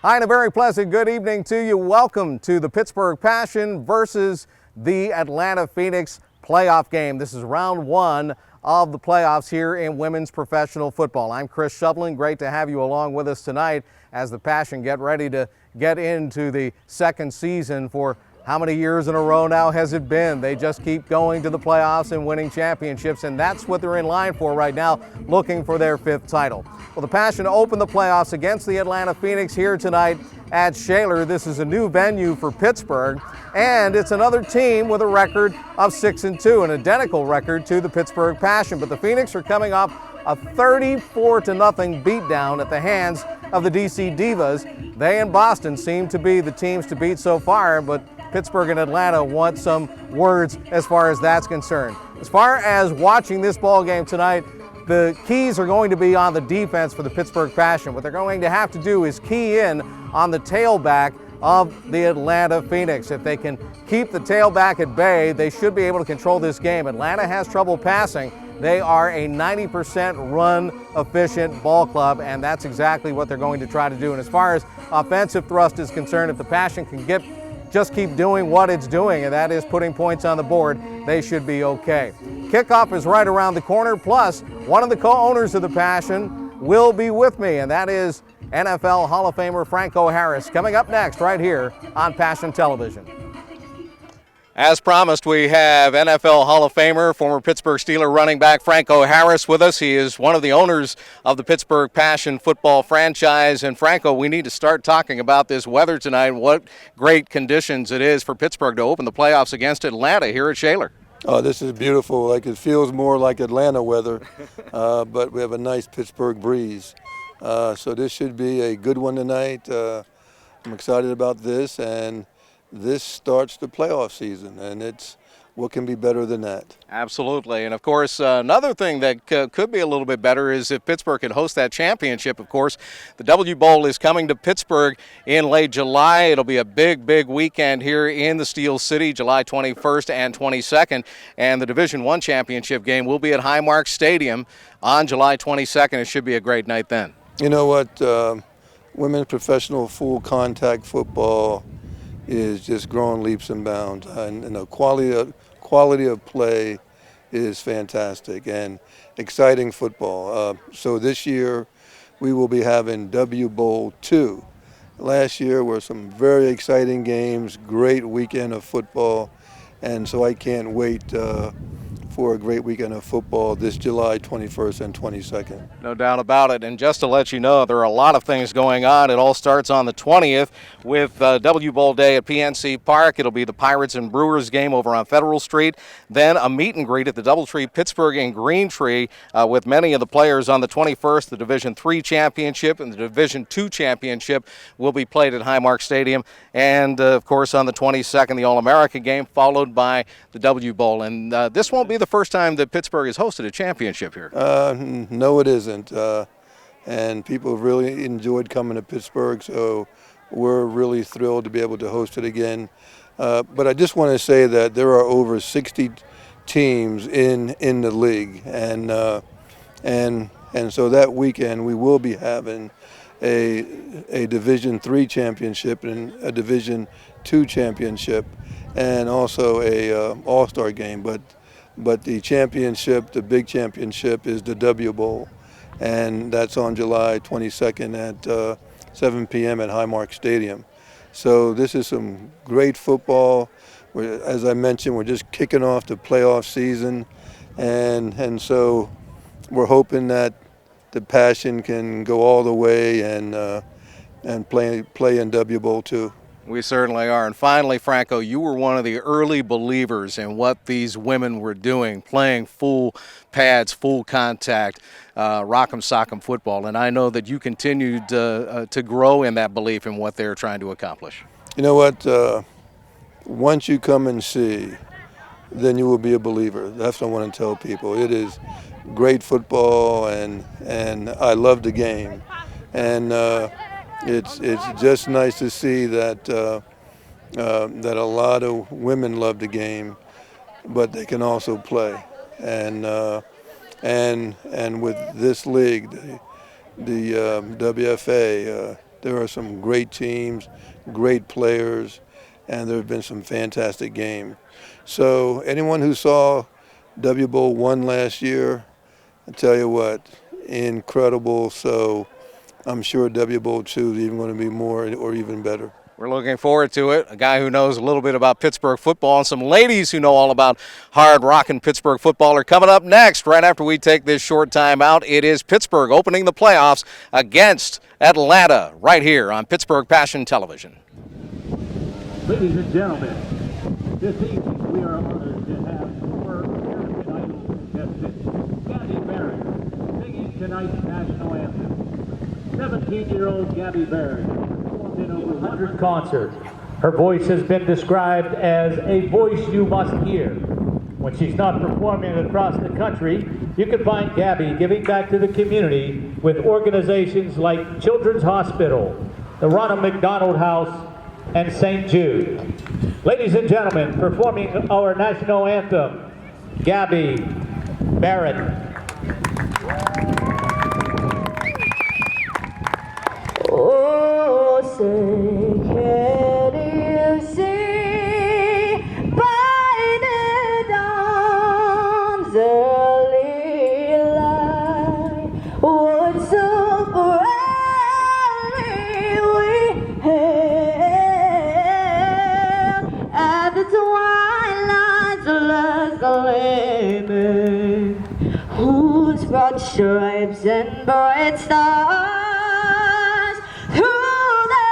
Hi, and a very pleasant good evening to you. Welcome to the Pittsburgh Passion versus the Atlanta Phoenix playoff game. This is round one of the playoffs here in women's professional football. I'm Chris Shovlin. Great to have you along with us tonight as the Passion get ready to get into the second season for how many years in a row now has it been? They just keep going to the playoffs and winning championships, and that's what they're in line for right now, looking for their fifth title. Well, the Passion opened the playoffs against the Atlanta Phoenix here tonight at Shaler. This is a new venue for Pittsburgh, and it's another team with a record of 6-2, an identical record to the Pittsburgh Passion. But the Phoenix are coming off a 34-0 beatdown at the hands of the DC Divas. They and Boston seem to be the teams to beat so far, but Pittsburgh and Atlanta want some words as far as that's concerned. As far as watching this ball game tonight, the keys are going to be on the defense for the Pittsburgh Passion. What they're going to have to do is key in on the tailback of the Atlanta Phoenix. If they can keep the tailback at bay, they should be able to control this game. Atlanta has trouble passing. They are a 90% run efficient ball club, and that's exactly what they're going to try to do. And as far as offensive thrust is concerned, if the Passion can just keep doing what it's doing, and that is putting points on the board, they should be okay. Kickoff is right around the corner, plus one of the co-owners of the Passion will be with me, and that is NFL Hall of Famer Franco Harris, coming up next right here on Passion Television. As promised, we have NFL Hall of Famer, former Pittsburgh Steeler running back Franco Harris with us. He is one of the owners of the Pittsburgh Passion football franchise. And Franco, we need to start talking about this weather tonight and what great conditions it is for Pittsburgh to open the playoffs against Atlanta here at Shaler. Oh, this is beautiful. Like, it feels more like Atlanta weather, but we have a nice Pittsburgh breeze. So this should be a good one tonight. I'm excited about this, and this starts the playoff season, and it's what can be better than that? Absolutely. And, of course, another thing that could be a little bit better is if Pittsburgh can host that championship. Of course, the W Bowl is coming to Pittsburgh in late July. It'll be a big, big weekend here in the Steel City, July 21st and 22nd. And the Division I championship game will be at Highmark Stadium on July 22nd. It should be a great night then. You know what? Women's professional full contact football is just growing leaps and bounds, and the quality of play is fantastic and exciting football. So this year we will be having W Bowl 2. Last year were some very exciting games, great weekend of football, and so I can't wait for a great weekend of football this July 21st and 22nd. No doubt about it. And just to let you know, there are a lot of things going on. It all starts on the 20th with W Bowl Day at PNC Park. It'll be the Pirates and Brewers game over on Federal Street. Then a meet and greet at the Doubletree Pittsburgh and Green Tree with many of the players on the 21st. The Division III championship and the Division II championship will be played at Highmark Stadium. And, of course, on the 22nd, the All-America game, followed by the W Bowl. And this won't be the first time that Pittsburgh has hosted a championship here. No, it isn't. And people have really enjoyed coming to Pittsburgh, so we're really thrilled to be able to host it again. But I just want to say that there are over 60 teams in the league, and so that weekend we will be having a Division III championship and a Division II championship, and also a All-Star game. But the championship, the big championship, is the W Bowl, and that's on July 22nd at 7 p.m. at Highmark Stadium. So this is some great football. As I mentioned, we're just kicking off the playoff season, and so we're hoping that the Passion can go all the way and play in W Bowl too. We certainly are. And finally, Franco, you were one of the early believers in what these women were doing, playing full pads, full contact, rock'em sock'em football. And I know that you continued to grow in that belief in what they're trying to accomplish. You know what? Once you come and see, then you will be a believer. That's what I want to tell people. It is great football, and I love the game. And it's just nice to see that that a lot of women love the game, but they can also play. And with this league, the WFA, There are some great teams, great players, and there have been some fantastic games. So anyone who saw W Bowl 1 last year, I tell you what, incredible. So I'm sure W Bowl 2 is even going to be more or even better. We're looking forward to it. A guy who knows a little bit about Pittsburgh football and some ladies who know all about hard rockin' Pittsburgh football are coming up next. Right after we take this short time out, it is Pittsburgh opening the playoffs against Atlanta right here on Pittsburgh Passion Television. Ladies and gentlemen, this evening we are honored to have former American Idol contestant Gabby Barrett singing tonight's national anthem. 17-year-old Gabby Barrett performed in over 100 concerts. Her voice has been described as a voice you must hear. When she's not performing across the country, you can find Gabby giving back to the community with organizations like Children's Hospital, the Ronald McDonald House, and St. Jude. Ladies and gentlemen, performing our national anthem, Gabby Barrett. Oh, say, can you see by the dawn's early light what so brightly we hailed at the twilight's last gleaming, whose broad stripes and bright stars through the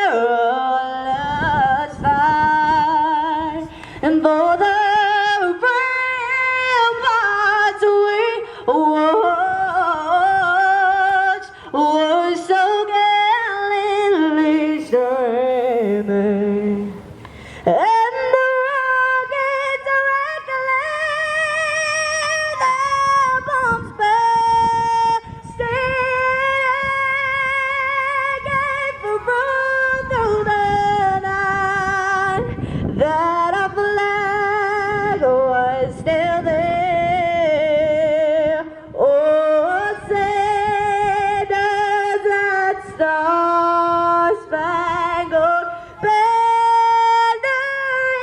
perilous fight, and though the ramparts we watched were so gallantly streaming, and the rockets rattling, the bombs bursting, gave a run through the night, that our flag was still there. Oh, say does that star-spangled banner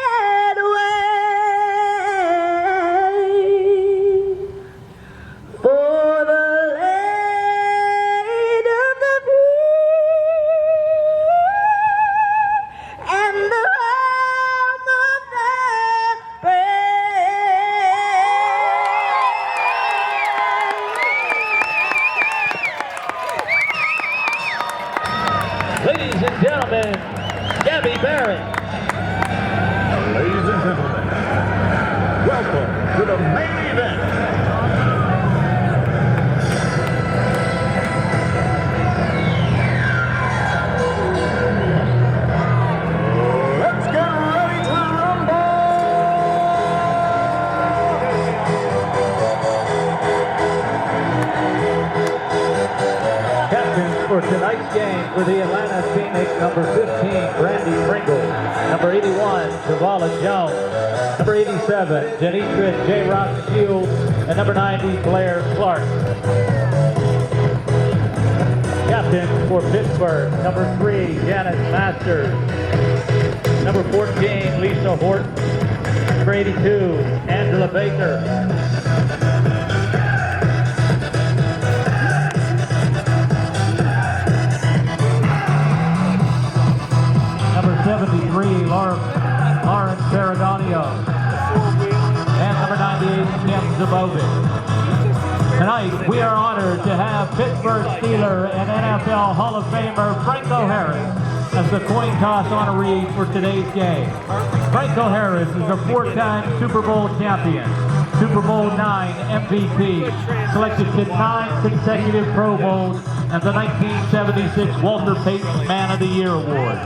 yet wave for the land of the free and the home of the brave. Ladies and gentlemen, Gabby Barrett. Ladies and gentlemen, welcome to the main event. Let's get ready to rumble! Captains for tonight's game for the Atlanta Phoenix, number 15, Brandy Pringle, number 81, Javala Jones, number 87, Janitra J. Rock Shields, and number 90, Blair Clark. Captain for Pittsburgh, number 3, Janet Masters, number 14, Lisa Horton, number 82, Angela Baker, number 73, Lauren Ferragonio, and number 98, Kim Zabovic. Tonight, we are honored to have Pittsburgh Steeler and NFL Hall of Famer Franco Harris as the coin toss honoree for today's game. Franco Harris is a 4-time Super Bowl champion, Super Bowl 9 MVP, selected to 9 consecutive Pro Bowls, and the 1976 Walter Payton Man of the Year Award.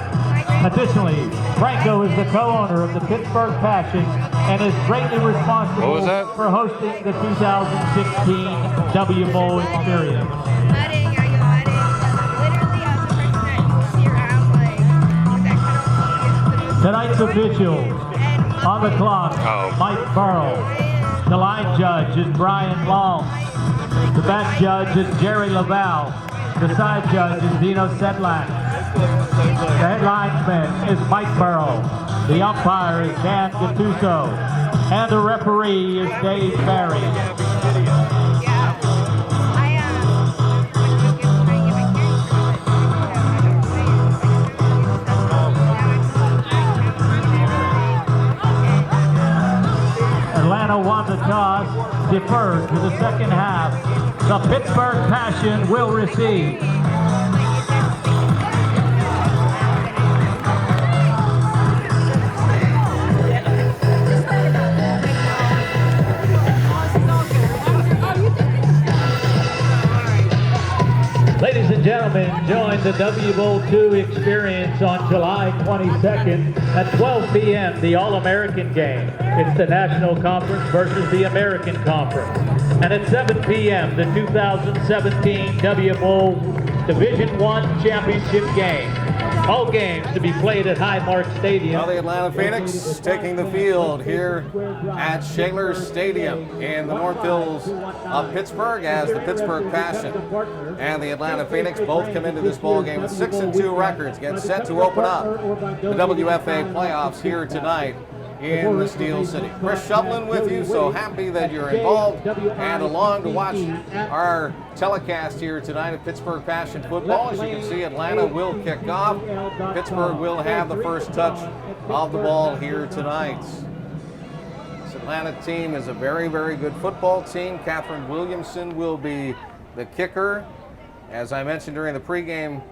Additionally, Franco is the co-owner of the Pittsburgh Passion and is greatly responsible for hosting the 2016 W Bowl experience. Tonight's officials on the clock, Mike Burrow. The line judge is Brian Long. The back judge is Jerry Laval. The side judge is Dino Sedlak. The head linesman is Mike Burrow. The umpire is Dan Gattuso. And the referee is Dave Barry. Atlanta won the toss, deferred to the second half. The Pittsburgh Passion will receive. Ladies and gentlemen, join the W Bowl II experience on July 22nd at 12 p.m., the All-American game. It's the National Conference versus the American Conference. And at 7 p.m., the 2017 W Bowl Division I Championship game. All games to be played at Highmark Stadium. Now the Atlanta Phoenix taking the field here at Shaler Stadium in the North Hills of Pittsburgh as the Pittsburgh Passion and the Atlanta Phoenix both come into this ball game with 6-2 records, get set to open up the WFA playoffs here tonight in the Steel City. Chris Shovlin with you, so happy that you're involved and along to watch our telecast here tonight of Pittsburgh Passion football. As you can see, Atlanta will kick off. Pittsburgh will have the first touch of the ball here tonight. This Atlanta team is a very, very good football team. Catherine Williamson will be the kicker. As I mentioned during the pregame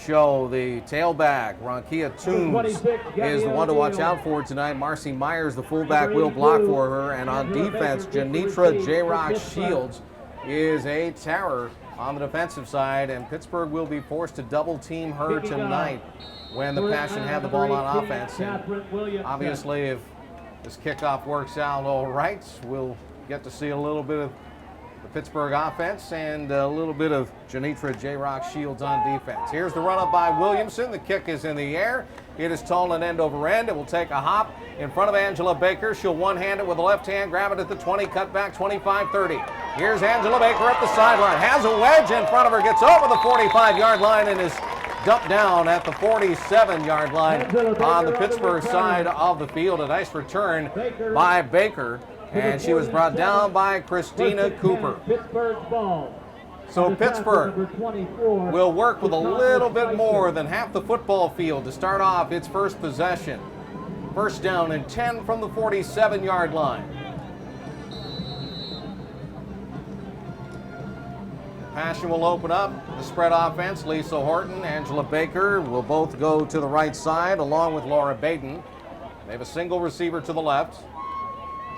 show, the tailback, Ronkia Toombs, is the one to watch out for tonight. Marcy Myers, the fullback, will block for her. And on defense, Janitra J-Rock Shields is a terror on the defensive side. And Pittsburgh will be forced to double team her tonight when the Passion have the ball on offense. And obviously, if this kickoff works out all right, we'll get to see a little bit of the Pittsburgh offense and a little bit of Janitra J-Rock Shields on defense. Here's the run-up by Williamson. The kick is in the air. It is tall and end over end. It will take a hop in front of Angela Baker. She'll one-hand it with the left hand, grab it at the 20, cut back 25-30. Here's Angela Baker up the sideline. Has a wedge in front of her, gets over the 45-yard line and is dumped down at the 47-yard line on the Pittsburgh side of the field. A nice return by Baker. And she was brought down by Christina Cooper. So Pittsburgh will work with a little bit more than half the football field to start off its first possession. First down and 10 from the 47-yard line. Passion will open up the spread offense. Lisa Horton, Angela Baker will both go to the right side along with Laura Baden. They have a single receiver to the left.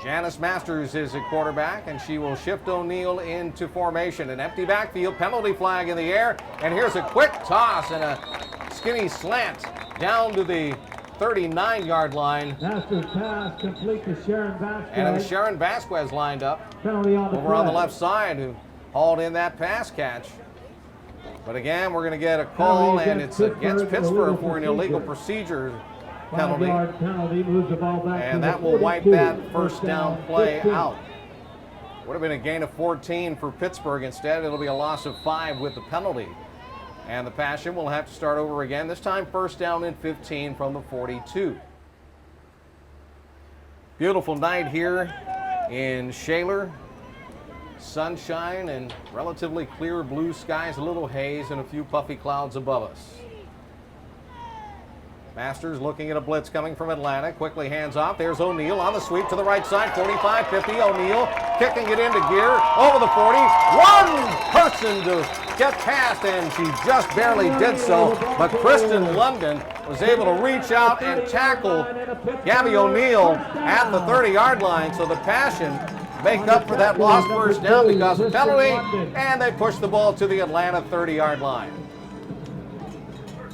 Janice Masters is at quarterback, and she will shift O'Neill into formation. An empty backfield, penalty flag in the air, and here's a quick toss and a skinny slant down to the 39-yard line. Masters pass complete to Sharon Vasquez. And it was Sharon Vasquez lined up over on the left side who hauled in that pass catch. But again, we're going to get a call, and it's against Pittsburgh for an illegal procedure penalty, and that will wipe that first down play out. Would have been a gain of 14 for Pittsburgh. Instead, it'll be a loss of 5 with the penalty. And the Passion will have to start over again, this time first down and 15 from the 42. Beautiful night here in Shaler. Sunshine and relatively clear blue skies, a little haze and a few puffy clouds above us. Masters looking at a blitz coming from Atlanta. Quickly hands off. There's O'Neill on the sweep to the right side. 45-50. O'Neill kicking it into gear over the 40. One person to get past, and she just barely did so. But Kristen London was able to reach out and tackle Gabby O'Neill at the 30-yard line. So the Passion make up for that lost first down because of penalty, and they push the ball to the Atlanta 30-yard line.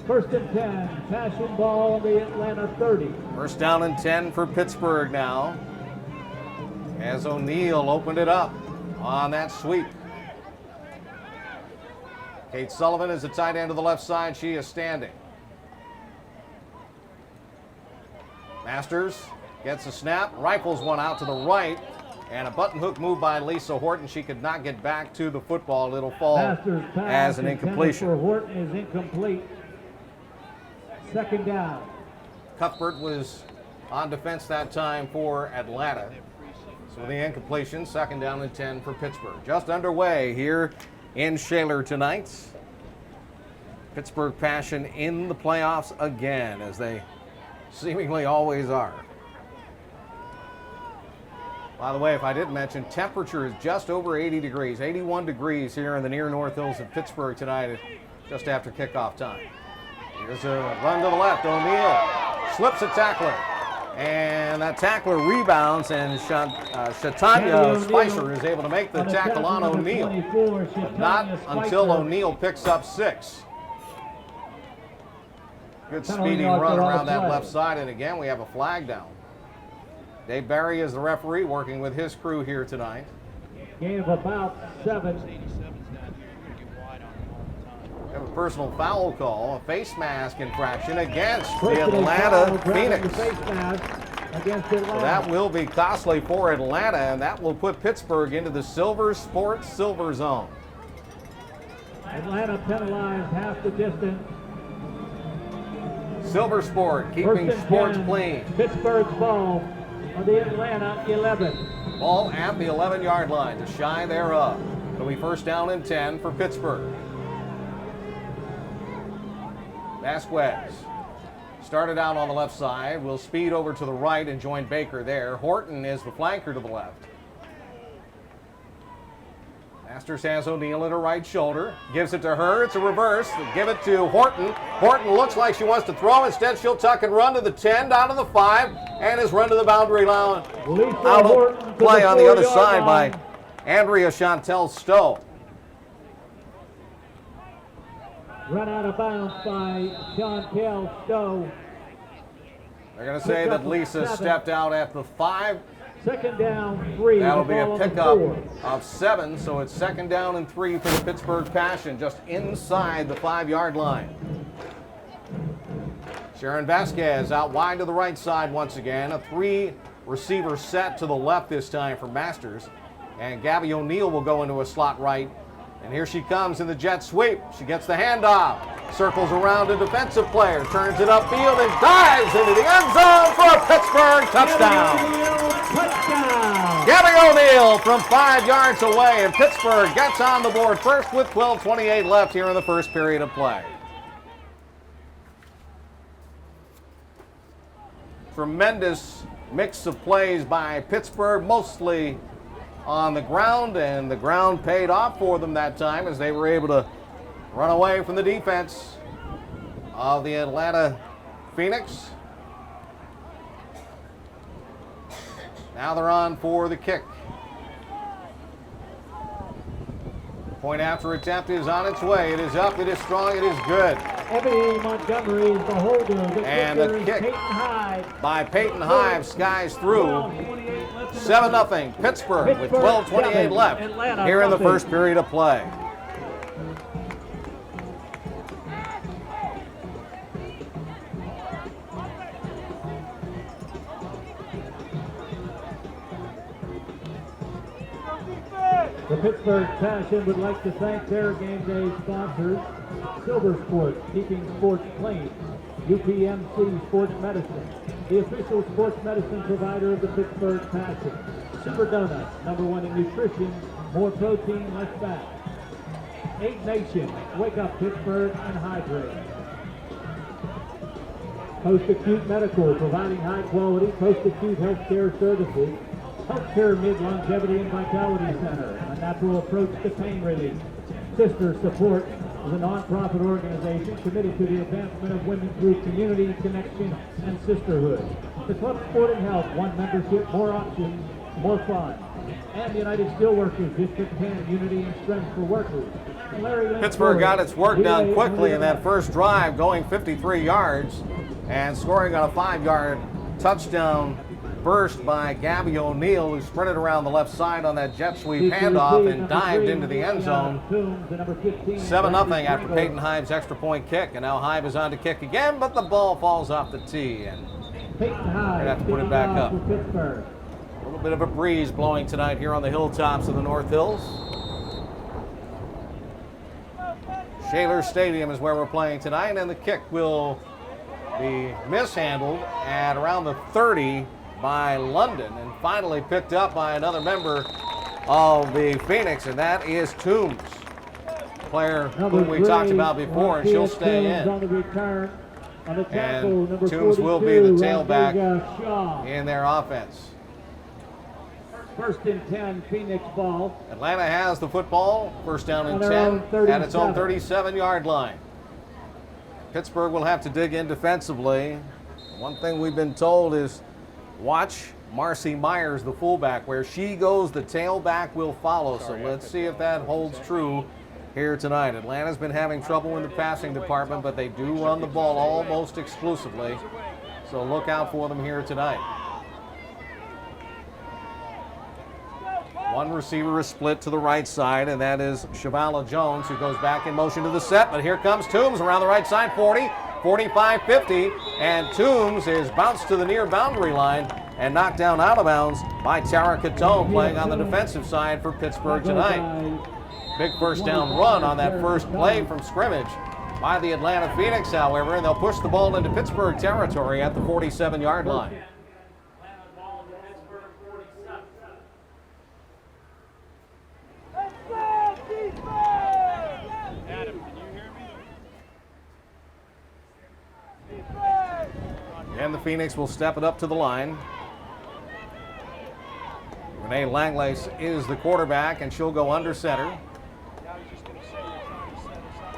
First and 10, Passion ball on the Atlanta 30. First down and 10 for Pittsburgh now, as O'Neill opened it up on that sweep. Kate Sullivan is the tight end to the left side. She is standing. Masters gets a snap, rifles one out to the right, And a button hook move by Lisa Horton. She could not get back to the football. It'll fall Masters pass as an intended incompletion. for Horton is incomplete. Second down. Cuthbert was on defense that time for Atlanta. So the incompletion, second down and 10 for Pittsburgh. Just underway here in Shaler tonight. Pittsburgh Passion in the playoffs again, as they seemingly always are. By the way, if I didn't mention, temperature is just over 80 degrees, 81 degrees here in the near North Hills of Pittsburgh tonight, just after kickoff time. Here's a run to the left. O'Neal slips a tackler. And that tackler rebounds, and Shatanya Spicer is able to make the tackle on O'Neal. But not until O'Neal picks up 6. Good speeding run around that left side, and again we have a flag down. Dave Barry is the referee working with his crew here tonight. Gain of about 7. We have a personal foul call, a face mask infraction against the Atlanta Phoenix. So that will be costly for Atlanta, and that will put Pittsburgh into the Silver Sports Silver Zone. Atlanta penalized half the distance. Silver Sport keeping sports clean. Pittsburgh's ball on the Atlanta 11. Ball at the 11-yard line, to shy thereof. It'll be first down and 10 for Pittsburgh. Vasquez started out on the left side, will speed over to the right and join Baker there. Horton is the flanker to the left. Masters has O'Neal at her right shoulder, gives it to her, it's a reverse, give it to Horton. Horton looks like she wants to throw, instead she'll tuck and run to the 10, down to the 5, and is run to the boundary line. Out of play on the other side by Andrea Chantel Stowe. Run out of bounds by Chantel Stowe. They're going to say that Lisa stepped out at the 5. Second down, 3. That'll be a pickup of 7, so it's second down and 3 for the Pittsburgh Passion, just inside the 5-yard line. Sharon Vasquez out wide to the right side once again. A 3-receiver set to the left this time for Masters. And Gabby O'Neal will go into a slot right. And here she comes in the jet sweep. She gets the handoff, circles around a defensive player, turns it upfield and dives into the end zone for a Pittsburgh touchdown. Gabby O'Neal from 5 yards away, and Pittsburgh gets on the board first with 12:28 left here in the first period of play. Tremendous mix of plays by Pittsburgh, mostly on the ground, and the ground paid off for them that time as they were able to run away from the defense of the Atlanta Phoenix. Now they're on for the kick. Point after attempt is on its way. It is up, it is strong, it is good. Ebony Montgomery is the holder. And the kick by Peyton Hive skies through. 7-0 Pittsburgh with 12:28 left here in the first period of play. The Pittsburgh Passion would like to thank their game day sponsors, Silver Sport, keeping sports clean, UPMC Sports Medicine, the official sports medicine provider of the Pittsburgh Passion, Super Donuts, #1 in nutrition, more protein, less fat. 8 Nation, wake up Pittsburgh and hydrate. Post-acute medical, providing high quality post-acute healthcare services. Healthcare Mid-Longevity and Vitality Center, a natural approach to pain relief. Sister Support is a nonprofit organization committed to the advancement of women through community, connection, and sisterhood. The Club Sport and Health, 1 membership, more options, more fun. And the United Steelworkers, District 10, unity and strength for workers. Pittsburgh got its work done quickly in that first drive, going 53 yards and scoring on a 5-yard touchdown burst by Gabby O'Neal, who sprinted around the left side on that jet sweep handoff and dived into the end zone. 7-0 after Peyton Hive's extra point kick, and now Hive is on to kick again, but the ball falls off the tee, and they're going to have to put it back up. little bit of a breeze blowing tonight here on the hilltops of the North Hills. Shaler Stadium is where we're playing tonight, and the kick will be mishandled at around the 30 by London, and finally picked up by another member of the Phoenix, and that is Toombs, player whom we talked about before, and she'll stay in. And Toombs will be the tailback in their offense. First and 10, Phoenix ball. Atlanta has the football, first down and 10 at its own 37-yard line. Pittsburgh will have to dig in defensively. One thing we've been told is watch Marcy Myers, the fullback. Where she goes, the tailback will follow. So let's see if that holds true here tonight. Atlanta's been having trouble in the passing department, but they do run the ball almost exclusively. So look out for them here tonight. One receiver is split to the right side, and that is Shavala Jones, who goes back in motion to the set. But here comes Toombs around the right side, 40, 45, 50. And Toombs is bounced to the near boundary line and knocked down out of bounds by Tara Catone, playing on the defensive side for Pittsburgh tonight. Big first down run on that first play from scrimmage by the Atlanta Phoenix, however, and they'll push the ball into Pittsburgh territory at the 47-yard line. And the Phoenix will step it up to the line. Renee Langlace is the quarterback, and she'll go under center.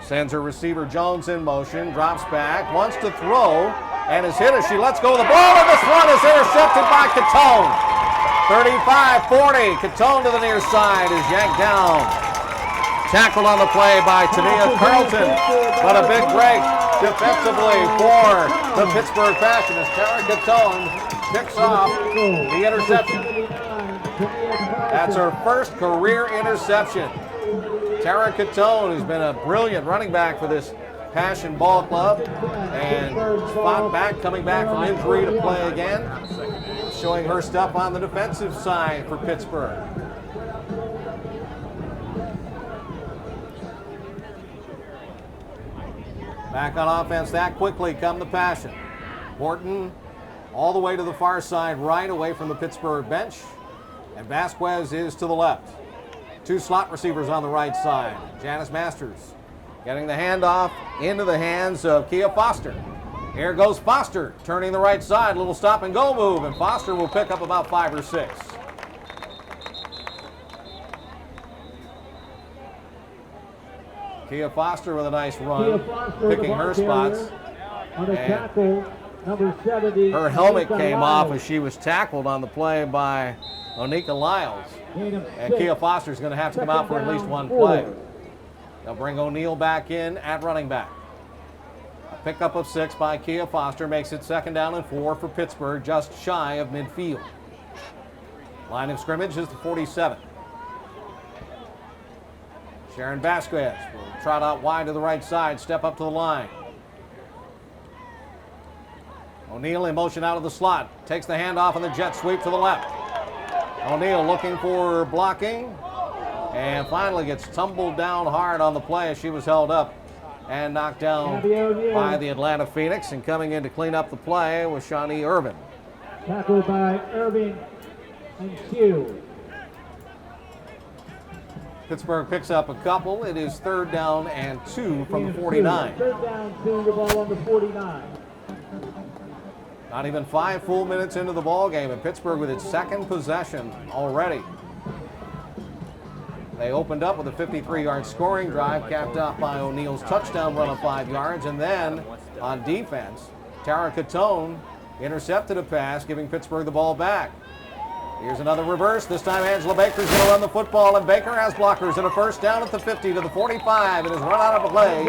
Sends her receiver Jones in motion, drops back, wants to throw, and is hit as she lets go of the ball, and this run is intercepted by Catone. 35-40, Catone to the near side is yanked down. Tackled on the play by Tania Carlton, but a big break defensively for the Pittsburgh Passion as Tara Catone picks off the interception. That's her first career interception. Tara Catone, who's been a brilliant running back for this Passion Ball Club, and fought back, coming back from injury to play again, showing her stuff on the defensive side for Pittsburgh. Back on offense that quickly come the Passion. Horton all the way to the far side right, away from the Pittsburgh bench. And Vasquez is to the left. Two slot receivers on the right side. Janice Masters getting the handoff into the hands of Kia Foster. Here goes Foster, turning the right side. Little stop and go move, and Foster will pick up about 5 or 6. Kia Foster with a nice run, picking her spots. On a tackle, number 70. Her helmet came off as she was tackled on the play by Onika Lyles. And Kia Foster's going to have to come out for at least one play. They'll bring O'Neal back in at running back. A pickup of 6 by Kia Foster makes it 2nd down and 4 for Pittsburgh, just shy of midfield. Line of scrimmage is the 47. Sharon Vasquez will trot out wide to the right side, step up to the line. O'Neal in motion out of the slot, takes the handoff on the jet sweep to the left. O'Neal looking for blocking, and finally gets tumbled down hard on the play as she was held up and knocked down by the Atlanta Phoenix. And coming in to clean up the play was Shawnee Irvin. Tackled by Irving and Hugh. Pittsburgh picks up a couple. It is 3rd down and 2 from the 49. 3rd down, 2, the ball on the 49. Not even 5 full minutes into the ball game, and Pittsburgh with its 2nd possession already. They opened up with a 53-yard scoring drive, capped off by O'Neal's touchdown run of 5 yards, and then on defense, Tara Catone intercepted a pass, giving Pittsburgh the ball back. Here's another reverse. This time Angela Baker's going to run the football, and Baker has blockers and a 1st down at the 50 to the 45, and is run out of play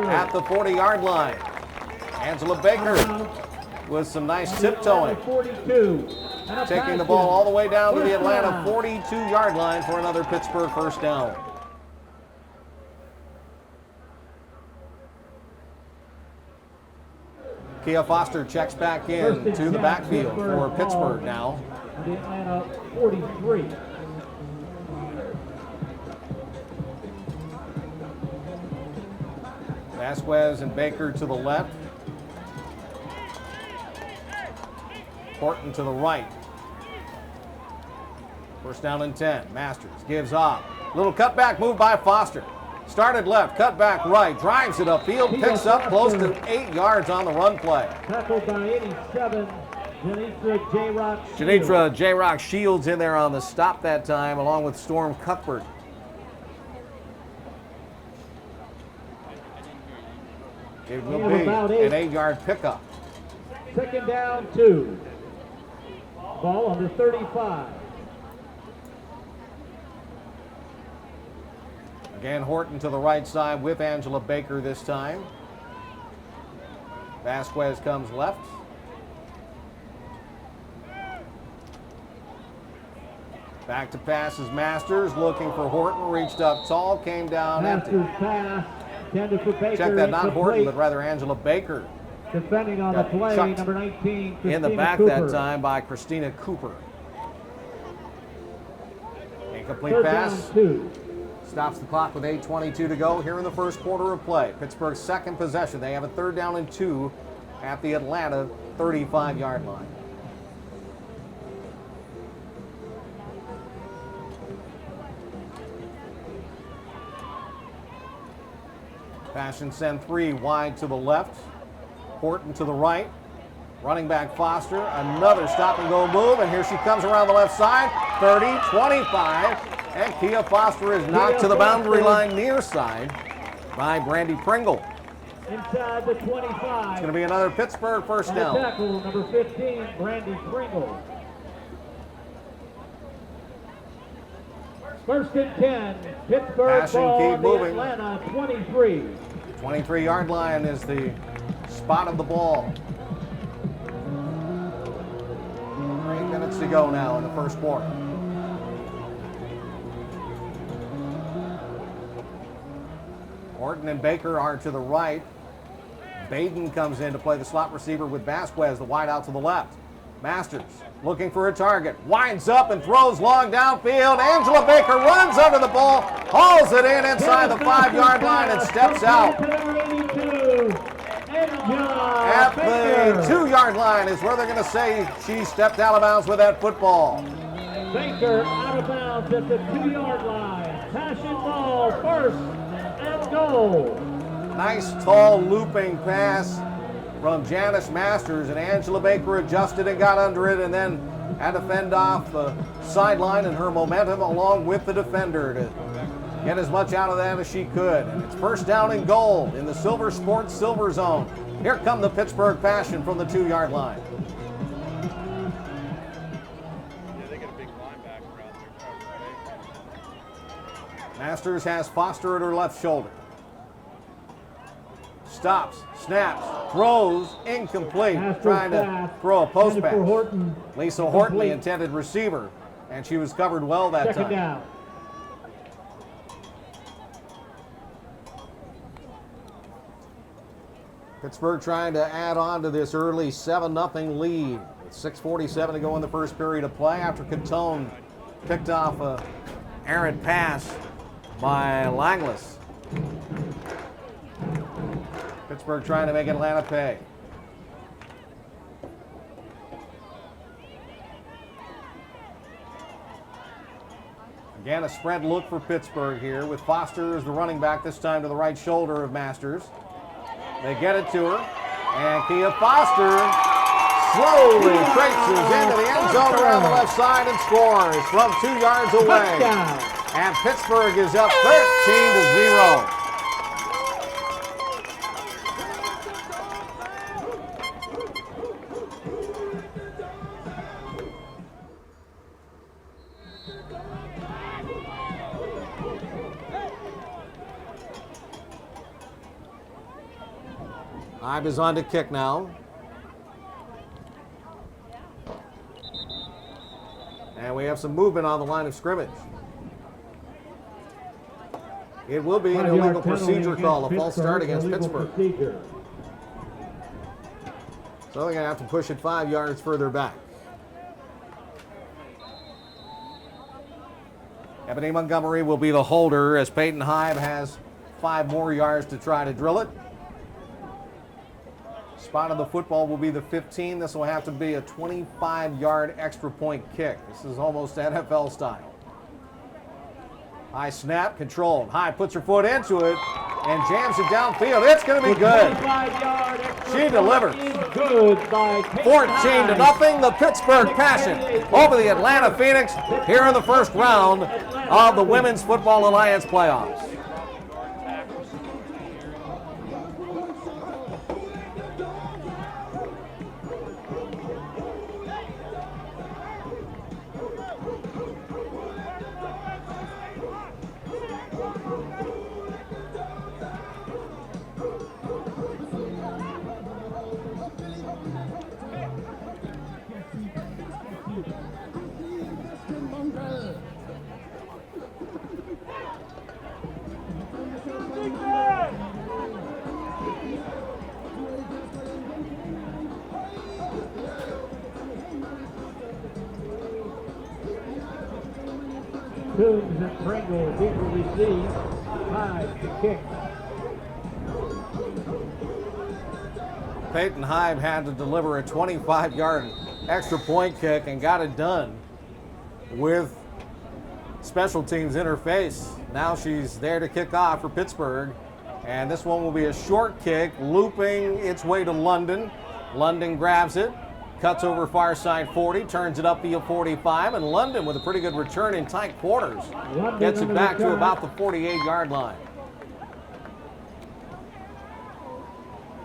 at the 40-yard line. Angela Baker with some nice tiptoeing, taking the ball all the way down to the Atlanta 42-yard line for another Pittsburgh 1st down. Kia Foster checks back in to the backfield for Pittsburgh now. of the Atlanta 43. Vasquez and Baker to the left. Horton to the right. First down and 10. Masters gives off. Little cutback move by Foster. Started left, cut back right, drives it upfield, picks up close to 8 yards on the run play. Tackled by 87, Janitra J-Rock Shields. Janitra J-Rock Shields in there on the stop that time, along with Storm Cuthbert. It will be an 8-yard pickup. Second down, 2. Ball on the 35. Again, Horton to the right side with Angela Baker this time. Vasquez comes left. Back to pass is Masters, looking for Horton, reached up tall, came down empty. Masters pass, intended for Baker. Check that, not Horton, incomplete. but rather Angela Baker. Defending on the Got play, chucked number 19, Christina in the back Cooper. that time by Christina Cooper. Incomplete Third pass. down, 2. Stops the clock with 8:22 to go here in the first quarter of play. Pittsburgh's second possession. They have a third down and 2 at the Atlanta 35-yard line. Pass and send 3 wide to the left. Horton to the right. Running back Foster. Another stop and go move, and here she comes around the left side. 30, 25. And Kia Foster is knocked to the boundary line near side by Brandy Pringle. Inside the 25. It's going to be another Pittsburgh first And a down. tackle, number 15, Brandy Pringle. First and 10, Pittsburgh Pass and ball keep on the moving. Atlanta 23. 23-yard line is the spot of the ball. 8 minutes to go now in the first quarter. Horton and Baker are to the right. Baden comes in to play the slot receiver with Vasquez, the wide out to the left. Masters looking for a target, winds up and throws long downfield. Angela Baker runs under the ball, hauls it in inside the 5-yard line and steps out. At the 2-yard line is where they're going to say she stepped out of bounds with that football. Baker out of bounds at the 2-yard line. Passion ball, first and goal. Nice tall looping pass from Janice Masters, and Angela Baker adjusted and got under it and then had to fend off the sideline and her momentum along with the defender to get as much out of that as she could. And it's first down and goal in the Silver Sports Silver Zone. Here come the Pittsburgh Passion from the 2-yard line. Masters has Foster at her left shoulder. Stops, snaps, throws, incomplete. Masters Trying to pass, throw a post intended for pass. Horton. Lisa Horton, the Complete. intended receiver, and she was covered well that Second time. down. Pittsburgh trying to add on to this early 7-0 lead. With 6:47 to go in the first period of play after Cantone picked off a errant pass by Langlis. Pittsburgh trying to make Atlanta pay. Again, a spread look for Pittsburgh here with Foster as the running back, this time to the right shoulder of Masters. They get it to her, and Kia Foster slowly traces into the end zone around the left side and scores from 2 yards away. Touchdown. And Pittsburgh is up 13-0. Ibe is on to kick now. And we have some movement on the line of scrimmage. It will be an 5-yard illegal penalty procedure call, a against false start against illegal Pittsburgh. procedure. So they're going to have to push it 5 yards further back. Ebony Montgomery will be the holder as Peyton Hyde has 5 more yards to try to drill it. Spot of the football will be the 15. This will have to be a 25-yard extra point kick. This is almost NFL style. High snap, controlled. Hyde puts her foot into it and jams it downfield. It's going to be good. She delivers. 14-0, the Pittsburgh Passion over the Atlanta Phoenix here in the first round of the Women's Football Alliance playoffs. Coombs and Pringle did receive. Hyde to kick. Peyton Hyde had to deliver a 25-yard extra point kick and got it done with special teams interface. Now she's there to kick off for Pittsburgh, and this one will be a short kick looping its way to London. London grabs it, cuts over far side 40, turns it upfield 45, and London with a pretty good return in tight quarters gets it back to about the 48-yard line.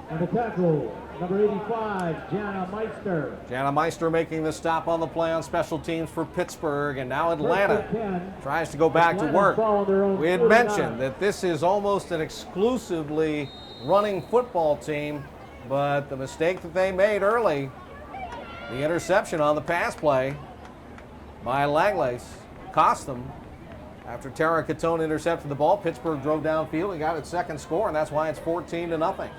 And the tackle, number 85, Jana Meister. Jana Meister making the stop on the play on special teams for Pittsburgh, and now Atlanta tries to go back to work. We had mentioned that this is almost an exclusively running football team, but the mistake that they made early, the interception on the pass play by Langlace, cost them. After Tara Catone intercepted the ball, Pittsburgh drove downfield and got its second score, and that's why it's 14-0.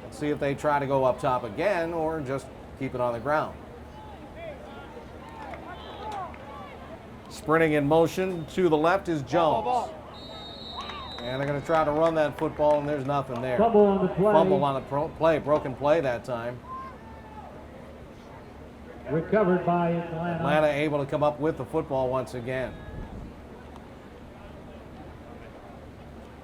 Let's see if they try to go up top again or just keep it on the ground. Sprinting in motion to the left is Jones. And they're going to try to run that football, and there's nothing there. Fumble on the play. Fumble on the play, broken play that time. Recovered by Atlanta. Atlanta able to come up with the football once again.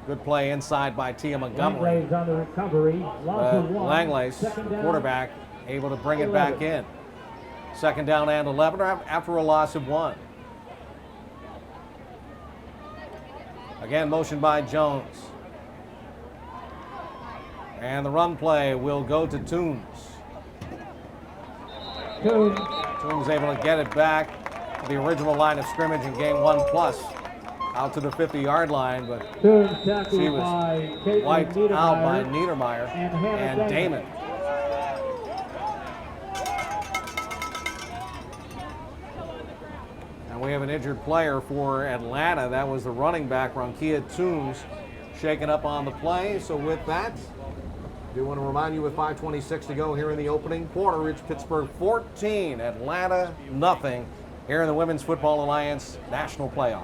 Good play inside by Tia Montgomery. Langlace on the recovery. Loss of one. Langlace, the quarterback, able to bring it back in. Second down and 11 after a loss of 1. Again, motion by Jones. And the run play will go to Toombs. Toombs able to get it back to the original line of scrimmage in game 1+. Out to the 50-yard line, but she was wiped out by Niedermeyer and Damon. And we have an injured player for Atlanta. That was the running back, Ronkia Toombs, shaken up on the play. So with that, I do want to remind you with 5:26 to go here in the opening quarter, it's Pittsburgh 14, Atlanta nothing here in the Women's Football Alliance National Playoffs.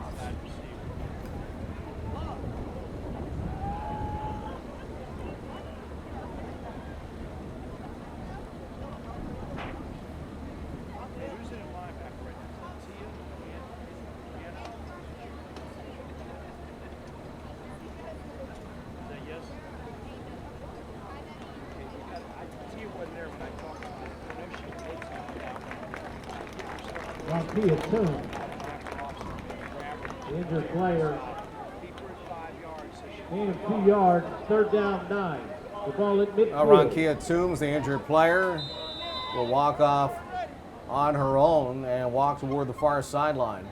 The injured player gain 2 yards, third down 9. The ball at midfield. Ronkia Toombs, the injured player, will walk off on her own and walk toward the far sideline.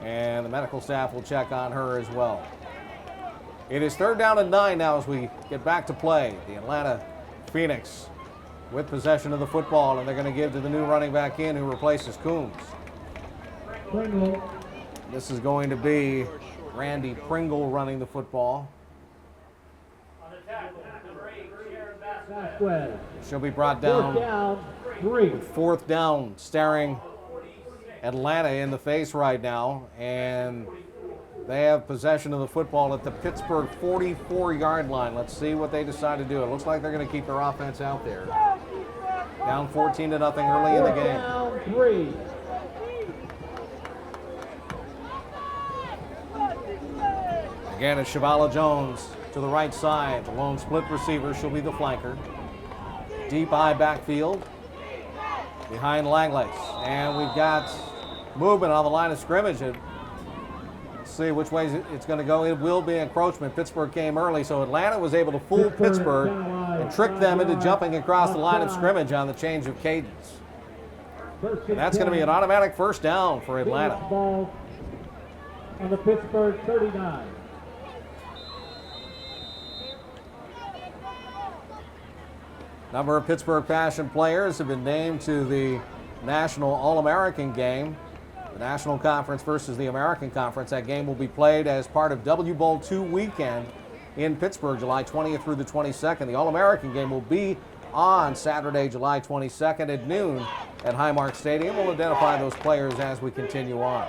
And the medical staff will check on her as well. It is third down and 9 now as we get back to play. The Atlanta Phoenix with possession of the football, and they're going to give to the new running back in who replaces Coombs. Pringle. This is going to be Randy Pringle running the football. She'll be brought down. Fourth down, 3. Fourth down, staring Atlanta in the face right now, and they have possession of the football at the Pittsburgh 44-yard line. Let's see what they decide to do. It looks like they're going to keep their offense out there. Down 14-0 early in the game. Down 3. Again, it's Shavala Jones to the right side. The lone split receiver. She'll be the flanker. Deep eye backfield behind Langley. And we've got movement on the line of scrimmage. Let's see which way it's going to go. It will be encroachment. Pittsburgh came early, so Atlanta was able to fool Pittsburgh and trick them into jumping across the line of scrimmage on the change of cadence. And that's going to be an automatic first down for Atlanta. Ball on the Pittsburgh 39. Number of Pittsburgh Passion players have been named to the National All-American game, the National Conference versus the American Conference. That game will be played as part of W Bowl II weekend in Pittsburgh, July 20th through the 22nd. The All-American game will be on Saturday, July 22nd at noon at Highmark Stadium. We'll identify those players as we continue on.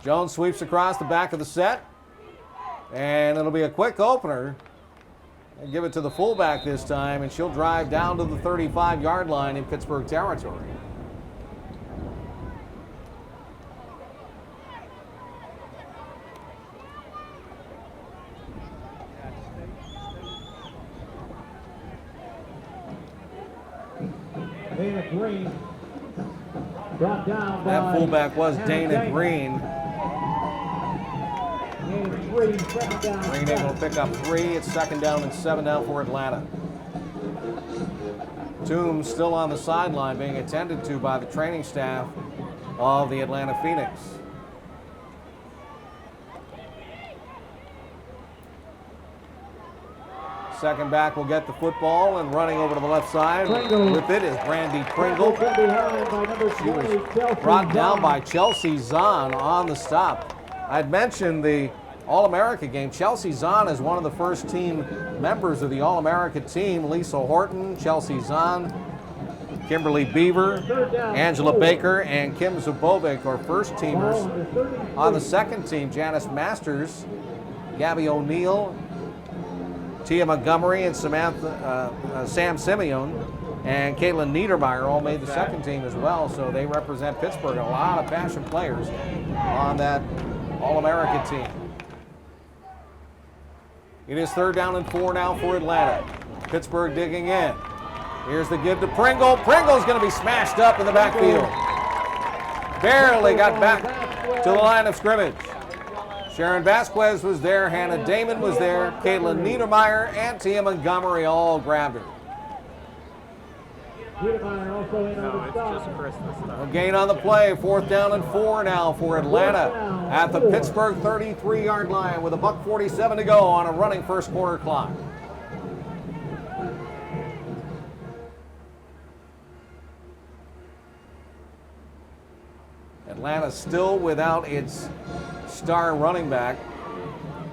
Jones sweeps across the back of the set, and it'll be a quick opener. And give it to the fullback this time, and she'll drive down to the 35-yard line in Pittsburgh territory. Dana Green brought down by That fullback was Dana Green. Green able to pick up 3. It's second down and 7 now for Atlanta. Toombs still on the sideline being attended to by the training staff of the Atlanta Phoenix. Second back will get the football, and running over to the left side with it is Brandy Pringle. She was brought down by Chelsea Zahn on the stop. I'd mentioned the All-America game. Chelsea Zahn is one of the first team members of the All-America team. Lisa Horton, Chelsea Zahn, Kimberly Beaver, Angela Baker, and Kim Zubovic are first teamers. On the second team, Janice Masters, Gabby O'Neill, Tia Montgomery, and Sam Simeon, and Caitlin Niedermeyer all made the second team as well. So they represent Pittsburgh. A lot of passion players on that All-America team. It is third down and 4 now for Atlanta. Pittsburgh digging in. Here's the give to Pringle. Pringle's going to be smashed up in the backfield. Barely got back to the line of scrimmage. Sharon Vasquez was there. Hannah Damon was there. Caitlin Niedermeyer and Tia Montgomery all grabbed her. A gain on the play. Fourth down and 4 now for Atlanta at the Pittsburgh 33-yard line with $1:47 to go on a running first quarter clock. Atlanta still without its star running back,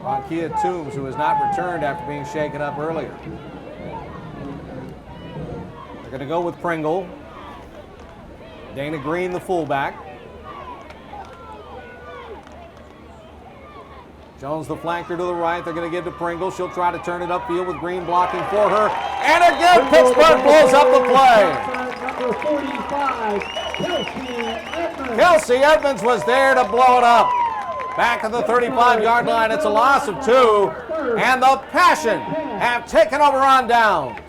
Ronkia Toombs, who has not returned after being shaken up earlier. They're going to go with Pringle. Dana Green, the fullback. Jones, the flanker, to the right. They're going to give to Pringle. She'll try to turn it upfield with Green blocking for her. And again, Pittsburgh blows up the play. Number 45, Kelsey Edmonds. Kelsey Edmonds was there to blow it up. Back at the 35-yard line, it's a loss of 2. And the Passion have taken over on downs.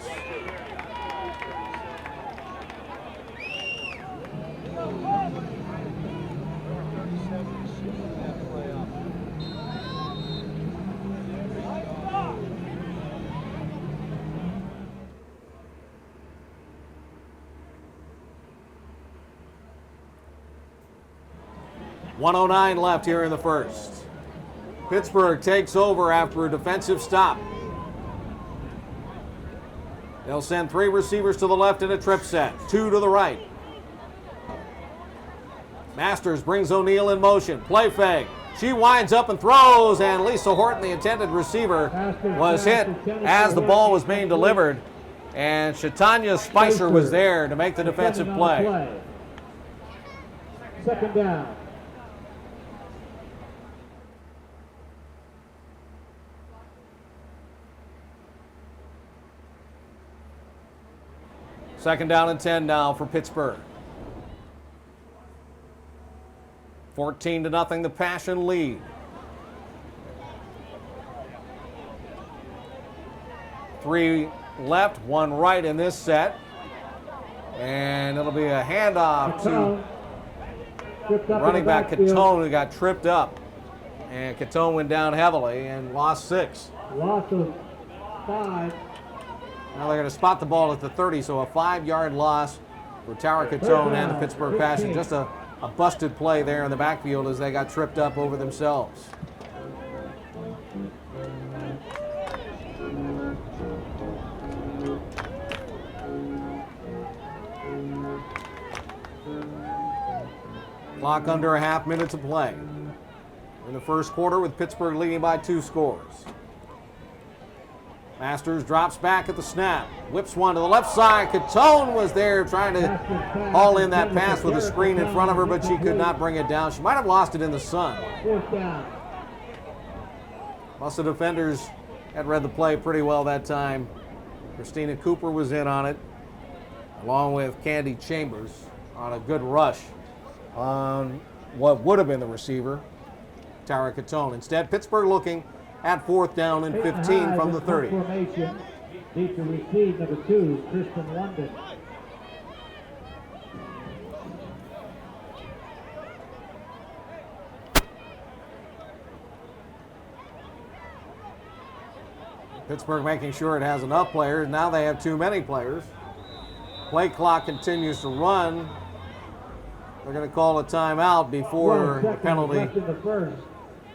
.109 left here in the first. Pittsburgh takes over after a defensive stop. They'll send 3 receivers to the left in a trip set, 2 to the right. Masters brings O'Neill in motion. Play fake. She winds up and throws, and Lisa Horton, the intended receiver, was hit as the ball was being delivered. And Shatanya Spicer was there to make the defensive play. Second down. Second down and 10 now for Pittsburgh. 14-0, the Passion lead. Three left, one right in this set. And it'll be a handoff to running back Catone, who got tripped up. And Catone went down heavily and lost 6. Loss of 5. Now they're going to spot the ball at the 30, so a 5-yard loss for Tara Catone and the Pittsburgh Passion. Just a busted play there in the backfield as they got tripped up over themselves. Clock under a half minute to play in the first quarter, with Pittsburgh leading by 2 scores. Masters drops back at the snap, whips one to the left side. Catone was there trying to haul in that pass with a screen in front of her, but she could not bring it down. She might have lost it in the sun. Most of the defenders had read the play pretty well that time. Christina Cooper was in on it, along with Candy Chambers on a good rush on what would have been the receiver, Tara Catone. Instead, Pittsburgh looking at 4th down and 15 from the 30. Formation. Deep to receive, number 2, Kristen London. Pittsburgh making sure it has enough players. Now they have too many players. Play clock continues to run. They're going to call a timeout before the penalty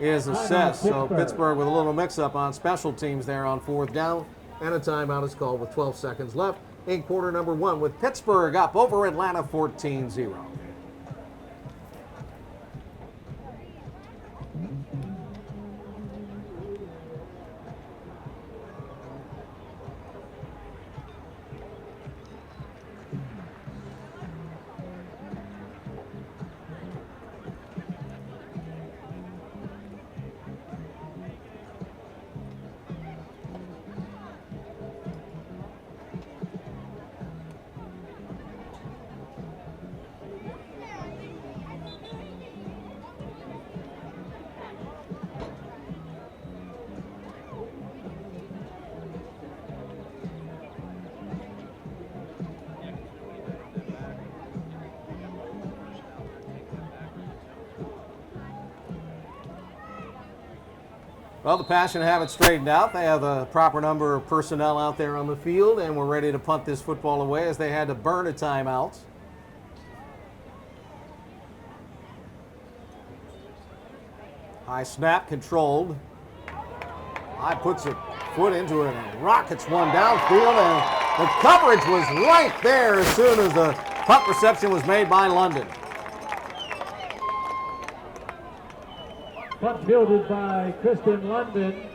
is assessed. So Pittsburgh with a little mix-up on special teams there on 4th down, and a timeout is called with 12 seconds left in quarter number 1, with Pittsburgh up over Atlanta 14-0. Well, the Passion have it straightened out. They have the proper number of personnel out there on the field, and we're ready to punt this football away as they had to burn a timeout. High snap controlled. High puts a foot into it and rockets one downfield, and the coverage was right there as soon as the punt reception was made by London. Punt fielded by Kristen London.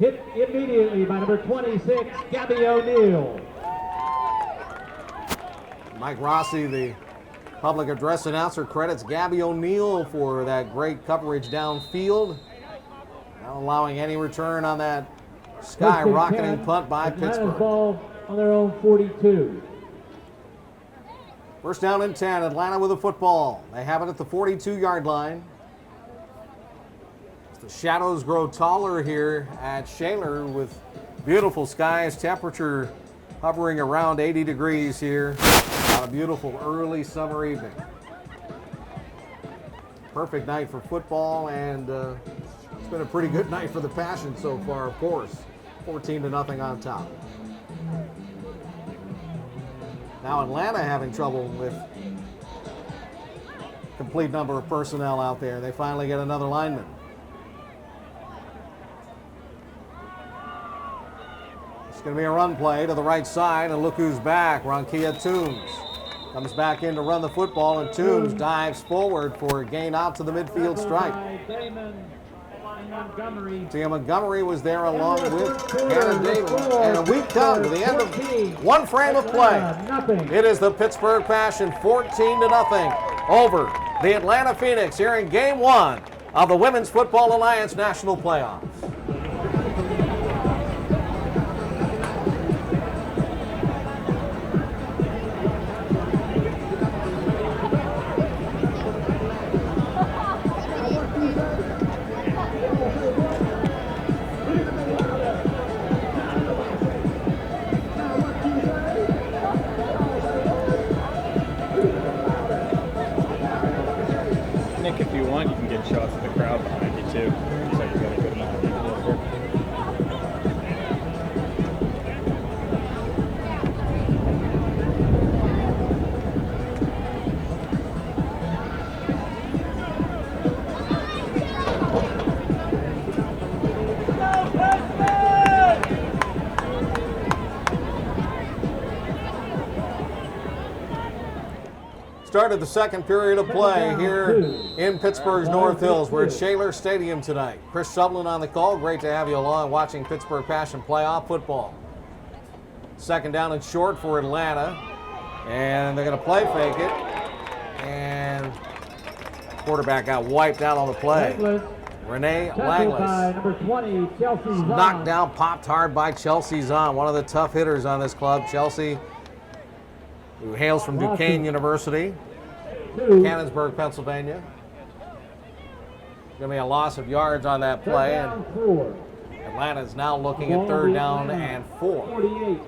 Hit immediately by number 26, Gabby O'Neill. Mike Rossi, the public address announcer, credits Gabby O'Neill for that great coverage downfield, not allowing any return on that skyrocketing punt by Pittsburgh. Ball on their own 42. First down and 10, Atlanta with the football. They have it at the 42-yard line. The shadows grow taller here at Shaler with beautiful skies, temperature hovering around 80 degrees here on a beautiful early summer evening. Perfect night for football, and it's been a pretty good night for the Passion so far, of course. 14-0 on top. Now Atlanta having trouble with complete number of personnel out there. They finally get another lineman. Going to be a run play to the right side, and look who's back. Ronkia Toombs comes back in to run the football, and Toombs dives forward for a gain out to the midfield stripe. Tia Montgomery was there along with Hannah Davis. And we come to the end of one frame of play. It is the Pittsburgh Passion 14-0 over the Atlanta Phoenix here in Game 1 of the Women's Football Alliance National Playoffs. Nick, if you want, you can get shots of the crowd behind you too. Looks like you got a good amount of people over. Started the second period of play here in Pittsburgh's North Hills. We're at Shaler Stadium tonight. Chris Sublin on the call. Great to have you along watching Pittsburgh Passion playoff football. Second down and short for Atlanta. And they're going to play fake it. And quarterback got wiped out on the play. Renee Langlis. Number 20, Chelsea Zahn. Knocked down, popped hard by Chelsea Zahn, one of the tough hitters on this club. Chelsea, who hails from Duquesne University, Cannonsburg, Pennsylvania. Going to be a loss of yards on that play. And Atlanta is now looking at third down and 4. 48.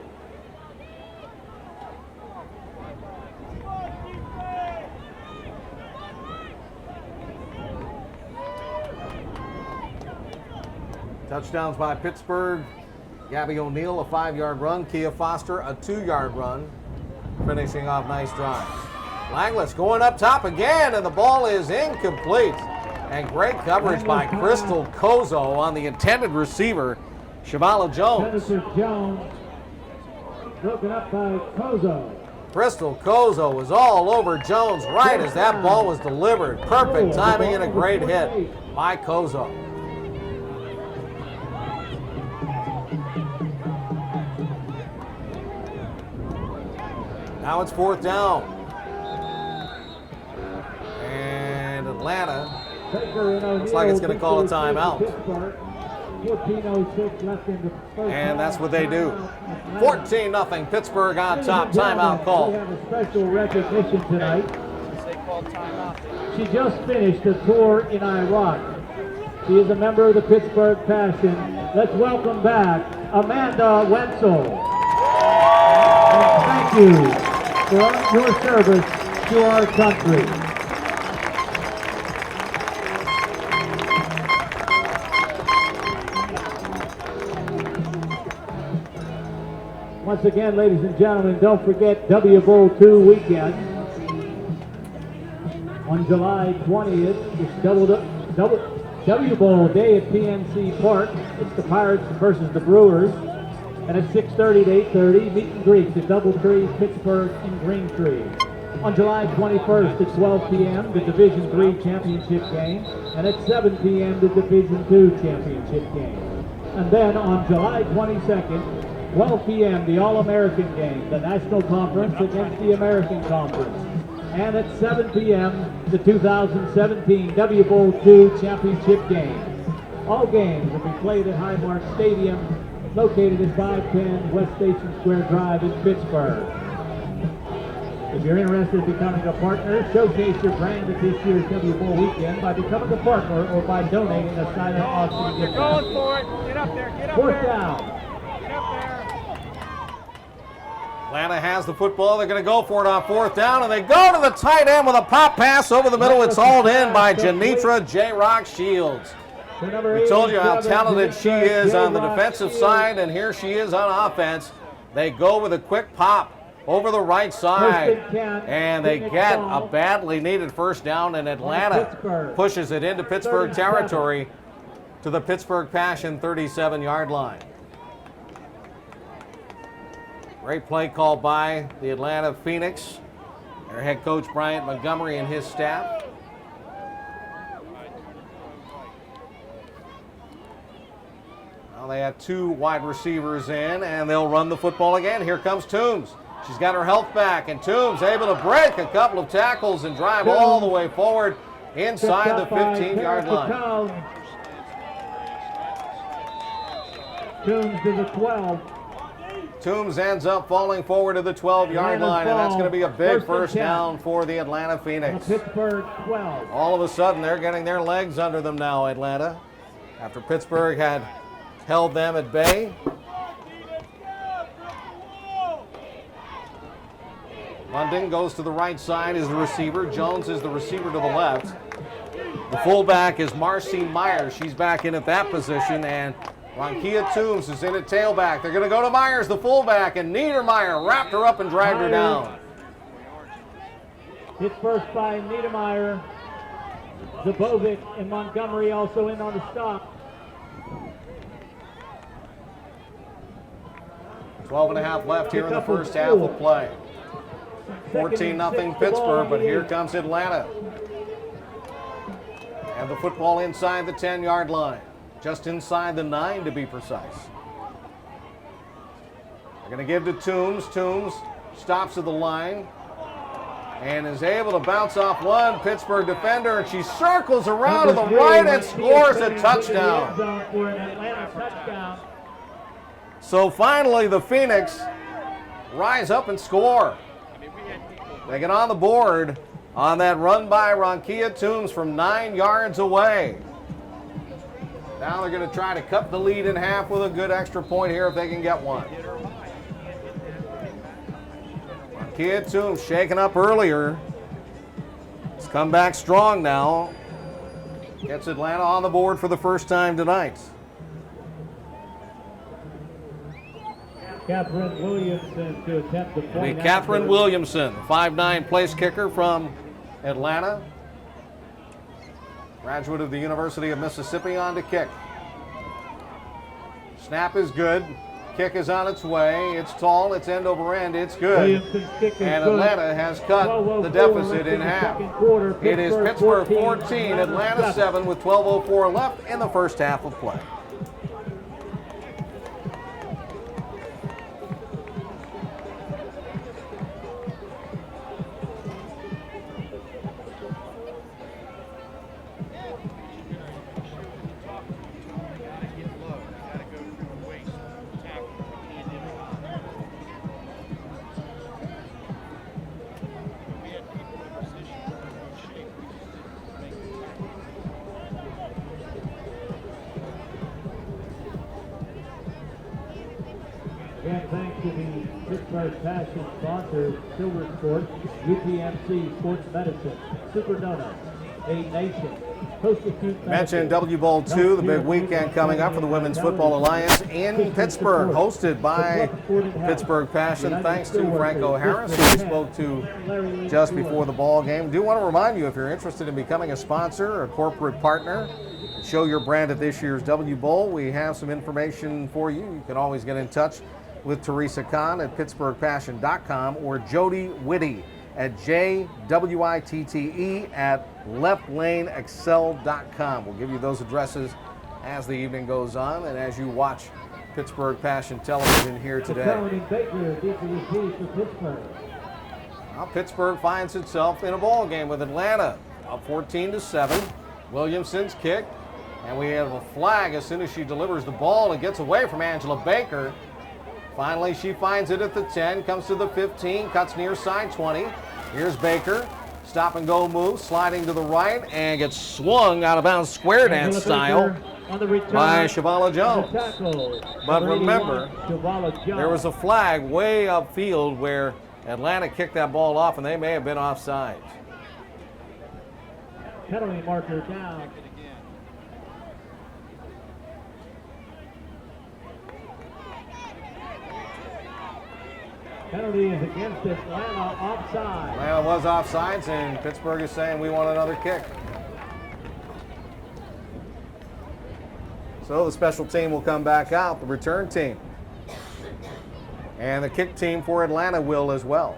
Touchdowns by Pittsburgh. Gabby O'Neill, a 5-yard run. Kia Foster, a 2-yard run. Finishing off nice drives. Langlis going up top again, and the ball is incomplete. And great coverage by Crystal Kozo on the intended receiver, Shavala Jones. Jennifer Jones, broken up by Kozo. Crystal Kozo was all over Jones right as that ball was delivered. Perfect timing and a great hit by Kozo. Now it's fourth down. And Atlanta looks like it's going to call a timeout. 14:06 left in the first And that's what they do. 14-0 Pittsburgh on top. Timeout We call. have a special recognition tonight. She just finished a tour in Iraq. She is a member of the Pittsburgh Passion. Let's welcome back Amanda Wenzel. And thank you for your service to our country. Once again, ladies and gentlemen, don't forget W Bowl 2 weekend. On July 20th, it's W Bowl Day at PNC Park. It's the Pirates versus the Brewers. And at 6:30 to 8:30, meet and greets at Doubletree, Pittsburgh, and Greentree. On July 21st at 12 p.m., the Division III championship game, and at 7 p.m., the Division II championship game. And then on July 22nd, 12 p.m., the All-American game, the National Conference against the American Conference. And at 7 p.m., the 2017 W Bowl II championship game. All games will be played at Highmark Stadium, located at 510 West Station Square Drive in Pittsburgh. If you're interested in becoming a partner, showcase your brand at this year's W Bowl weekend by becoming a partner or by donating a silent auction gift. Going for it. Get up there. Get up Fourth there. down. Get up there. Atlanta has the football. They're going to go for it on fourth down, and they go to the tight end with a pop pass over the middle. It's hauled in by Janitra J-Rock Shields. We told you how talented she is on the defensive side, and here she is on offense. They go with a quick pop over the right side, and they get a badly needed first down, and Atlanta pushes it into Pittsburgh territory to the Pittsburgh Passion 37-yard line. Great play call by the Atlanta Phoenix, their head coach Bryant Montgomery and his staff. Now they have 2 wide receivers in, and they'll run the football again. Here comes Toombs. She's got her health back, and Toombs able to break a couple of tackles and drive all the way forward inside the 15-yard line. Toombs to the 12. Toombs ends up falling forward to the 12-yard line, and that's going to be a big first down for the Atlanta Phoenix. Pittsburgh 12. All of a sudden, they're getting their legs under them now, Atlanta, after Pittsburgh had held them at bay. London goes to the right side as the receiver. Jones is the receiver to the left. The fullback is Marcy Myers. She's back in at that position, and Ronkia Toombs is in at tailback. They're going to go to Myers, the fullback, and Niedermeyer wrapped her up and dragged her down. Hit first by Niedermeyer. Zabovic and Montgomery also in on the stop. 12.5 left here in the first half of play. 14-0 Pittsburgh, but here comes Atlanta. And the football inside the 10-yard line. Just inside the 9 to be precise. They're going to give to Toombs. Toombs stops at the line and is able to bounce off one Pittsburgh defender, and she circles around to the right and scores a touchdown. So finally the Phoenix rise up and score. They get on the board on that run by Ronkia Toombs from 9 yards away. Now they're going to try to cut the lead in half with a good extra point here if they can get one. Ronkia Toombs shaken up earlier. It's come back strong now. Gets Atlanta on the board for the first time tonight. Catherine Williamson to attempt the point. It'll be Catherine Williamson, 5'9" place kicker from Atlanta. Graduate of the University of Mississippi, on to kick. Snap is good. Kick is on its way. It's tall, it's end over end, it's good. And Atlanta has cut the deficit in half. It is Pittsburgh 14, Atlanta 7 with 12:04 left in the first half of play. And thanks to the Pittsburgh Passion sponsors, Silver Sports, UPMC Sports Medicine, Super Donuts, A Nation, Mentioned W Bowl 2, the big weekend coming up for the Women's Football Alliance in Pittsburgh, hosted by Pittsburgh Passion. Thanks to Franco Harris, who we spoke to just before the ball game. Do want to remind you, if you're interested in becoming a sponsor or a corporate partner, show your brand at this year's W Bowl, we have some information for you. You can always get in touch with Teresa Kahn at PittsburghPassion.com or Jody Whitty at JWITTE at leftlaneexcel.com. We'll give you those addresses as the evening goes on and as you watch Pittsburgh Passion Television here today. Now Pittsburgh finds itself in a ball game with Atlanta up 14-7. Williamson's kick, and we have a flag as soon as she delivers the ball and gets away from Angela Baker. Finally, she finds it at the 10, comes to the 15, cuts near side 20. Here's Baker, stop and go move, sliding to the right, and gets swung out of bounds square dance style by Shavala Jones. But remember, there was a flag way upfield where Atlanta kicked that ball off, and they may have been offside. Penalty marker down. Penalty is against Atlanta, offside. Atlanta was offsides, and Pittsburgh is saying we want another kick. So the special team will come back out, the return team. And the kick team for Atlanta will as well.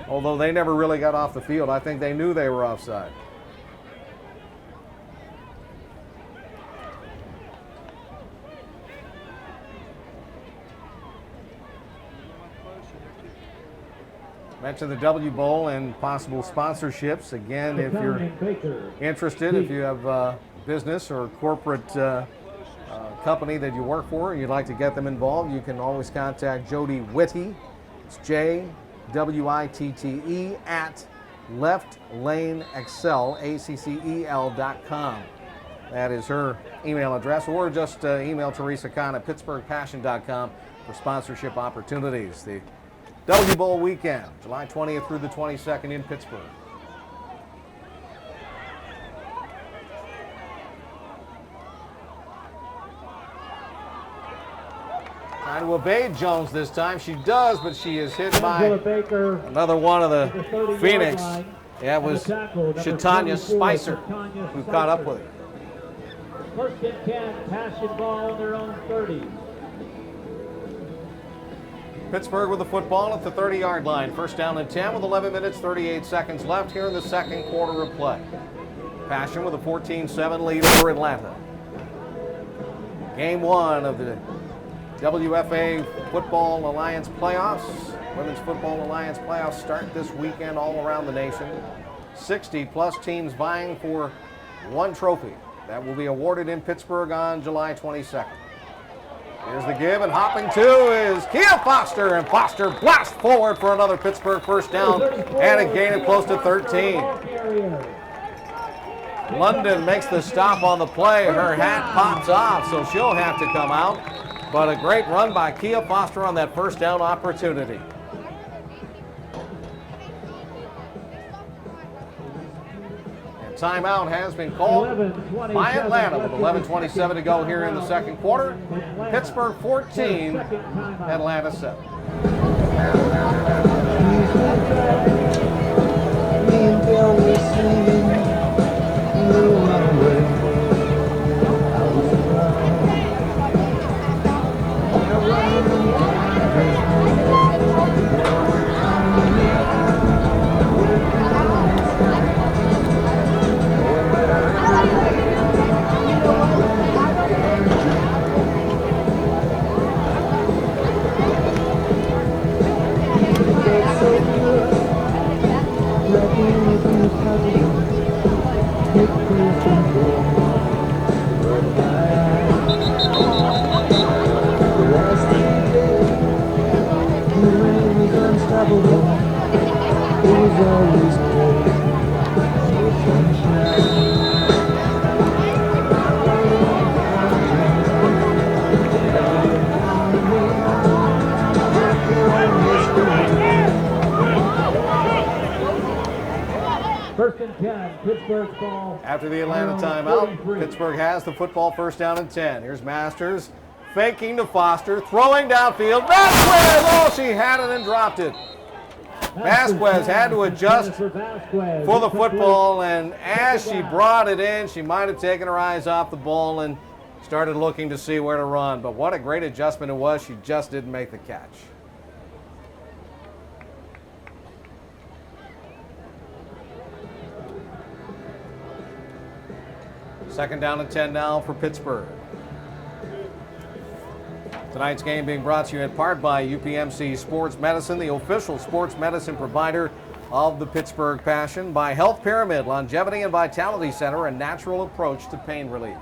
Although they never really got off the field. I think they knew they were offside. Mention the W Bowl and possible sponsorships. Again, if you're interested, if you have a business or corporate company that you work for and you'd like to get them involved, you can always contact Jody Whitty. It's JWITTE at leftlaneexcel.com. That is her email address, or just email Teresa Kahn at pittsburghpassion.com for sponsorship opportunities. The W Bowl weekend, July 20th through the 22nd in Pittsburgh. Trying to evade Jones this time. She does, but she is hit by another one of the Phoenix. Yeah, it was Shatanya Spicer who caught up with her. First and 10, Passion ball on their own 30. Pittsburgh with the football at the 30-yard line. First down and 10 with 11 minutes, 38 seconds left here in the second quarter of play. Passion with a 14-7 lead over Atlanta. Game one of the WFA Football Alliance playoffs. Women's Football Alliance playoffs start this weekend all around the nation. 60-plus teams vying for one trophy that will be awarded in Pittsburgh on July 22nd. Here's the give, and hopping to is Kia Foster, and Foster blasts forward for another Pittsburgh first down and a gain of close to 13. London makes the stop on the play. Her hat pops off, so she'll have to come out. But a great run by Kia Foster on that first down opportunity. And timeout has been called by Atlanta with 11:27 to go here in the second quarter. Pittsburgh 14, Atlanta 7. First and 10, Pittsburgh ball. After the Atlanta timeout, Pittsburgh has the football, first down and 10. Here's Masters faking to Foster, throwing downfield. Vasquez! Oh, she had it and dropped it. Vasquez had to adjust for the football, and as she brought it in, she might have taken her eyes off the ball and started looking to see where to run. But what a great adjustment it was. She just didn't make the catch. Second down and 10 now for Pittsburgh. Tonight's game being brought to you in part by UPMC Sports Medicine, the official sports medicine provider of the Pittsburgh Passion, by Health Pyramid, Longevity and Vitality Center, a natural approach to pain relief.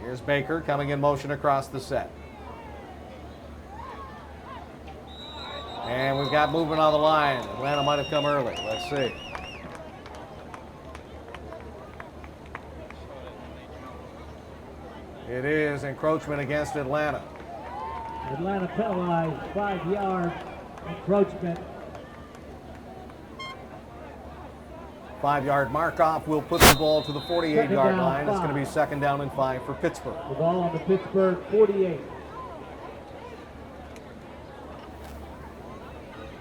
Here's Baker coming in motion across the set. And we've got movement on the line. Atlanta might have come early. Let's see. It is encroachment against Atlanta. Atlanta penalized 5-yard encroachment. 5-yard mark-off will put the ball to the 48-yard line. It's going to be second down and 5 for Pittsburgh. The ball on the Pittsburgh 48.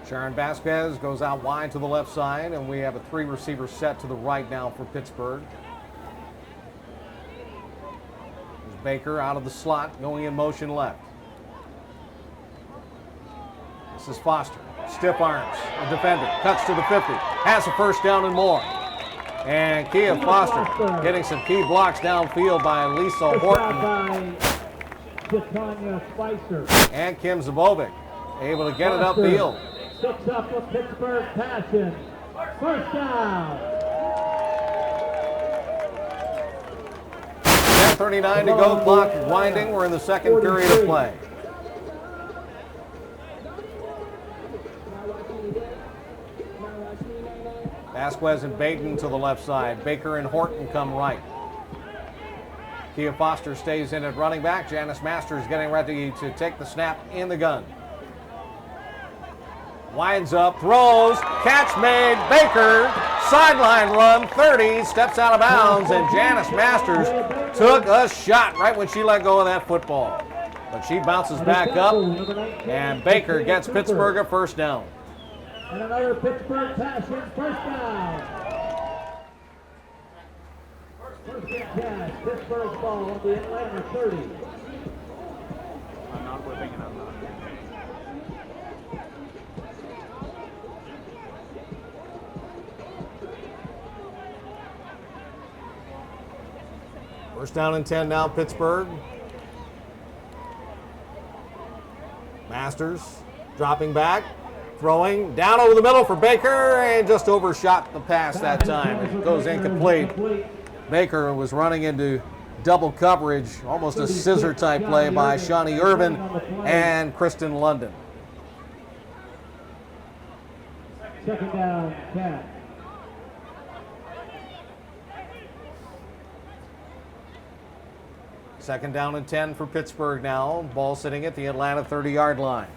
Sharon Vasquez goes out wide to the left side, and we have a 3-receiver set to the right now for Pittsburgh. There's Baker out of the slot, going in motion left. This is Foster. Stiff arms. A defender cuts to the 50. Has a first down and more. And Kia Foster getting some key blocks downfield by Lisa Horton. Tanya Spicer. And Kim Zabovic able to get it upfield. 6 up for Pittsburgh Passion. First down. 10:39 to go, clock winding. We're in the second period of play. Vasquez and Baden to the left side. Baker and Horton come right. Kia Foster stays in at running back. Janice Masters getting ready to take the snap in the gun. Winds up, throws, catch made, Baker, sideline run, 30, steps out of bounds, and Janice Masters took a shot right when she let go of that football. But she bounces back up, and Baker gets Pittsburgh a first down. And another Pittsburgh Passion first down. First catch, Pittsburgh's ball on the Atlanta 30. I'm not whipping and I'm not. First down and 10 now, Pittsburgh. Masters dropping back, throwing down over the middle for Baker, and just overshot the pass that time. It goes incomplete. Baker was running into double coverage, almost a scissor type play by Shawnee Irvin and Kristen London. Second down, catch. Second down and 10 for Pittsburgh now. Ball sitting at the Atlanta 30-yard line.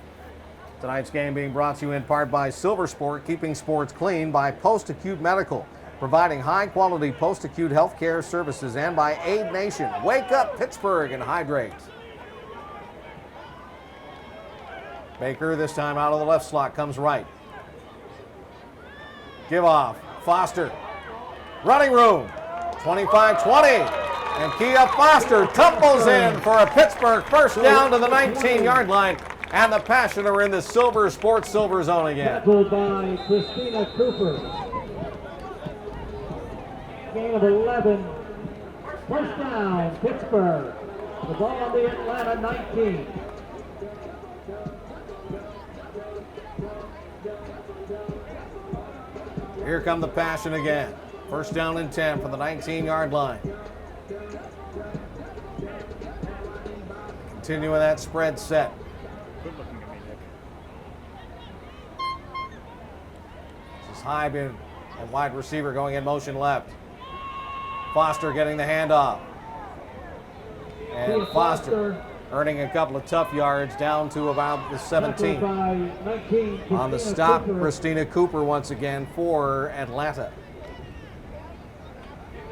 Tonight's game being brought to you in part by Silver Sport, keeping sports clean, by Post-Acute Medical, providing high-quality post-acute health care services, and by Aid Nation. Wake up, Pittsburgh, and hydrate. Baker, this time out of the left slot, comes right. Give off. Foster. Running room. 25-20. And Kia Foster tumbles in for a Pittsburgh first down to the 19-yard line. And the Passion are in the Silver Sports Silver Zone again. Tackled by Christina Cooper. Gain of 11. First down, Pittsburgh. The ball on the Atlanta 19. Here come the Passion again. First down and 10 from the 19-yard line. Continuing that spread set. Good looking at me, Nick. This is Hyben and wide receiver going in motion left. Foster getting the handoff. And Foster earning a couple of tough yards down to about the 17. On the stop, Christina Cooper once again for Atlanta.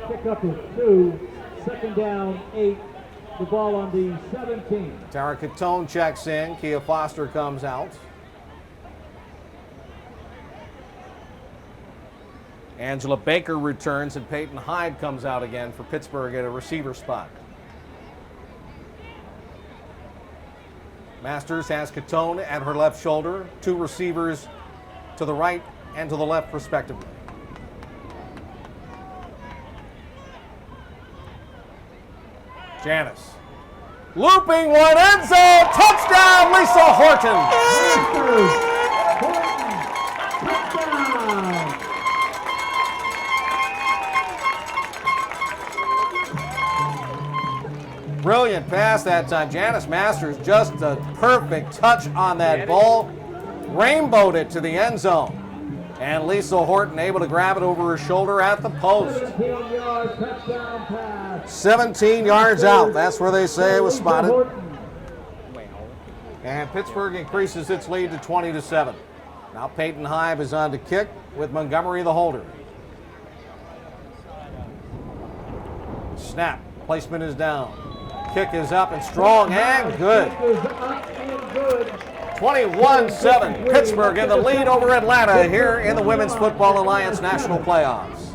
Pick up is 2. Second down, 8. The ball on the 17. Tara Catone checks in. Kia Foster comes out. Angela Baker returns, and Peyton Hyde comes out again for Pittsburgh at a receiver spot. Masters has Catone at her left shoulder. Two receivers to the right and to the left, respectively. Janice. Looping one, end zone, touchdown, Lisa Horton. Brilliant pass that time. Janice Masters, just a perfect touch on that ball. Rainbowed it to the end zone. And Lisa Horton able to grab it over her shoulder at the post. 17 yards out. That's where they say it was spotted. And Pittsburgh increases its lead to 20-7. Now Peyton Hyde is on to kick with Montgomery the holder. Snap. Placement is down. Kick is up and strong and good. 21-7. Pittsburgh in the lead over Atlanta here in the Women's Football Alliance National Playoffs.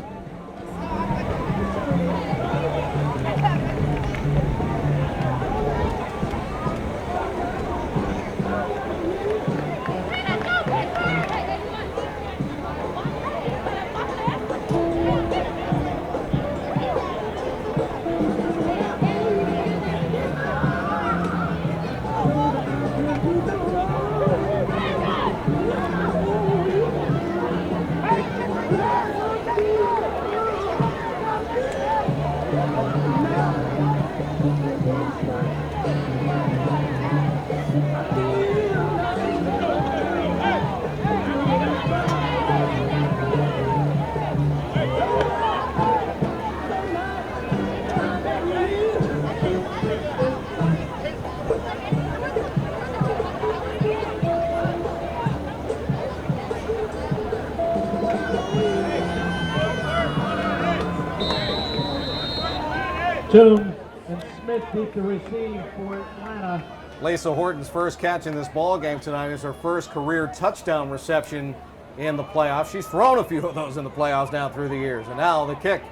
Toombs and Smith beat the receive for Atlanta. Lisa Horton's first catch in this ball game tonight is her first career touchdown reception in the playoffs. She's thrown a few of those in the playoffs down through the years. And now the kick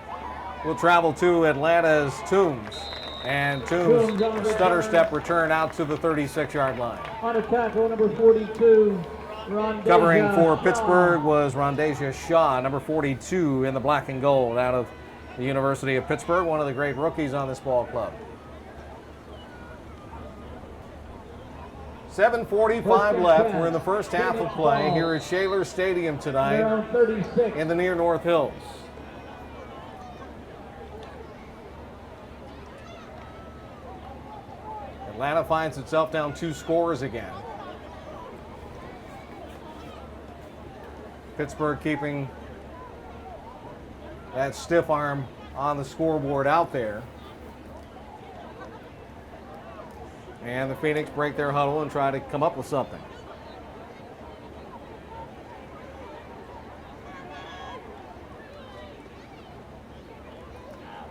will travel to Atlanta's Toombs. And Toombs stutter step return out to the 36-yard line. On a tackle, number 42, Rondasia Covering for Shaw. Pittsburgh was Rondasia Shaw, number 42 in the black and gold out of the University of Pittsburgh, one of the great rookies on this ball club. 7:45 left. We're in the first half of play here at Shaler Stadium tonight in the near North Hills. Atlanta finds itself down 2 scores again. Pittsburgh keeping that stiff arm on the scoreboard out there. And the Phoenix break their huddle and try to come up with something.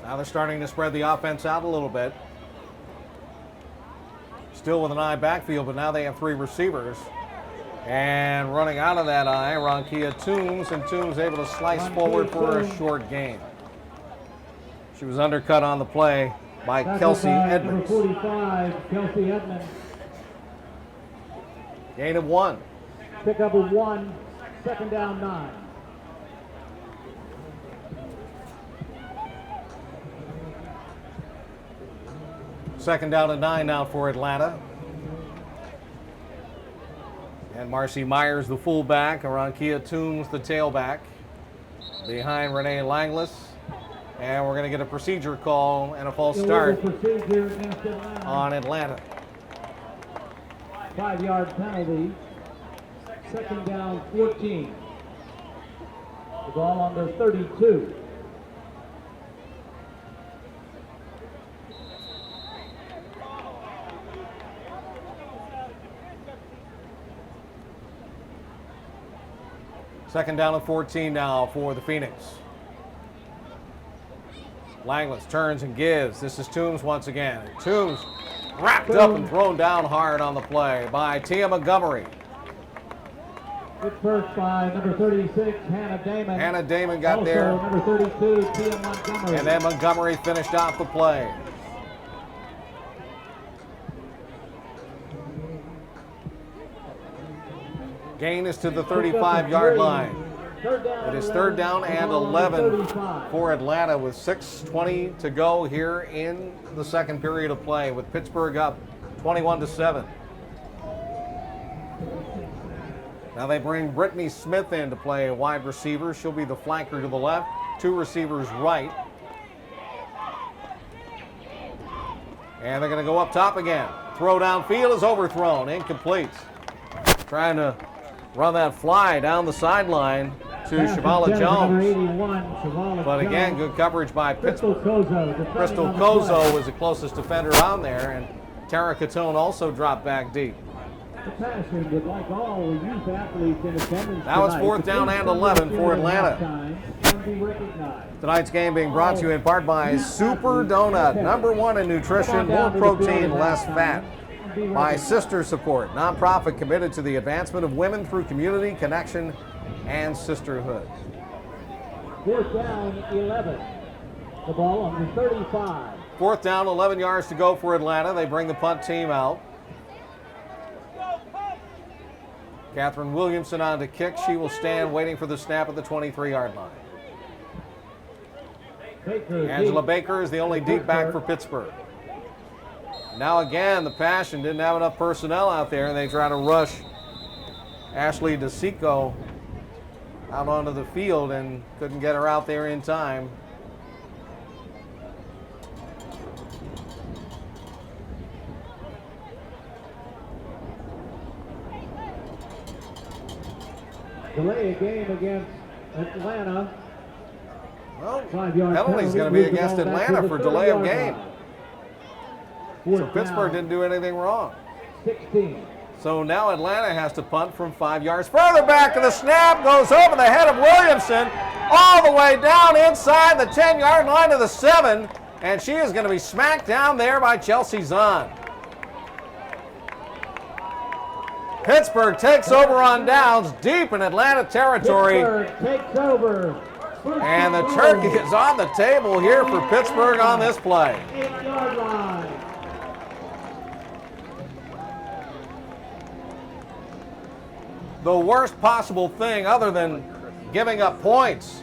Now they're starting to spread the offense out a little bit. Still with an eye backfield, but now they have 3 receivers. And running out of that eye, Ronkia Toombs, and Toombs able to slice forward for a short gain. She was undercut on the play by Kelsey Edmonds. Number 45, Kelsey Edmonds. Gain of 1. Pickup of 1, second down 9. Second down and 9 now for Atlanta. And Marcy Myers, the fullback, Ronkia Toombs, the tailback, behind Renee Langlis. And we're going to get a procedure call and a false start on Atlanta. 5-yard penalty. Second down 14. The ball on the 32. Second down and 14 now for the Phoenix. Langlis turns and gives. This is Toombs once again. Toombs wrapped up and thrown down hard on the play by Tia Montgomery. Good first by number 36, Hannah Damon. Hannah Damon got also there. Number 32, Tia Montgomery. And then Montgomery finished off the play. Gain is to the 35-yard line. It is third down and 11 for Atlanta with 6:20 to go here in the second period of play with Pittsburgh up 21-7. Now they bring Brittany Smith in to play a wide receiver. She'll be the flanker to the left, 2 receivers right. And they're going to go up top again. Throw downfield is overthrown, incomplete. Trying to run that fly down the sideline to Shavala Jones. But again, good coverage by Pittsburgh. Crystal Kozo was the closest defender on there, and Tara Catone also dropped back deep. Now it's fourth down and 11 for Atlanta. Tonight's game being brought to you in part by Super Donut, #1 in nutrition, more protein, less fat. By Sister Support, nonprofit committed to the advancement of women through community, connection, and sisterhood. Fourth down, 11. The ball on the 35. Fourth down, 11 yards to go for Atlanta. They bring the punt team out. Catherine Williamson on to kick. She will stand waiting for the snap at the 23-yard line. Angela Baker is the only deep back for Pittsburgh. Now again, the Passion didn't have enough personnel out there, and they try to rush Ashley DeSico out onto the field and couldn't get her out there in time. Delay a game against Atlanta. Well, penalty's going to be against Atlanta for delay of game. So Pittsburgh didn't do anything wrong. 16. So now Atlanta has to punt from 5 yards further back, and the snap goes over the head of Williamson all the way down inside the 10-yard line of the 7. And she is going to be smacked down there by Chelsea Zahn. Pittsburgh takes over on downs deep in Atlanta territory. Pittsburgh takes over. And the turkey is on the table here for Pittsburgh on this play. 8-yard line. The worst possible thing other than giving up points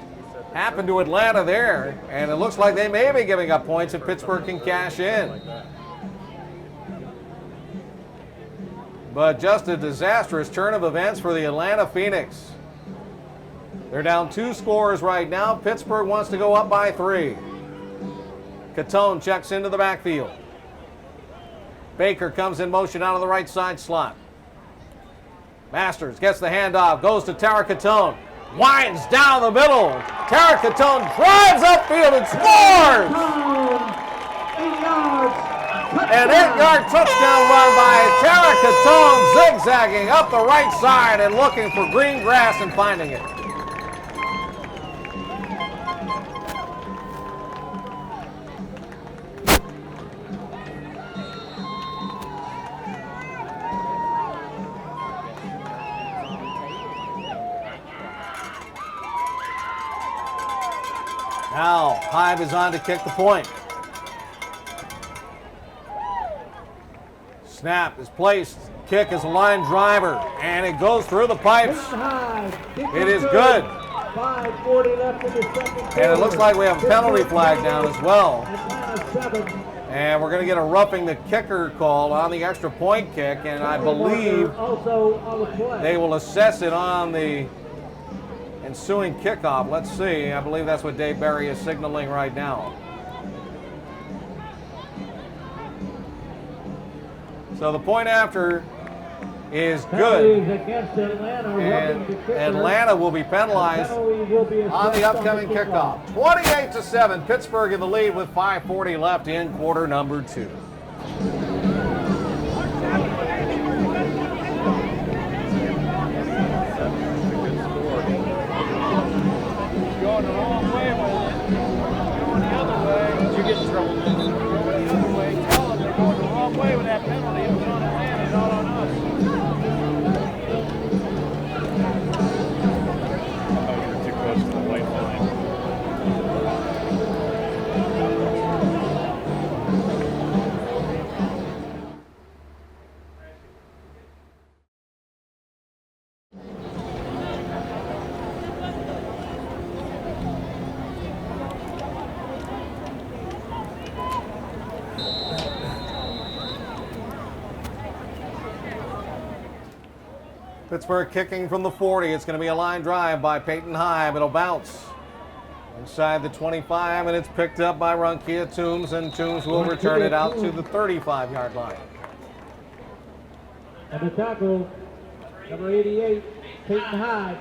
happened to Atlanta there, and it looks like they may be giving up points if Pittsburgh can cash in. But just a disastrous turn of events for the Atlanta Phoenix. They're down 2 scores right now. Pittsburgh wants to go up by 3. Catone checks into the backfield. Baker comes in motion out of the right side slot. Masters gets the handoff, goes to Tara Catone. Winds down the middle. Tara Catone drives upfield and scores! 8 yards. An 8-yard touchdown run by Tara Catone, zigzagging up the right side and looking for green grass and finding it. Now, Hive is on to kick the point. Snap is placed. Kick is a line driver, and it goes through the pipes. It is good. 5:40 left in the second quarter. And it looks like we have a penalty flag down as well. Atlanta 7. And we're going to get a roughing the kicker call on the extra point kick, and I believe also on the play. they will assess it on the ensuing kickoff. Let's see. I believe that's what Dave Barry is signaling right now. So the point after is good. Penalties against Atlanta, And roughing the kicker. Atlanta will be penalized Penalty will be on the assessed upcoming kickoff. 28-7, Pittsburgh in the lead with 5:40 left in quarter number 2. Going the wrong way with it. Going the other way. You get in trouble. Going the other way. Tell them they're going the wrong way with that penalty. It was on Atlanta, it's not on us. Oh, you were too close to the white line. Pittsburgh kicking from the 40. It's going to be a line drive by Peyton Hive. It'll bounce inside the 25, and it's picked up by Ronkia Toombs, and Toombs will return it out to the 35-yard line. And the tackle, number 88, Peyton Hyde.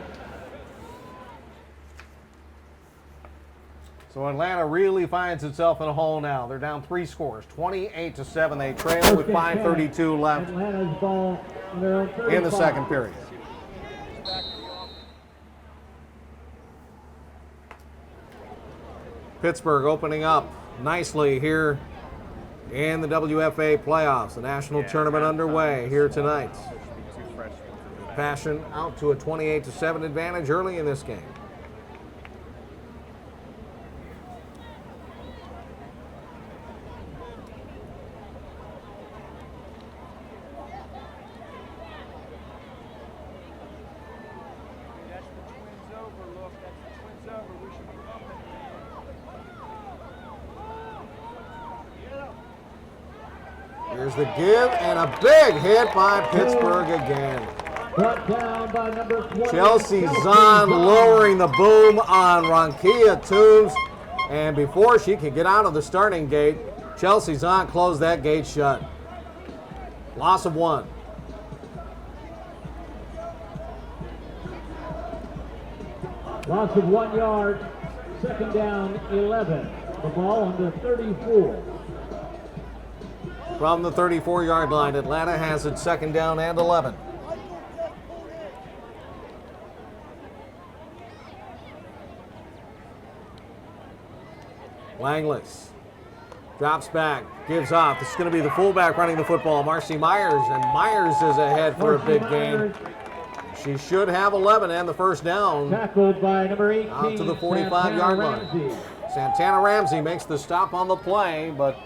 So Atlanta really finds itself in a hole now. They're down 3 scores, 28-7. They trail with 5:32 left Atlanta's ball on their own 35. in the second period. Pittsburgh opening up nicely here in the WFA playoffs. The national tournament underway here tonight. Passion out to a 28-7 advantage early in this game. Here's the give, and a big hit by Pittsburgh again. Brought down by number 20. Chelsea Zahn lowering the boom on Ronkia Toombs, and before she can get out of the starting gate, Chelsea Zahn closed that gate shut. Loss of 1. Loss of 1 yard. Second down, 11. The ball on the 34. From the 34-yard line, Atlanta has it second down and 11. Langless Drops back, gives off. This is going to be the fullback running the football, Marcy Myers, and Myers is ahead for a big gain. She should have 11 and the first down. Tackled by number 18. Out to the 45-yard line. Santana Ramsey makes the stop on the play, but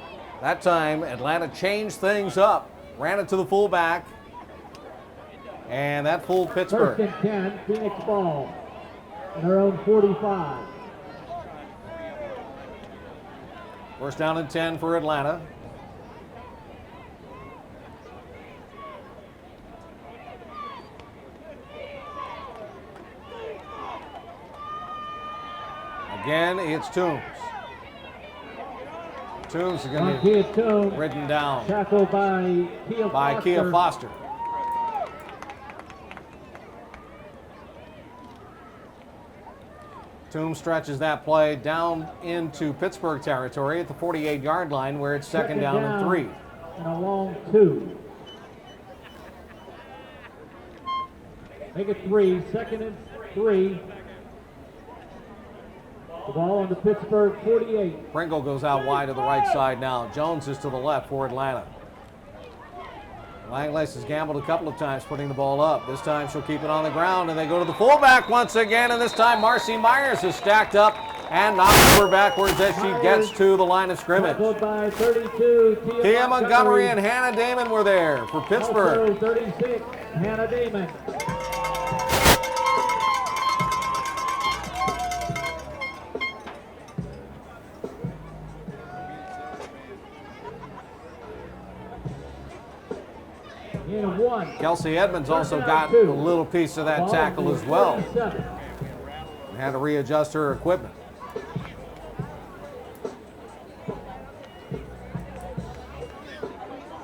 that time Atlanta changed things up. Ran it to the fullback, and that fooled Pittsburgh. First and 10, Phoenix ball at their own 45. First down and 10 for Atlanta. Again, it's Toombs. Toombs is going to be ridden down Tackled by Kia Foster. Toombs stretches that play down into Pittsburgh territory at the 48-yard line where it's second down and 3. And a long 2. Make it 3, second and 3. The ball on the Pittsburgh 48. Pringle goes out wide to the right side now. Jones is to the left for Atlanta. Langlace has gambled a couple of times putting the ball up. This time she'll keep it on the ground, and they go to the fullback once again, and this time Marcy Myers is stacked up and knocks her backwards as she gets to the line of scrimmage. By 32, Kia Montgomery and Hannah Damon were there for Pittsburgh. Also 36, Hannah Damon. Kelsey Edmonds also got a little piece of that tackle as well. And had to readjust her equipment.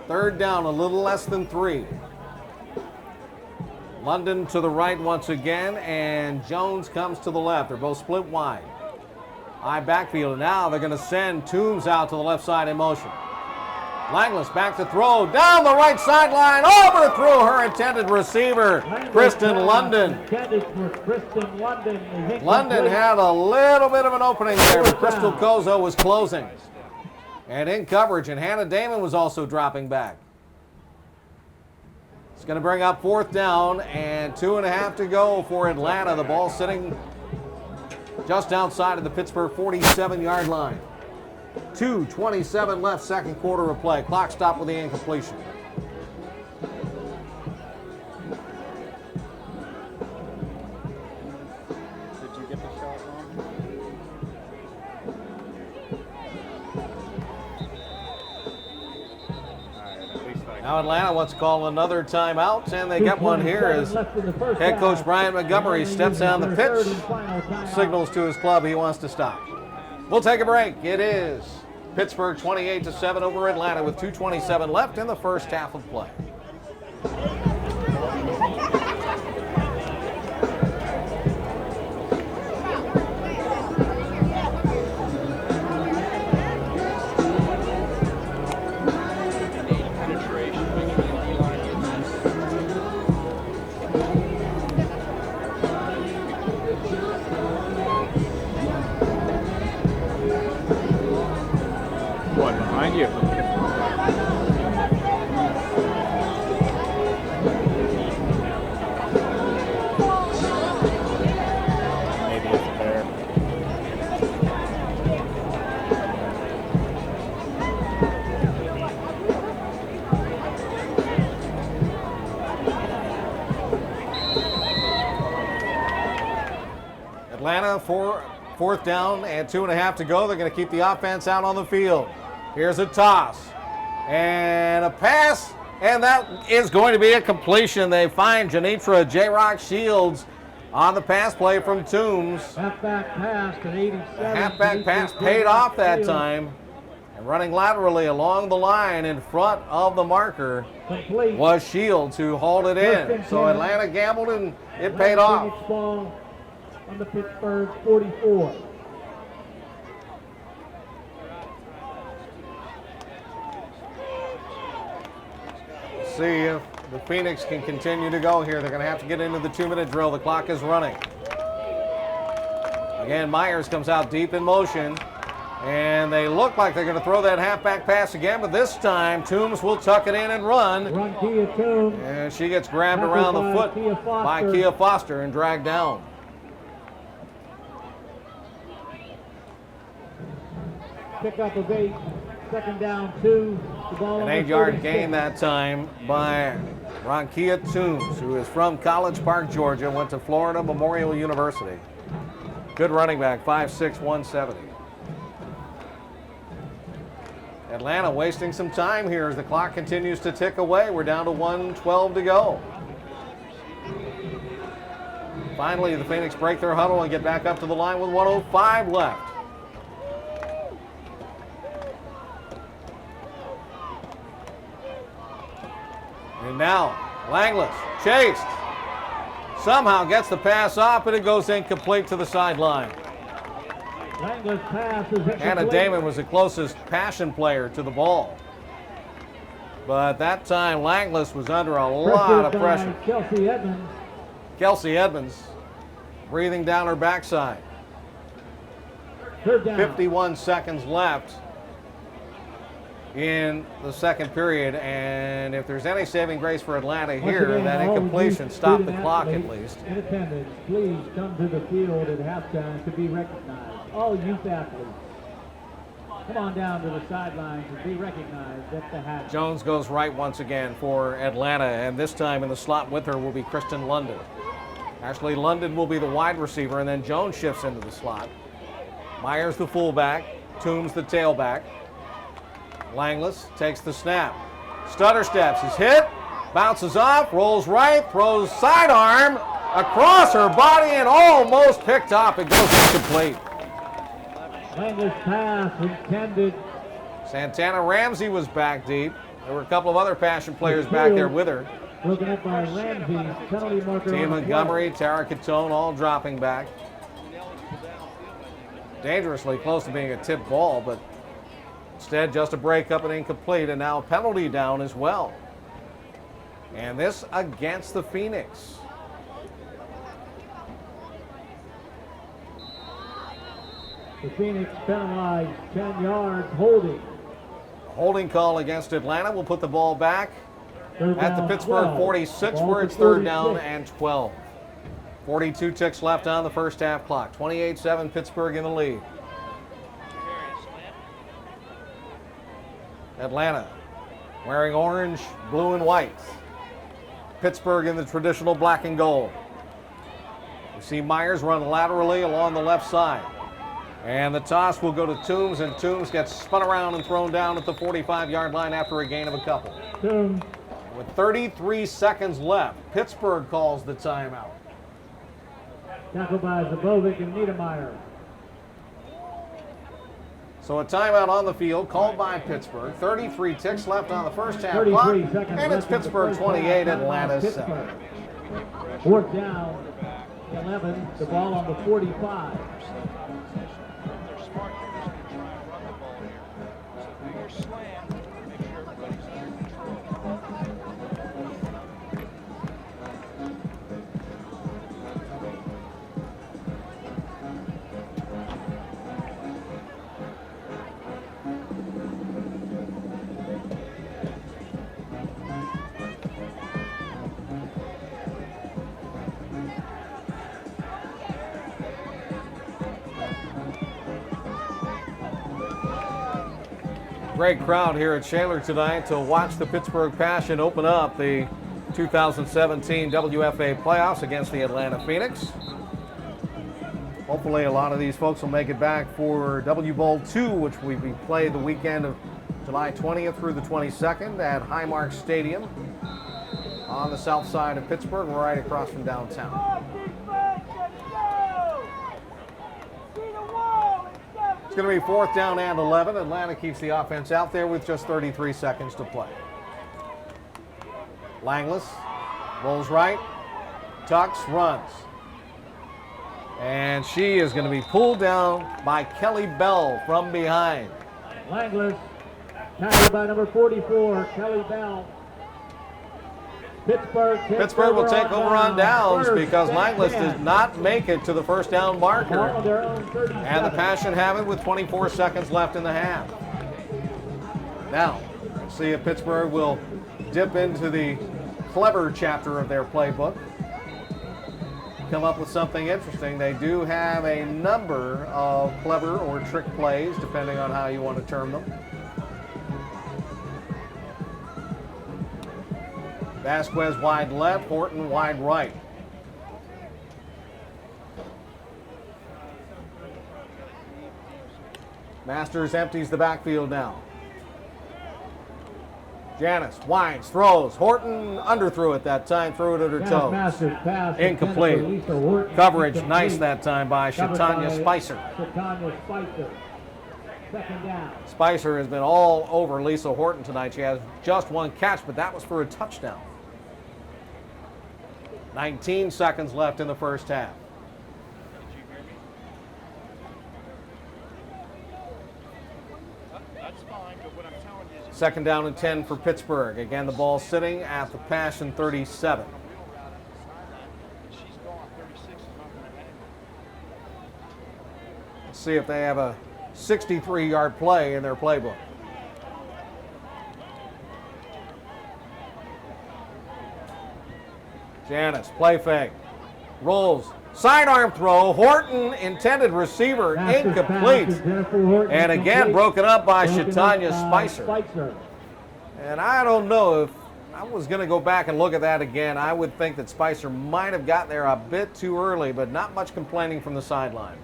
Third down, a little less than 3. London to the right once again, and Jones comes to the left. They're both split wide. High backfield, and now they're going to send Toombs out to the left side in motion. Langlis back to throw, down the right sideline, overthrew her intended receiver, Kristen London. London had a little bit of an opening there, but Crystal Kozo was closing. And in coverage, and Hannah Damon was also dropping back. It's going to bring up fourth down, and 2.5 to go for Atlanta. The ball sitting just outside of the Pittsburgh 47-yard line. 2:27 left, second quarter of play. Clock stopped with the incompletion. Did you get the shot on? Now Atlanta wants to call another timeout, and they get one here as head coach Brian Montgomery steps down the pitch, signals to his club he wants to stop. We'll take a break. It is Pittsburgh 28-7 over Atlanta with 2:27 left in the first half of play. Behind you. Maybe it's there. Atlanta fourth down and 2.5 to go. They're going to keep the offense out on the field. Here's a toss and a pass, and that is going to be a completion. They find Janitra J-Rock Shields on the pass play from Toombs. Halfback pass to 87. The halfback pass paid off that time. And running laterally along the line in front of the marker was Shields, who hauled it in. So Atlanta gambled and it paid off. Ball on the Pittsburgh 44. See if the Phoenix can continue to go here. They're going to have to get into the 2-minute drill. The clock is running. Again, Myers comes out deep in motion. And they look like they're going to throw that halfback pass again, but this time Toombs will tuck it in and run. Run Kia Toombs. And she gets grabbed around the foot by Kia Foster and dragged down. Pickup of 8, second down 2. The ball An 8-yard gain that time by Ronkia Toombs, who is from College Park, Georgia, went to Florida Memorial University. Good running back, 5'6", 170. Atlanta wasting some time here as the clock continues to tick away. We're down to 1:12 to go. Finally, the Phoenix break their huddle and get back up to the line with 1:05 left. And now, Langless chased. Somehow gets the pass off, but it goes incomplete to the sideline. Langless pass is incomplete. Anna Damon was the closest passion player to the ball. But that time, Langless was under a lot of pressure. Kelsey Edmonds. Kelsey Edmonds breathing down her backside. Third down. 51 seconds left in the second period, and if there's any saving grace for Atlanta here, that incompletion stopped the clock at least. In attendance, please come to the field at halftime to be recognized. All youth athletes, come on down to the sidelines and be recognized at the half. Jones goes right once again for Atlanta, and this time in the slot with her will be Kristen London. Ashley London will be the wide receiver, and then Jones shifts into the slot. Myers the fullback, Toombs the tailback. Langless takes the snap. Stutter steps, is hit, bounces off, rolls right, throws sidearm across her body and almost picked up. It goes incomplete. Langless pass intended. Santana Ramsey was back deep. There were a couple of other passion players back there with her. Broken up by Ramsey, penalty marker. Tia Montgomery, Tara Catone all dropping back. Dangerously close to being a tip ball, but instead just a break up and incomplete, and now a penalty down as well. And this against the Phoenix. The Phoenix penalized 10 yards holding. Holding call against Atlanta will put the ball back at the Pittsburgh 12. 46, Ball where to it's third 46. down and 12. 42 ticks left on the first half clock. 28-7 Pittsburgh in the lead. Atlanta wearing orange, blue, and white. Pittsburgh in the traditional black and gold. You see Myers run laterally along the left side. And the toss will go to Toombs, and Toombs gets spun around and thrown down at the 45-yard line after a gain of a couple. Toombs. With 33 seconds left, Pittsburgh calls the timeout. Tackled by Zabovic and Niedermeyer. So a timeout on the field called by Pittsburgh. 33 ticks left on the first half 33 clock, seconds and it's left in the Pittsburgh first 28, half. Atlanta Pittsburgh. 7. Fourth down, 11. The ball on the 45. Great crowd here at Shaler tonight to watch the Pittsburgh Passion open up the 2017 WFA playoffs against the Atlanta Phoenix. Hopefully a lot of these folks will make it back for W Bowl 2, which will be played the weekend of July 20th through the 22nd at Highmark Stadium on the south side of Pittsburgh, right across from downtown. It's going to be fourth down and 11. Atlanta keeps the offense out there with just 33 seconds to play. Langless rolls right, tucks, runs. And she is going to be pulled down by Kelly Bell from behind. Langless, tackled by number 44, Kelly Bell. Pittsburgh will take over on downs because Langlis did not make it to the first down marker. And the Passion have it with 24 seconds left in the half. Now, let's see if Pittsburgh will dip into the clever chapter of their playbook. Come up with something interesting. They do have a number of clever or trick plays, depending on how you want to term them. Vasquez wide left, Horton wide right. Masters empties the backfield now. Janice winds, throws. Horton underthrew it that time, threw it at her toes. Incomplete. Coverage nice that time by Shatanya Spicer. Second down. Spicer has been all over Lisa Horton tonight. She has just one catch, but that was for a touchdown. 19 seconds left in the first half. Second down and 10 for Pittsburgh. Again, the ball sitting at the Passion 37. Let's see if they have a 63-yard play in their playbook. Janice, play fake. Rolls. Sidearm throw. Horton, intended receiver, incomplete. And again, broken up by Shatanya Spicer. And I don't know if I was going to go back and look at that again. I would think that Spicer might have got there a bit too early, but not much complaining from the sideline.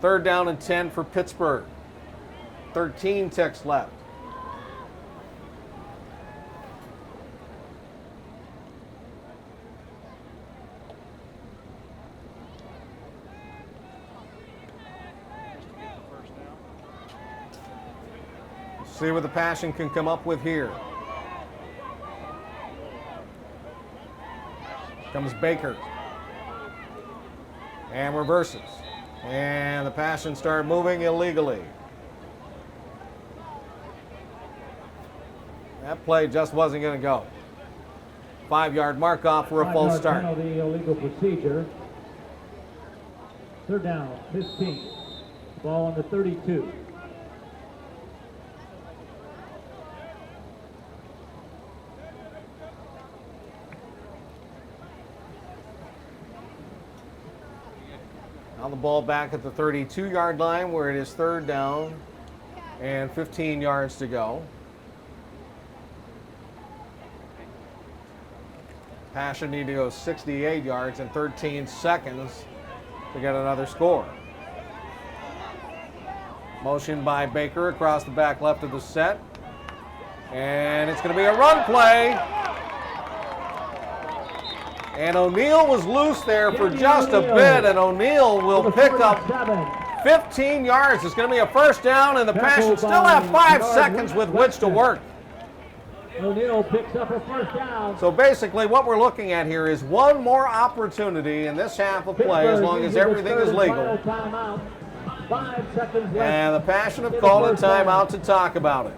Third down and 10 for Pittsburgh. 13 ticks left. See what the Passion can come up with here. Comes Baker. And reverses. And the Passion start moving illegally. That play just wasn't going to go. 5-yard mark off for a false start. Penalty, illegal procedure. Third down, 15. Ball on the 32. Now the ball back at the 32-yard line where it is third down and 15 yards to go. Passion need to go 68 yards in 13 seconds to get another score. Motion by Baker across the back left of the set. And it's going to be a run play. And O'Neal was loose there for just a bit, and O'Neal will pick up 15 yards. It's going to be a first down, and the Passion still have 5 seconds with which to work. O'Neal picks up a first down. So basically what we're looking at here is one more opportunity in this half of play as long as everything is legal. 5 seconds left. And the Passion have called a timeout to talk about it.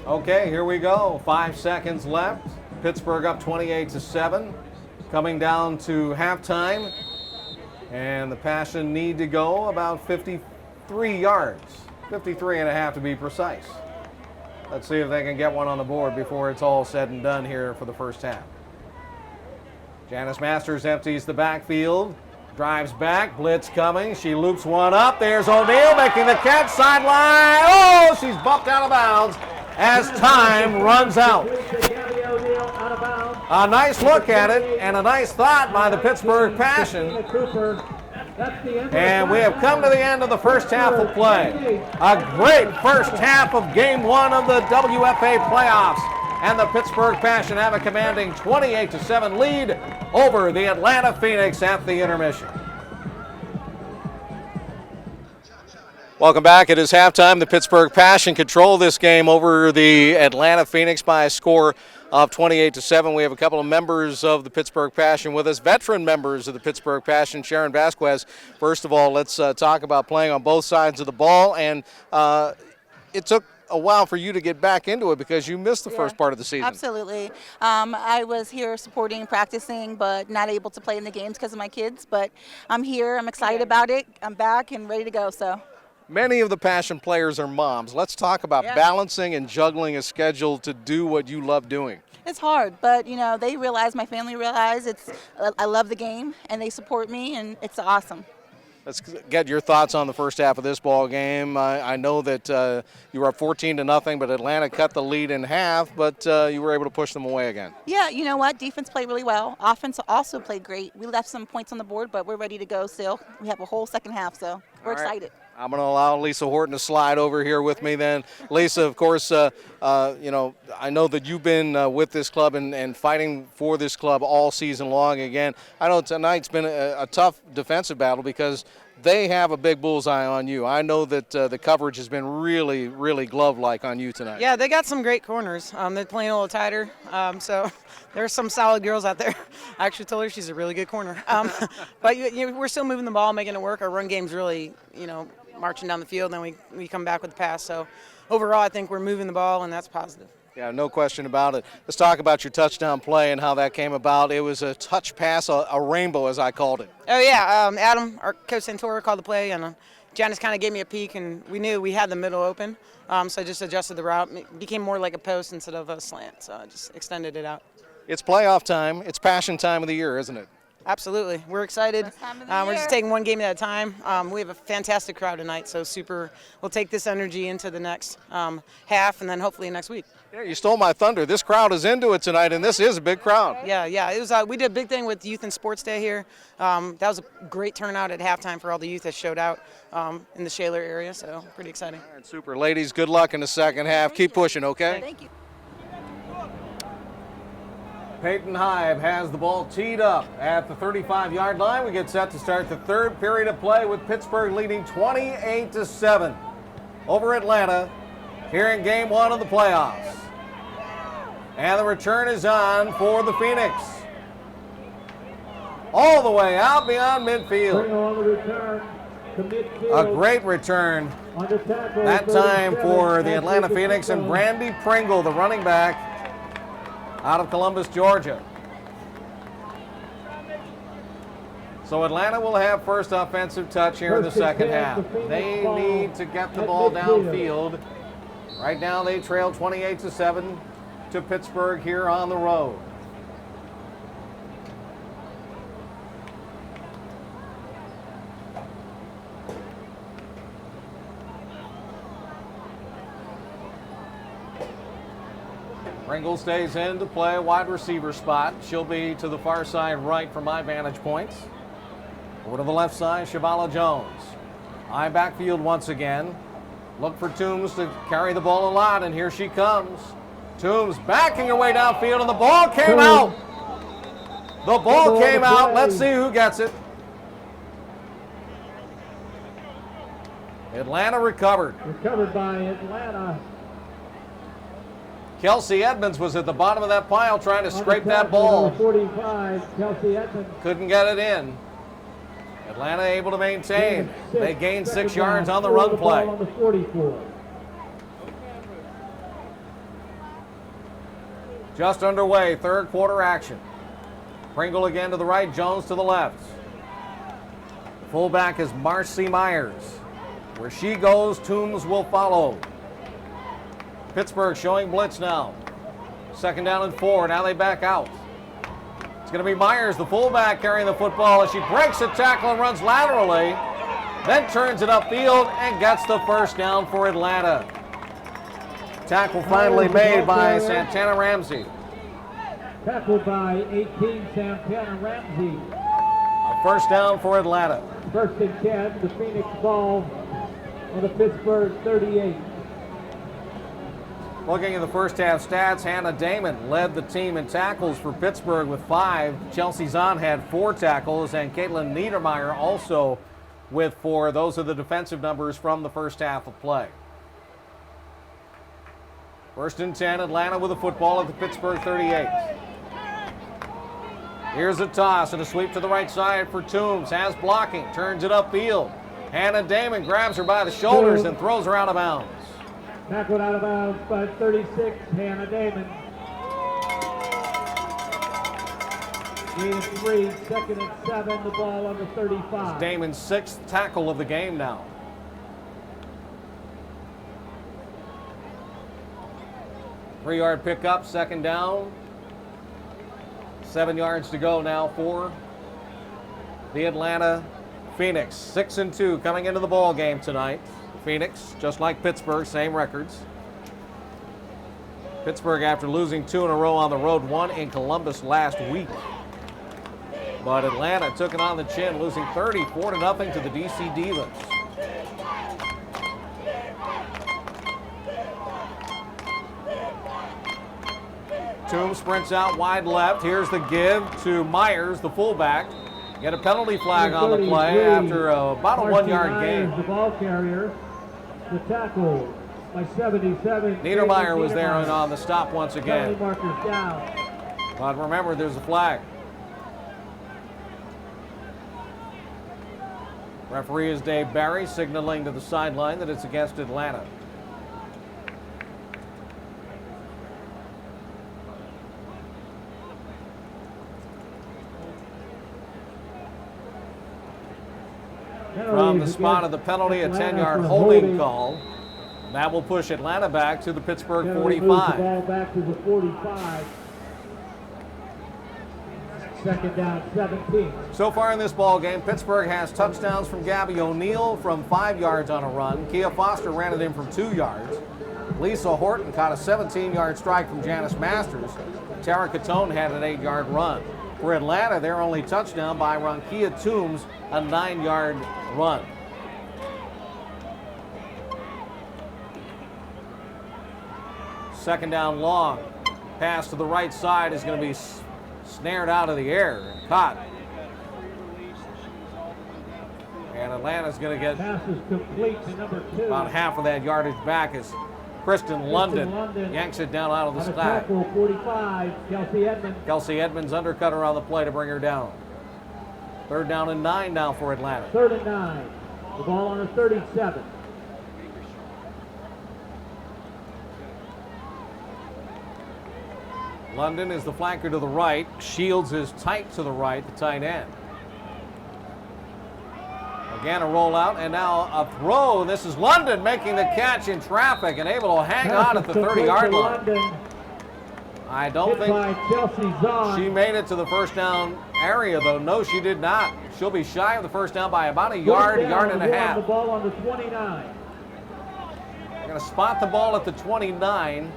Okay, here we go. 5 seconds left. Pittsburgh up 28-7. Coming down to halftime. And the Passion need to go about 53 yards. 53 and a half to be precise. Let's see if they can get one on the board before it's all said and done here for the first half. Janice Masters empties the backfield. Drives back, blitz coming. She loops one up. There's O'Neal making the catch, sideline. Oh, she's bumped out of bounds as time runs out. A nice look at it and a nice thought by the Pittsburgh Passion. And we have come to the end of the first half of play. A great first half of game one of the WFA playoffs. And the Pittsburgh Passion have a commanding 28-7 lead over the Atlanta Phoenix at the intermission. Welcome back. It is halftime. The Pittsburgh Passion control this game over the Atlanta Phoenix by a score of 28-7. We have a couple of members of the Pittsburgh Passion with us, veteran members of the Pittsburgh Passion. Sharon Vasquez, first of all, let's talk about playing on both sides of the ball. And it took a while for you to get back into it because you missed the first part of the season. Absolutely. I was here supporting, practicing, but not able to play in the games because of my kids. But I'm here. I'm excited about it. I'm back and ready to go. So. Many of the Passion players are moms. Let's talk about balancing and juggling a schedule to do what you love doing. It's hard, but you know, they realize, my family realize I love the game and they support me, and it's awesome. Let's get your thoughts on the first half of this ball game. I know that you were up 14-0, but Atlanta cut the lead in half, but you were able to push them away again. Yeah, you know what? Defense played really well. Offense also played great. We left some points on the board, but we're ready to go still. We have a whole second half, so we're excited. I'm going to allow Lisa Horton to slide over here with me then. Lisa, of course, you know, I know that you've been with this club and fighting for this club all season long. Again, I know tonight's been a tough defensive battle because they have a big bullseye on you. I know that the coverage has been really, really glove-like on you tonight. Yeah, they got some great corners. They're playing a little tighter, so there's some solid girls out there. I actually told her she's a really good corner. But we're still moving the ball, making it work. Our run game's really, you know, marching down the field, and then we come back with the pass. So overall, I think we're moving the ball, and that's positive. Yeah, no question about it. Let's talk about your touchdown play and how that came about. It was a touch pass, a rainbow, as I called it. Oh, yeah. Adam, our coach Santora, called the play, and Janice kind of gave me a peek, and we knew we had the middle open. So I just adjusted the route. It became more like a post instead of a slant, so I just extended it out. It's playoff time. It's passion time of the year, isn't it? Absolutely. We're excited. We're just taking one game at a time. We have a fantastic crowd tonight, so we'll take this energy into the next half and then hopefully next week. Yeah, you stole my thunder. This crowd is into it tonight, and this is a big crowd. Yeah. It was. We did a big thing with Youth and Sports Day here. That was a great turnout at halftime for all the youth that showed out in the Shaler area, so pretty exciting. All right, super. Ladies, good luck in the second half. Keep pushing, okay? Thank you. Peyton Hive has the ball teed up at the 35-yard line. We get set to start the third period of play with Pittsburgh leading 28-7 over Atlanta here in game one of the playoffs. And the return is on for the Phoenix. All the way out beyond midfield. A great return. That time for the Atlanta Phoenix and Brandy Pringle, the running back, out of Columbus, Georgia. So Atlanta will have first offensive touch here in the second half. They need to get the ball downfield. Right now they trail 28-7 to Pittsburgh here on the road. Pringle stays in to play a wide receiver spot. She'll be to the far side right from my vantage point. Over to the left side, Shavala Jones. High backfield once again. Look for Toombs to carry the ball a lot, and here she comes. Toombs backing her way downfield, and the ball came out. The ball came out. Let's see who gets it. Atlanta recovered. Recovered by Atlanta. Kelsey Edmonds was at the bottom of that pile trying to scrape that ball. 45, Kelsey Edmonds. Couldn't get it in. Atlanta able to maintain. They gained 6 yards on the run play. On the 44. Just underway, third quarter action. Pringle again to the right, Jones to the left. The fullback is Marcy Myers. Where she goes, Toombs will follow. Pittsburgh showing blitz now. Second down and 4. Now they back out. It's going to be Myers, the fullback, carrying the football as she breaks a tackle and runs laterally. Then turns it upfield and gets the first down for Atlanta. Tackle finally made by Santana Ramsey. Tackled by 18, Santana Ramsey. A first down for Atlanta. First and 10, the Phoenix ball on the Pittsburgh 38. Looking at the first half stats, Hannah Damon led the team in tackles for Pittsburgh with 5. Chelsea Zahn had 4 tackles, and Caitlin Niedermeyer also with 4. Those are the defensive numbers from the first half of play. First and 10, Atlanta with a football at the Pittsburgh 38. Here's a toss and a sweep to the right side for Toombs. Has blocking, turns it upfield. Hannah Damon grabs her by the shoulders and throws her out of bounds. Tackled out of bounds by 36, Hannah Damon. Gain of 3, second and 7, the ball on the 35. Damon's 6th tackle of the game now. Three-yard pickup, second down. 7 yards to go now for the Atlanta Phoenix. 6-2 coming into the ball game tonight. Phoenix, just like Pittsburgh, same records. Pittsburgh, after losing 2 in a row on the road, 1 in Columbus last week. But Atlanta took it on the chin, losing 34-0 to the DC Divas. Toombs sprints out wide left. Here's the give to Myers, the fullback. Get a penalty flag on the play after about a 1-yard gain. The ball carrier, the tackle by 77. Niedermeyer was there and on the stop once again. Penalty markers down. But remember, there's a flag. Referee is Dave Barry, signaling to the sideline that it's against Atlanta. From the spot of the penalty, a 10-yard holding call. That will push Atlanta back to the Pittsburgh 45. The ball back to the 45. Second down, 17. So far in this ball game, Pittsburgh has touchdowns from Gabby O'Neill from 5 yards on a run. Kia Foster ran it in from 2 yards. Lisa Horton caught a 17-yard strike from Janice Masters. Tara Catone had an 8-yard run. For Atlanta, their only touchdown by Ronkia Toombs, a 9-yard run. Second down long. Pass to the right side is going to be snared out of the air and caught. And Atlanta's going to get Pass is complete to number 2. about half of that yardage back as Kristen London yanks it down out of the stack. 45, Kelsey Edmonds. Kelsey Edmonds undercut her on the play to bring her down. Third down and 9 now for Atlanta. 3rd and 9. The ball on the 37. London is the flanker to the right. Shields is tight to the right, the tight end. Again, a rollout, and now a throw. This is London making the catch in traffic and able to hang on at the 30-yard line. I don't think she made it to the first down area, though. No, she did not. She'll be shy of the first down by about a yard and a half. The ball on the 29. They're going to spot the ball at the 29.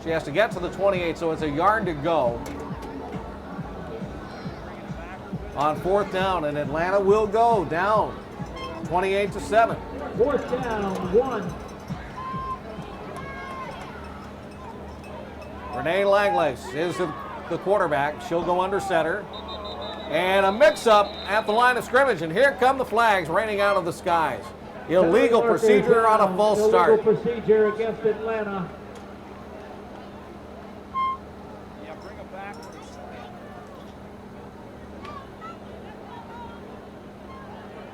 She has to get to the 28, so it's a yard to go. On 4th down, and Atlanta will go down 28-7. 4th down, 1. Renee Langlace is the quarterback. She'll go under center. And a mix-up at the line of scrimmage, and here come the flags raining out of the skies. Illegal procedure on a false start. Illegal procedure against Atlanta.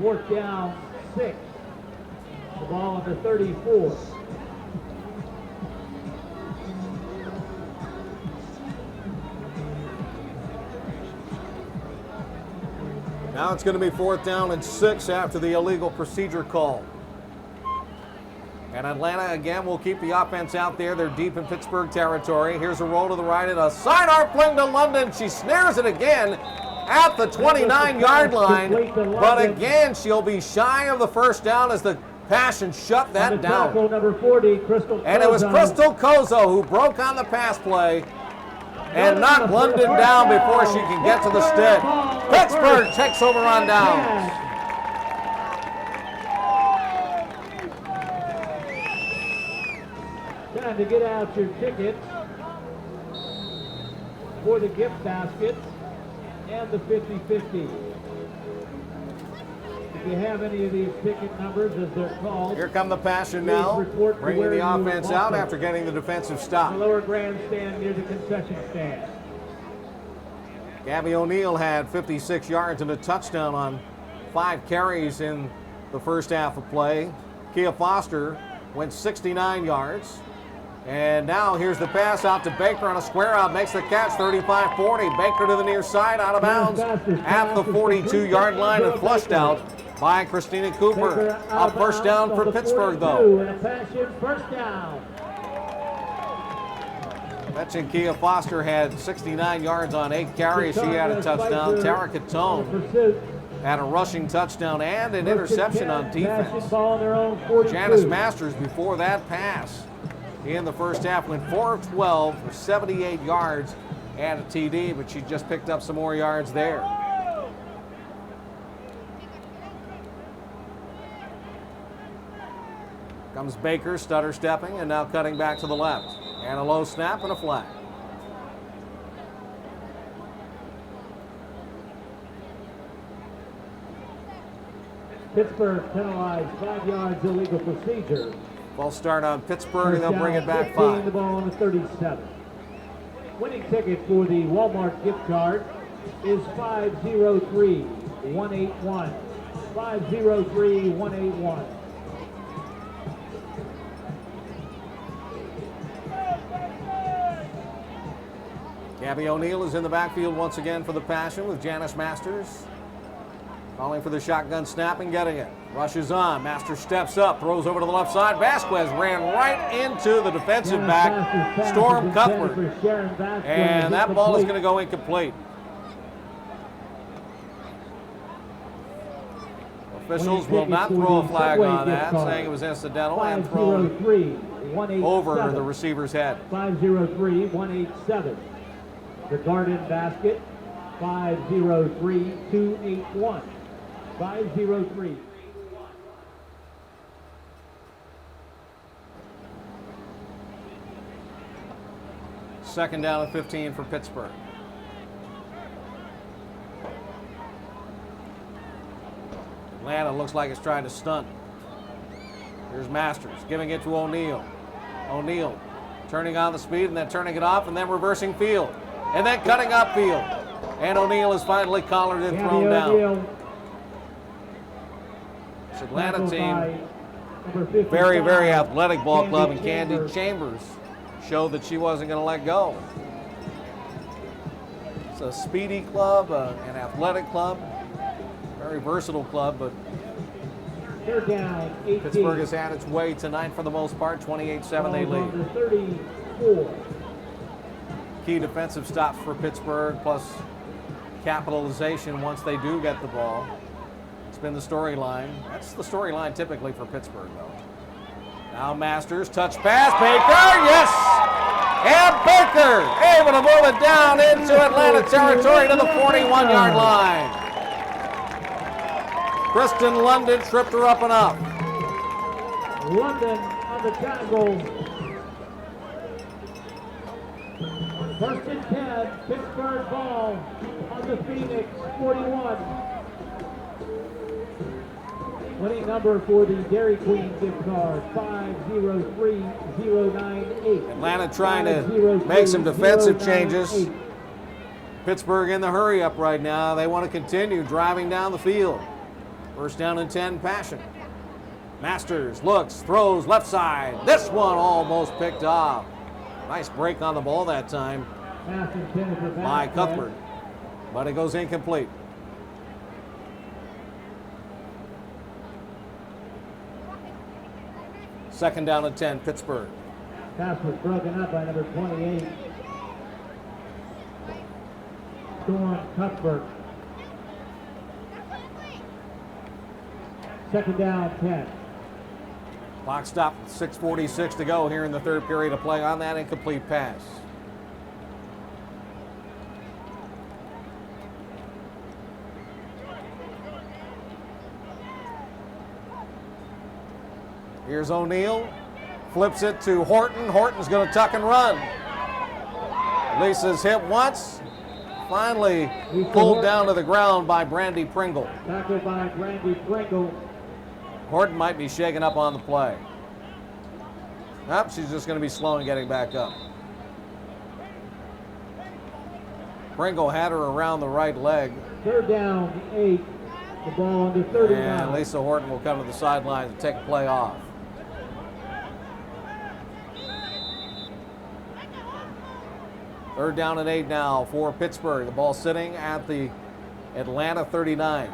Fourth down, 6. The ball on the 34. Now it's going to be 4th down and 6 after the illegal procedure call. And Atlanta again will keep the offense out there. They're deep in Pittsburgh territory. Here's a roll to the right and a sidearm fling to London. She snares it again at the 29-yard line, but again she'll be shy of the first down as the Passion shut that down. Number 40, Crystal Kozo. And it was Crystal Kozo who broke on the pass play and knock London down before she can get to the stick. Pittsburgh takes over on downs. Time to get out your tickets for the gift baskets and the 50-50. If you have any of these ticket numbers as they're called, Here come the Passion now, bringing the offense out after getting the defensive the stop. lower grandstand near the concession stand. Gabby O'Neill had 56 yards and a touchdown on 5 carries in the first half of play. Kia Foster went 69 yards. And now here's the pass out to Baker on a square out, makes the catch, 35-40. Baker to the near side, out of bounds at the 42-yard line and flushed out by Christina Cooper. A first down for Pittsburgh, though. And a Passion first down. Mentioned Kia Foster had 69 yards on 8 carries. She had a touchdown. Tara Catone had a rushing touchdown and an interception on defense. Janice Masters before that pass in the first half went 4 of 12 for 78 yards and a TD, but she just picked up some more yards there. Comes Baker, stutter stepping, and now cutting back to the left. And a low snap and a flag. Pittsburgh penalized 5 yards illegal procedure. False start on Pittsburgh, and they'll First bring it down, back 15, 5. The ball on the 37. Winning ticket for the Walmart gift card is 503181. 503181. Gabby O'Neill is in the backfield once again for the Passion with Janice Masters. Calling for the shotgun snap and getting it. Rushes on. Masters steps up, throws over to the left side. Vasquez ran right into the defensive back, Storm Cuthbert. And that ball is going to go incomplete. Officials will not throw a flag on that, saying it was incidental and thrown over the receiver's head. 503-187. The Garden basket, 503-281. 503. Second down and 15 for Pittsburgh. Atlanta looks like it's trying to stunt. Here's Masters giving it to O'Neill. O'Neill turning on the speed and then turning it off and then reversing field. And then cutting upfield. And O'Neill is finally collared and thrown down. This Atlanta team, very, very athletic ball club, and Candy Chambers showed that she wasn't going to let go. It's a speedy club, an athletic club, very versatile club, but They're down 18. Pittsburgh has had its way tonight for the most part. 28-7 they lead. 34. Key defensive stops for Pittsburgh, plus capitalization once they do get the ball. It's been the storyline. That's the storyline typically for Pittsburgh, though. Now Masters, touch pass, Baker, yes! And Baker able to move it down into Atlanta territory to the 41-yard line. Kristen London tripped her up and up. London on the tackle. First and 10, Pittsburgh ball on the Phoenix 41. Winning number for the Dairy Queen gift card, 503098. Atlanta trying to make some defensive changes. Pittsburgh in the hurry up right now. They want to continue driving down the field. First down and 10, Passion. Masters looks, throws left side. This one almost picked off. Nice break on the ball that time by Cuthbert, but it goes incomplete. Second down and 10, Pittsburgh. Pass was broken up by number 28. Storm Cuthbert. Second down, 10. Clock stopped, 6:46 to go here in the third period of play on that incomplete pass. Here's O'Neal. Flips it to Horton. Horton's going to tuck and run. Lisa's hit once. Finally pulled down to the ground by Brandy Pringle. Tackled by Brandy Pringle. Horton might be shaken up on the play. Nope, she's just going to be slow in getting back up. Pringle had her around the right leg. Third down, 8. The ball under 30 And now. Lisa Horton will come to the sidelines and take a play off. Third down and 8 now for Pittsburgh. The ball sitting at the Atlanta 39.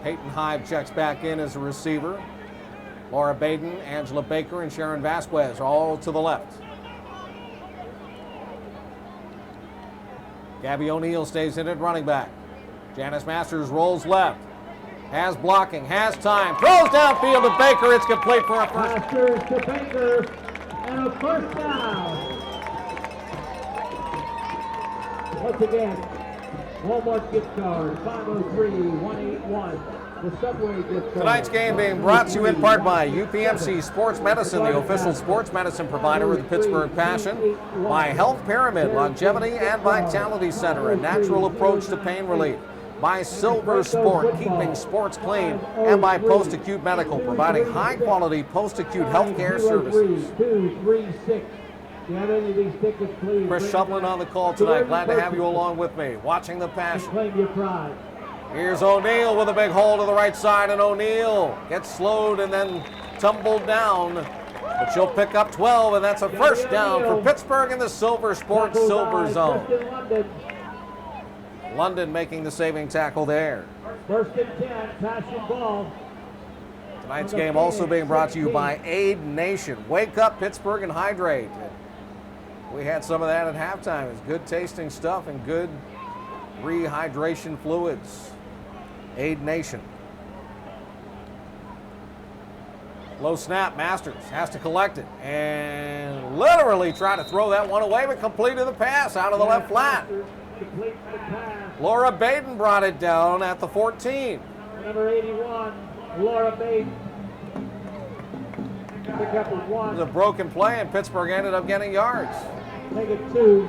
Peyton Hyde checks back in as a receiver. Laura Baden, Angela Baker, and Sharon Vasquez are all to the left. Gabby O'Neal stays in at running back. Janice Masters rolls left. Has blocking, has time, throws downfield to Baker. It's complete for a first. Masters to Baker, and a first down. Once again, Walmart gift card, 503-181. The Subway gift card. Tonight's game being brought to you in part by UPMC Sports Medicine, the official sports medicine provider of the Pittsburgh Passion, by Health Pyramid, Longevity and Vitality Center, a natural approach to pain relief, by Silver Sport, keeping sports clean, and by Post-Acute Medical, providing high-quality post-acute health care services. 236. Do you have any of these tickets, please? Chris Shuplin on the call tonight. Glad to have you along with me, watching the Passion. Claim your pride. Here's O'Neal with a big hole to the right side, and O'Neal gets slowed and then tumbled down. But she'll pick up 12, and that's a first down for Pittsburgh in the Silver Sports Silver Zone. London making the saving tackle there. First and 10, Passion ball. Tonight's game also being brought to you by Aid Nation. Wake up, Pittsburgh, and hydrate. We had some of that at halftime. It's good tasting stuff and good rehydration fluids. Aid Nation. Low snap, Masters has to collect it and literally try to throw that one away, but completed the pass out of the left flat. Laura Baden brought it down at the 14. Number 81, Laura Baden. Pick up a It 1. was a broken play, and Pittsburgh ended up getting yards. Take it 2.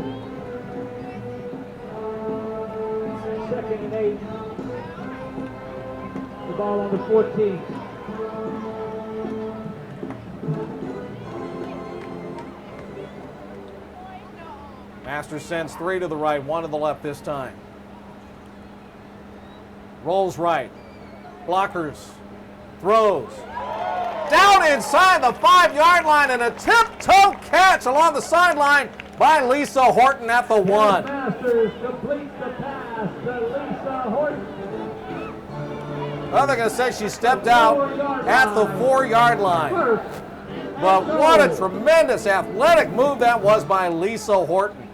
Second and 8. The ball on the 14. Masters sends 3 to the right, 1 to the left this time. Rolls right. Blockers. Throws. Down inside the 5-yard line, and a tiptoe catch along the sideline by Lisa Horton at the 1. Masters completes the pass to Lisa Horton. Well, they're going to say she stepped out at the 4-yard line. But what a tremendous athletic move that was by Lisa Horton.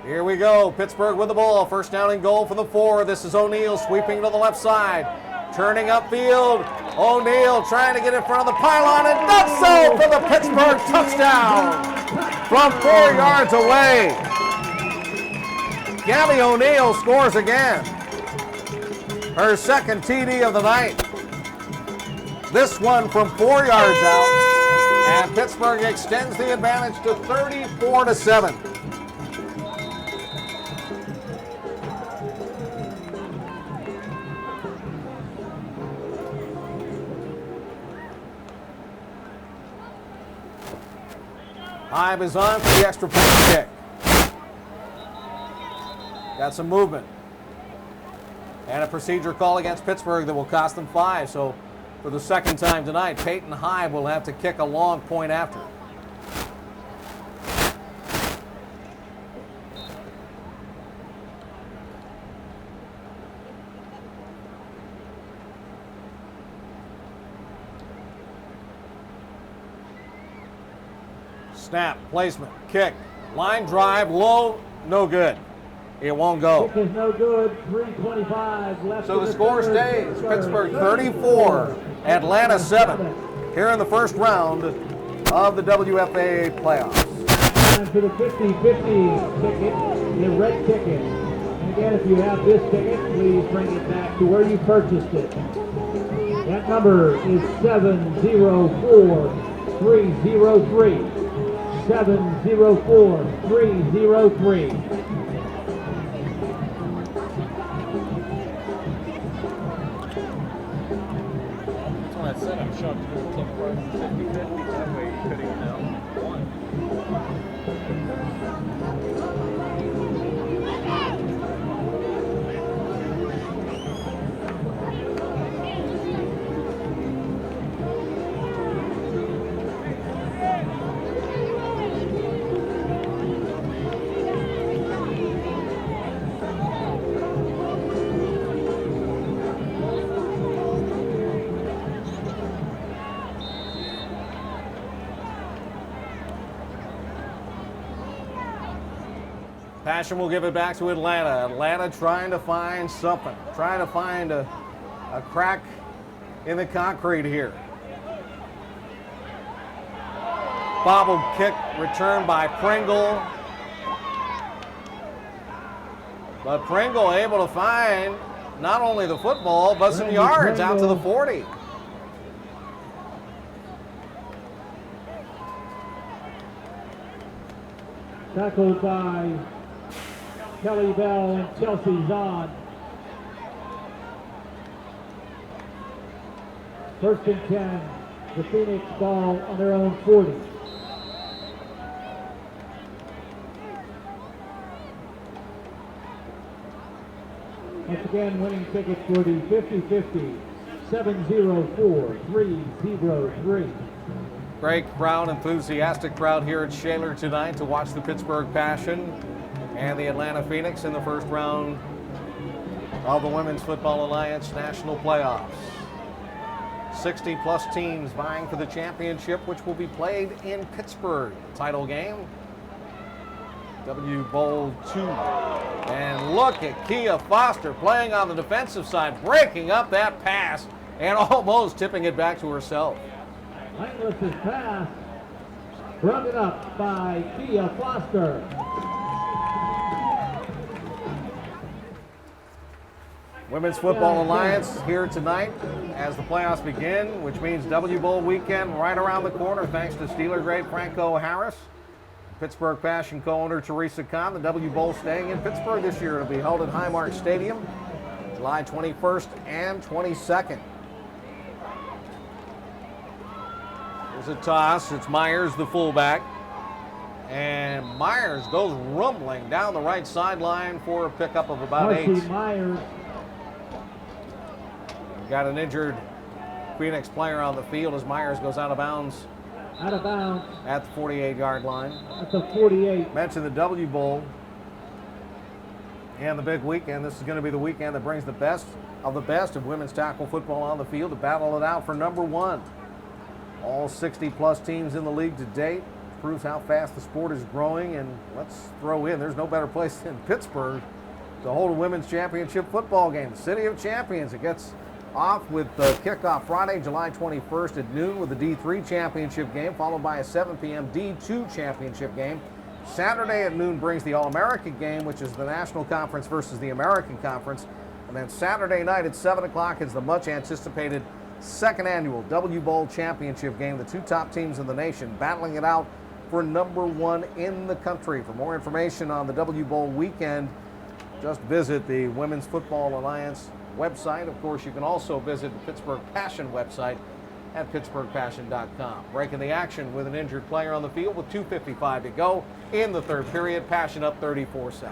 Here we go, Pittsburgh with the ball. First down and goal for the 4. This is O'Neal sweeping to the left side. Turning upfield. O'Neal trying to get in front of the pylon and does so for the Pittsburgh touchdown from 4 yards away. Gabby O'Neal scores again. Her second TD of the night. This one from 4 yards out. And Pittsburgh extends the advantage to 34-7. Hyde is on for the extra point kick. Got some movement. And a procedure call against Pittsburgh that will cost them 5. So for the second time tonight, Peyton Hyde will have to kick a long point after. Snap, placement, kick, line drive, low, no good. It won't go. Kick is no good. 3:25 left. So in the score third. stays Pittsburgh 34, Atlanta 7, here in the first round of the WFAA playoffs. Time for the 50-50 ticket, the red ticket. And again, if you have this ticket, please bring it back to where you purchased it. That number is 704303. 704303. That's when I said I'm shocked you didn't take part in the 50-50. That way you could have won. Passion will give it back to Atlanta. Atlanta trying to find something, trying to find a crack in the concrete here. Bobble kick returned by Pringle. But Pringle able to find not only the football, but some yards out to the 40. Tackled by Kelly Bell and Chelsea Zahn. First and 10, the Phoenix ball on their own 40. Once again, winning ticket for the 50-50, 704303. Great crowd, enthusiastic crowd here at Shaler tonight to watch the Pittsburgh Passion and the Atlanta Phoenix in the first round of the Women's Football Alliance National Playoffs. 60-plus teams vying for the championship, which will be played in Pittsburgh. Title game, W Bowl 2. And look at Kia Foster playing on the defensive side, breaking up that pass and almost tipping it back to herself. Langlis's pass, rounded up by Kia Foster. Women's Football Alliance here tonight as the playoffs begin, which means W Bowl weekend right around the corner thanks to Steeler great Franco Harris. Pittsburgh Passion co-owner Teresa Kahn. The W Bowl staying in Pittsburgh this year. It'll be held at Highmark Stadium July 21st and 22nd. There's a toss. It's Myers, the fullback. And Myers goes rumbling down the right sideline for a pickup of about 8. Myers. Got an injured Phoenix player on the field as Myers goes out of bounds. Out of bounds. At the 48-yard line. At the 48. Mentioned the W Bowl and the big weekend. This is going to be the weekend that brings the best of women's tackle football on the field to battle it out for number 1. All 60-plus teams in the league to date. Proves how fast the sport is growing. And let's throw in, there's no better place than Pittsburgh to hold a women's championship football game. The City of Champions. It gets off with the kickoff Friday, July 21st at noon with the D3 championship game, followed by a 7 p.m. D2 championship game. Saturday at noon brings the All-American game, which is the National Conference versus the American Conference. And then Saturday night at 7 o'clock is the much-anticipated second annual W Bowl championship game. The 2 top teams in the nation battling it out for number 1 in the country. For more information on the W Bowl weekend, just visit the Women's Football Alliance website. Of course, you can also visit the Pittsburgh Passion website at pittsburghpassion.com. Breaking the action with an injured player on the field with 2:55 to go in the third period. Passion up 34-7.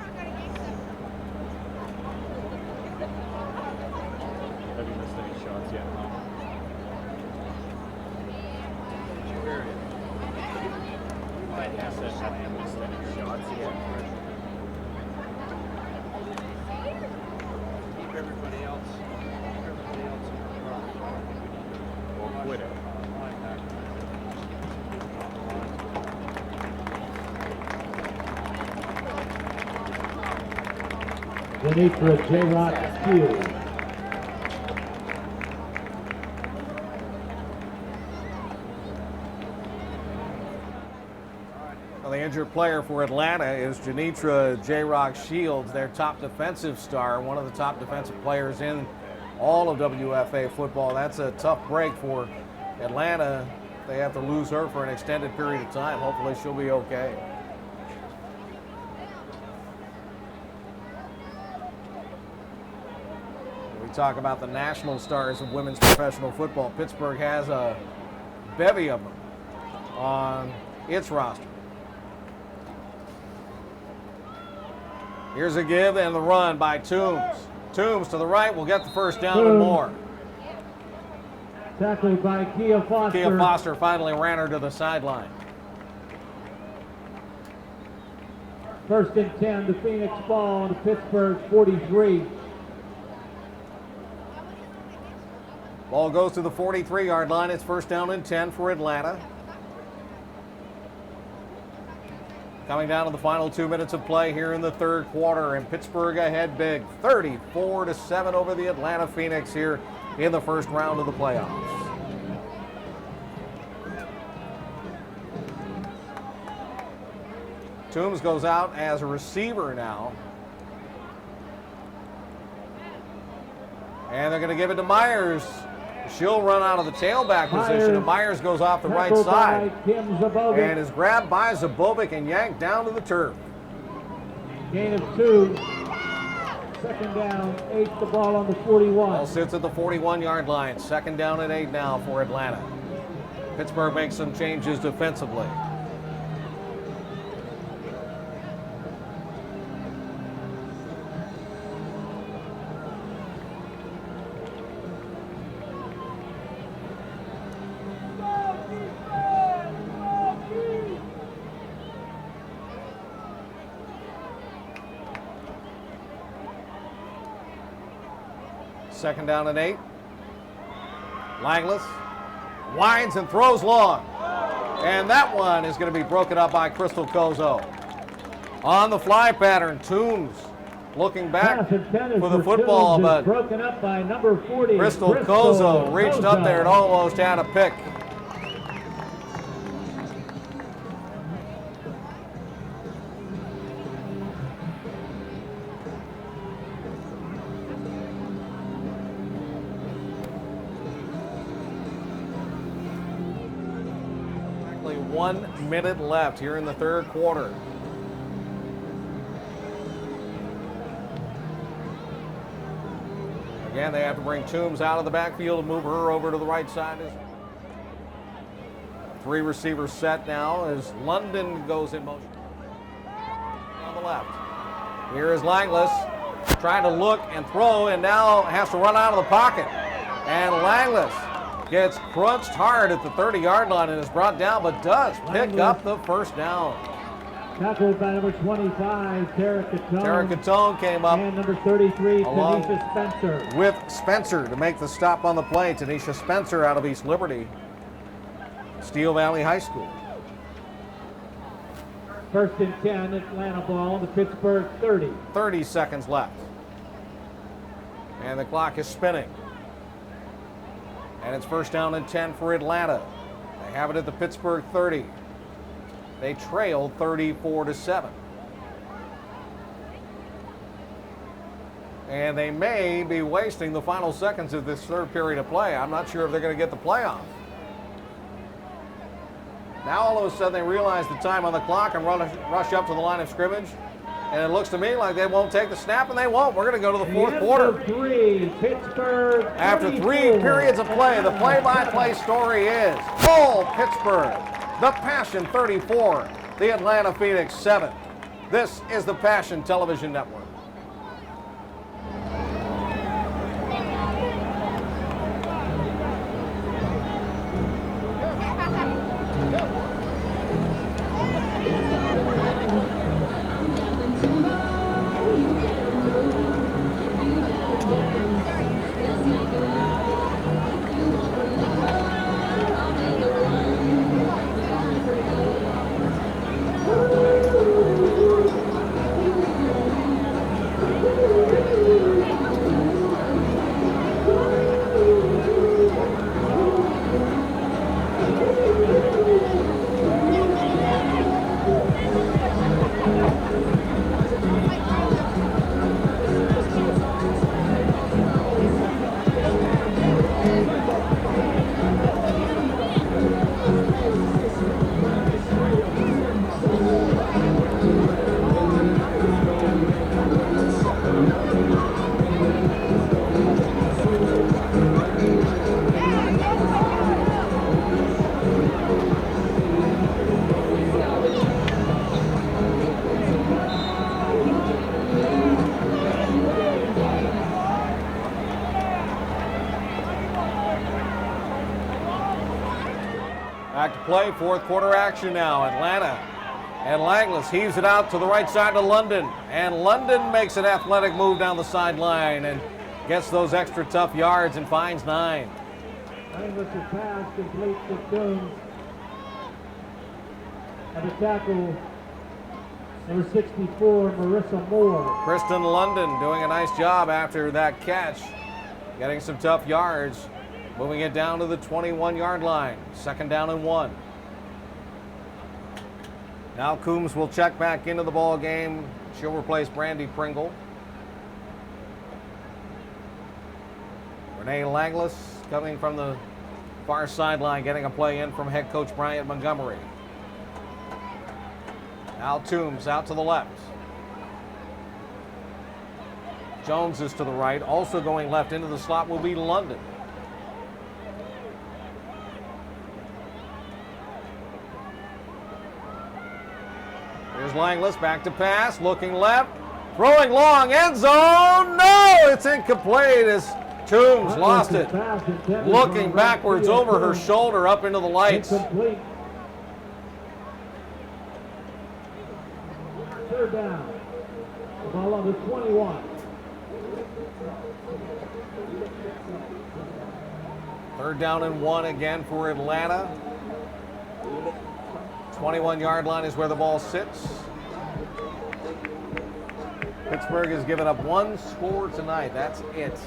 Have you missed any shots yet, huh? I said, have you missed any shots yet? Keep everybody else or quit it. Janitra J-Rock Steele. Well, the injured player for Atlanta is Janitra J-Rock Shields, their top defensive star, one of the top defensive players in all of WFA football. That's a tough break for Atlanta. They have to lose her for an extended period of time. Hopefully she'll be okay. We talk about the national stars of women's professional football. Pittsburgh has a bevy of them on its roster. Here's a give and the run by Toombs. Toombs to the right will get the first down and more. Tackled by Kia Foster. Kia Foster finally ran her to the sideline. 1st and 10, the Phoenix ball on the Pittsburgh 43. Ball goes to the 43-yard line. It's 1st down and 10 for Atlanta. Coming down to the final 2 minutes of play here in the third quarter, and Pittsburgh ahead big, 34-7 over the Atlanta Phoenix here in the first round of the playoffs. Toombs goes out as a receiver now. And they're going to give it to Myers. She'll run out of the tailback position, and Myers goes off the right side and is grabbed by Zabovic and yanked down to the turf. Gain of 2. 2nd down, 8, the ball on the 41. Ball sits at the 41-yard line. 2nd down and 8 now for Atlanta. Pittsburgh makes some changes defensively. Second down and 8. Langless winds and throws long. And that one is going to be broken up by Crystal Kozo. On the fly pattern, Toombs looking back for the football, but broken up by number 40. Crystal Kozo reached up there and almost had a pick. Exactly 1 minute left here in the third quarter. Again, they have to bring Toombs out of the backfield and move her over to the right side. 3 receivers set now as London goes in motion. On the left. Here is Langless trying to look and throw, and now has to run out of the pocket. And Langless gets crunched hard at the 30-yard line and is brought down, but does pick up the first down. Tackled by number 25, Tara Catone. Tara Catone came up. And number 33, along Tanisha Spencer. with Spencer to make the stop on the play. Tanisha Spencer out of East Liberty, Steel Valley High School. 1st and 10, Atlanta ball, the Pittsburgh 30. 30 seconds left. And the clock is spinning. And it's 1st down and 10 for Atlanta. They have it at the Pittsburgh 30. They trail 34-7. And they may be wasting the final seconds of this third period of play. I'm not sure if they're going to get the playoff. Now all of a sudden they realize the time on the clock and rush up to the line of scrimmage. And it looks to me like they won't take the snap, and they won't. We're going to go to the fourth quarter. 3, Pittsburgh. After 3 periods of play, the play-by-play story is full Pittsburgh. The Passion 34, the Atlanta Phoenix 7. This is the Passion Television Network. play, fourth quarter action now. Atlanta and Langlis heaves it out to the right side to London. And London makes an athletic move down the sideline and gets those extra tough yards and finds 9. Langlis' pass complete to Coombs. And the tackle, number 64, Marissa Moore. Kristen London doing a nice job after that catch, getting some tough yards, moving it down to the 21-yard line. Second down and 1. Now Coombs will check back into the ball game. She'll replace Brandy Pringle. Renee Langlis coming from the far sideline, getting a play in from head coach Bryant Montgomery. Now Toombs out to the left. Jones is to the right. Also going left into the slot will be London. Here's Langlis back to pass, looking left, throwing long, end zone. No, it's incomplete as Toombs lost it. Looking backwards over her shoulder up into the lights. Incomplete. Third down. The ball on the 21. Third down and 1 again for Atlanta. 21-yard line is where the ball sits. Pittsburgh has given up 1 score tonight. That's it.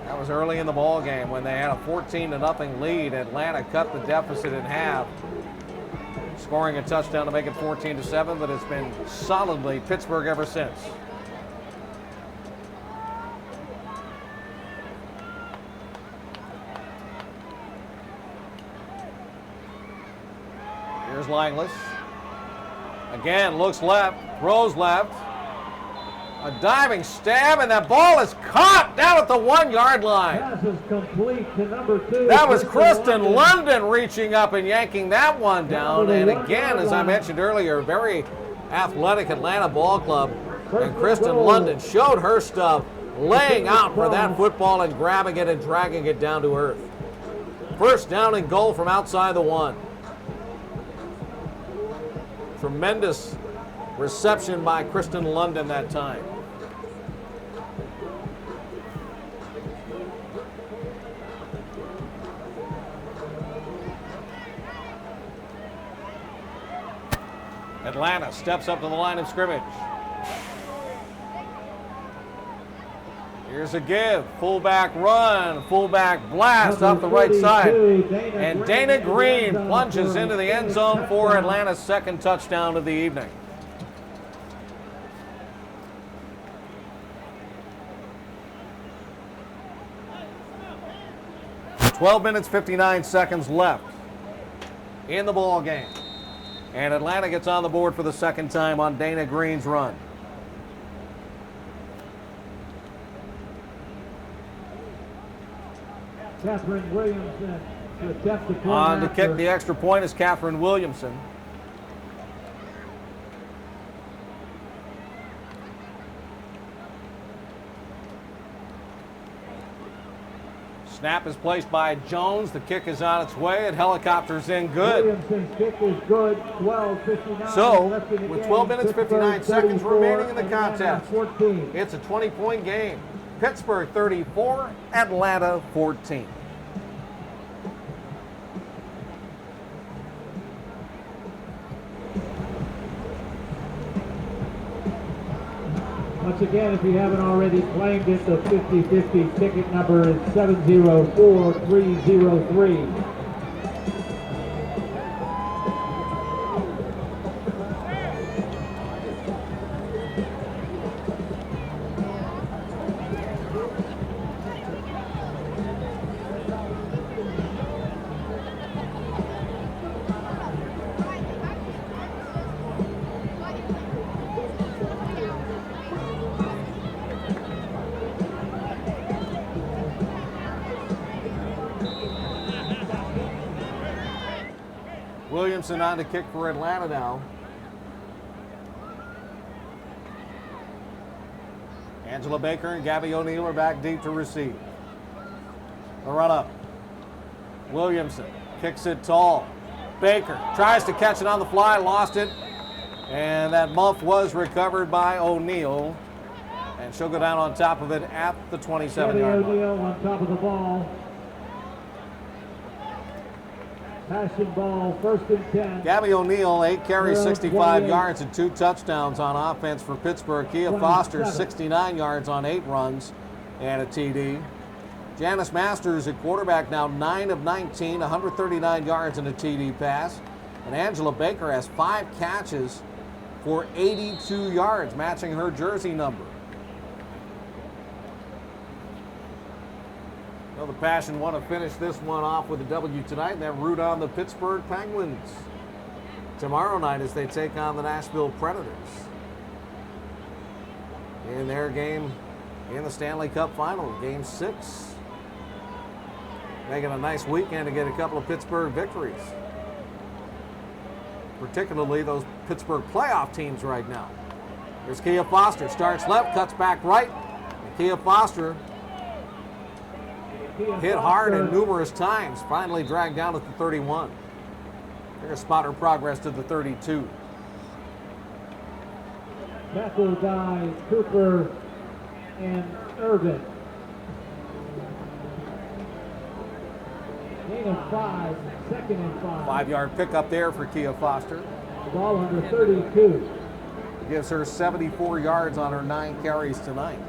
That was early in the ball game when they had a 14-0 lead. Atlanta cut the deficit in half, scoring a touchdown to make it 14-7, but it's been solidly Pittsburgh ever since. Here's Langlis. Again, looks left, throws left. A diving stab, and that ball is caught down at the 1-yard line. Pass is complete to number 2. That was Kristen London reaching up and yanking that one down. And again, as I mentioned earlier, very athletic Atlanta ball club. And Kristen London showed her stuff, laying out for that football and grabbing it and dragging it down to earth. First down and goal from outside the 1. Tremendous reception by Kristen London that time. Atlanta steps up to the line of scrimmage. Here's a give, fullback run, fullback blast off the right side. And Dana Green plunges into the end zone for Atlanta's second touchdown of the evening. 12 minutes, 59 seconds left in the ball game. And Atlanta gets on the board for the second time on Dana Green's run. Catherine Williamson to attempt the point On to after. kick the extra point is Catherine Williamson. Snap is placed by Jones. The kick is on its way. It helicopters in good. Williamson's kick is good. 12:59 So, left in the with game. 12 minutes, 59 seconds 34, remaining in the Atlanta contest, 14. it's a 20-point game. Pittsburgh 34, Atlanta 14. Once again, if you haven't already claimed it, the 50-50 ticket number is 704303. Williamson on to kick for Atlanta now. Angela Baker and Gabby O'Neill are back deep to receive. The run up. Williamson kicks it tall. Baker tries to catch it on the fly, lost it. And that muff was recovered by O'Neal. And she'll go down on top of it at the 27-yard line. O'Neal on top of the ball. Passing ball, 1st and 10. Gabby O'Neal, 8 carries, 65 yards, and 2 touchdowns on offense for Pittsburgh. Kia Foster, 69 yards on 8 runs and a TD. Janice Masters at quarterback now 9 of 19, 139 yards and a TD pass. And Angela Baker has 5 catches for 82 yards, matching her jersey number. Well, the Passion want to finish this one off with a W tonight and then root on the Pittsburgh Penguins tomorrow night as they take on the Nashville Predators in their game in the Stanley Cup Final, Game 6. Making a nice weekend to get a couple of Pittsburgh victories, particularly those Pittsburgh playoff teams right now. Here's Kia Foster, starts left, cuts back right. And Kia Foster hit hard and numerous times, finally dragged down at the 31. They're going to spot her progress to the 32. Tackled by Cooper and Irvin. Gain of 5, 2nd and 5. 5-yard pickup there for Kia Foster. The ball under 32. Gives her 74 yards on her 9 carries tonight.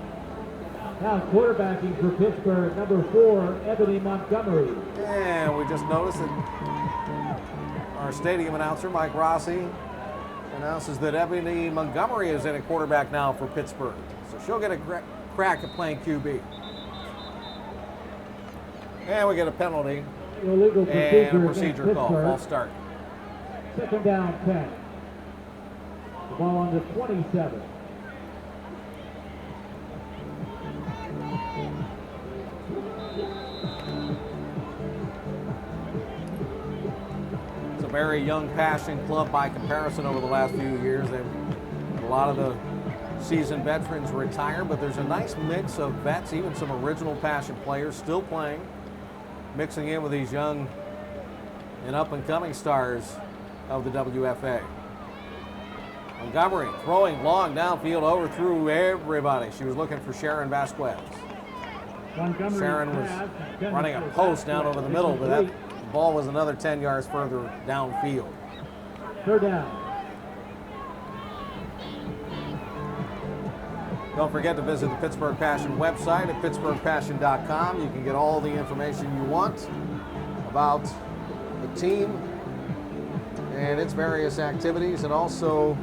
Now quarterbacking for Pittsburgh, number 4, Ebony Montgomery. And we just noticed that our stadium announcer, Mike Rossi, announces that Ebony Montgomery is in at quarterback now for Pittsburgh. So she'll get a crack at playing QB. And we get a penalty Illegal and a procedure call. False start. 2nd down, 10. The ball on the 27. It's a very young Passion club by comparison over the last few years. They've had a lot of the seasoned veterans retire, but there's a nice mix of vets, even some original Passion players still playing, mixing in with these young and up-and-coming stars of the WFA. Montgomery throwing long downfield, overthrew everybody. She was looking for Sharon Vasquez. Sharon was running a post down over the middle, but that ball was another 10 yards further downfield. 3rd down. Don't forget to visit the Pittsburgh Passion website at pittsburghpassion.com. You can get all the information you want about the team and its various activities, and also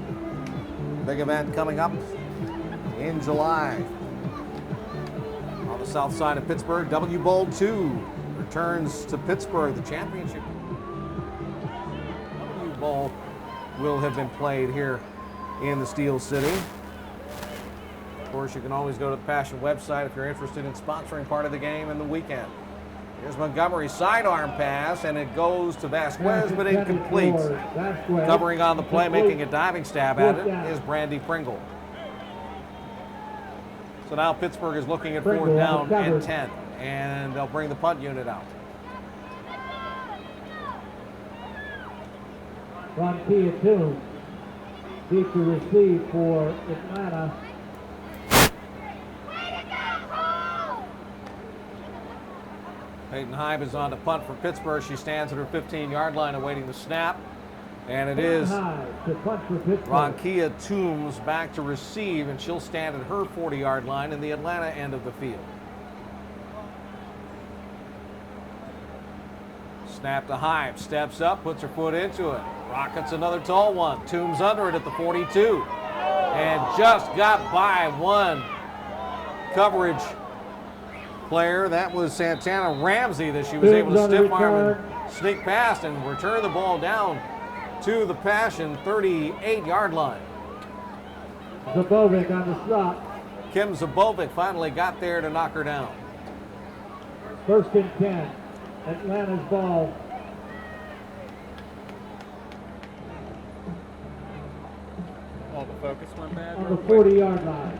a big event coming up in July. On the south side of Pittsburgh, W Bowl 2 returns to Pittsburgh. The championship W Bowl will have been played here in the Steel City. Of course, you can always go to the Passion website if you're interested in sponsoring part of the game in the weekend. Here's Montgomery's sidearm pass, and it goes to Vasquez, but incomplete. Covering on the play, making a diving stab at it, is Brandy Pringle. So now Pittsburgh is looking at 4th down and 10, and they'll bring the punt unit out. Ron Kia 2. Deep to receive for Atlanta. Peyton Hybe is on to punt for Pittsburgh. She stands at her 15-yard line awaiting the snap. And it is Ronkia Toombs back to receive, and she'll stand at her 40-yard line in the Atlanta end of the field. Snap to Hybe, steps up, puts her foot into it. Rockets another tall one. Toombs under it at the 42. And just got by one coverage player. That was Santana Ramsey that she was able to stiff arm and sneak past and return the ball down to the Passion 38-yard line. Zabovic on the slot. Kim Zabovic finally got there to knock her down. 1st and 10. Atlanta's ball. Oh, the focus went bad. On the 40-yard line.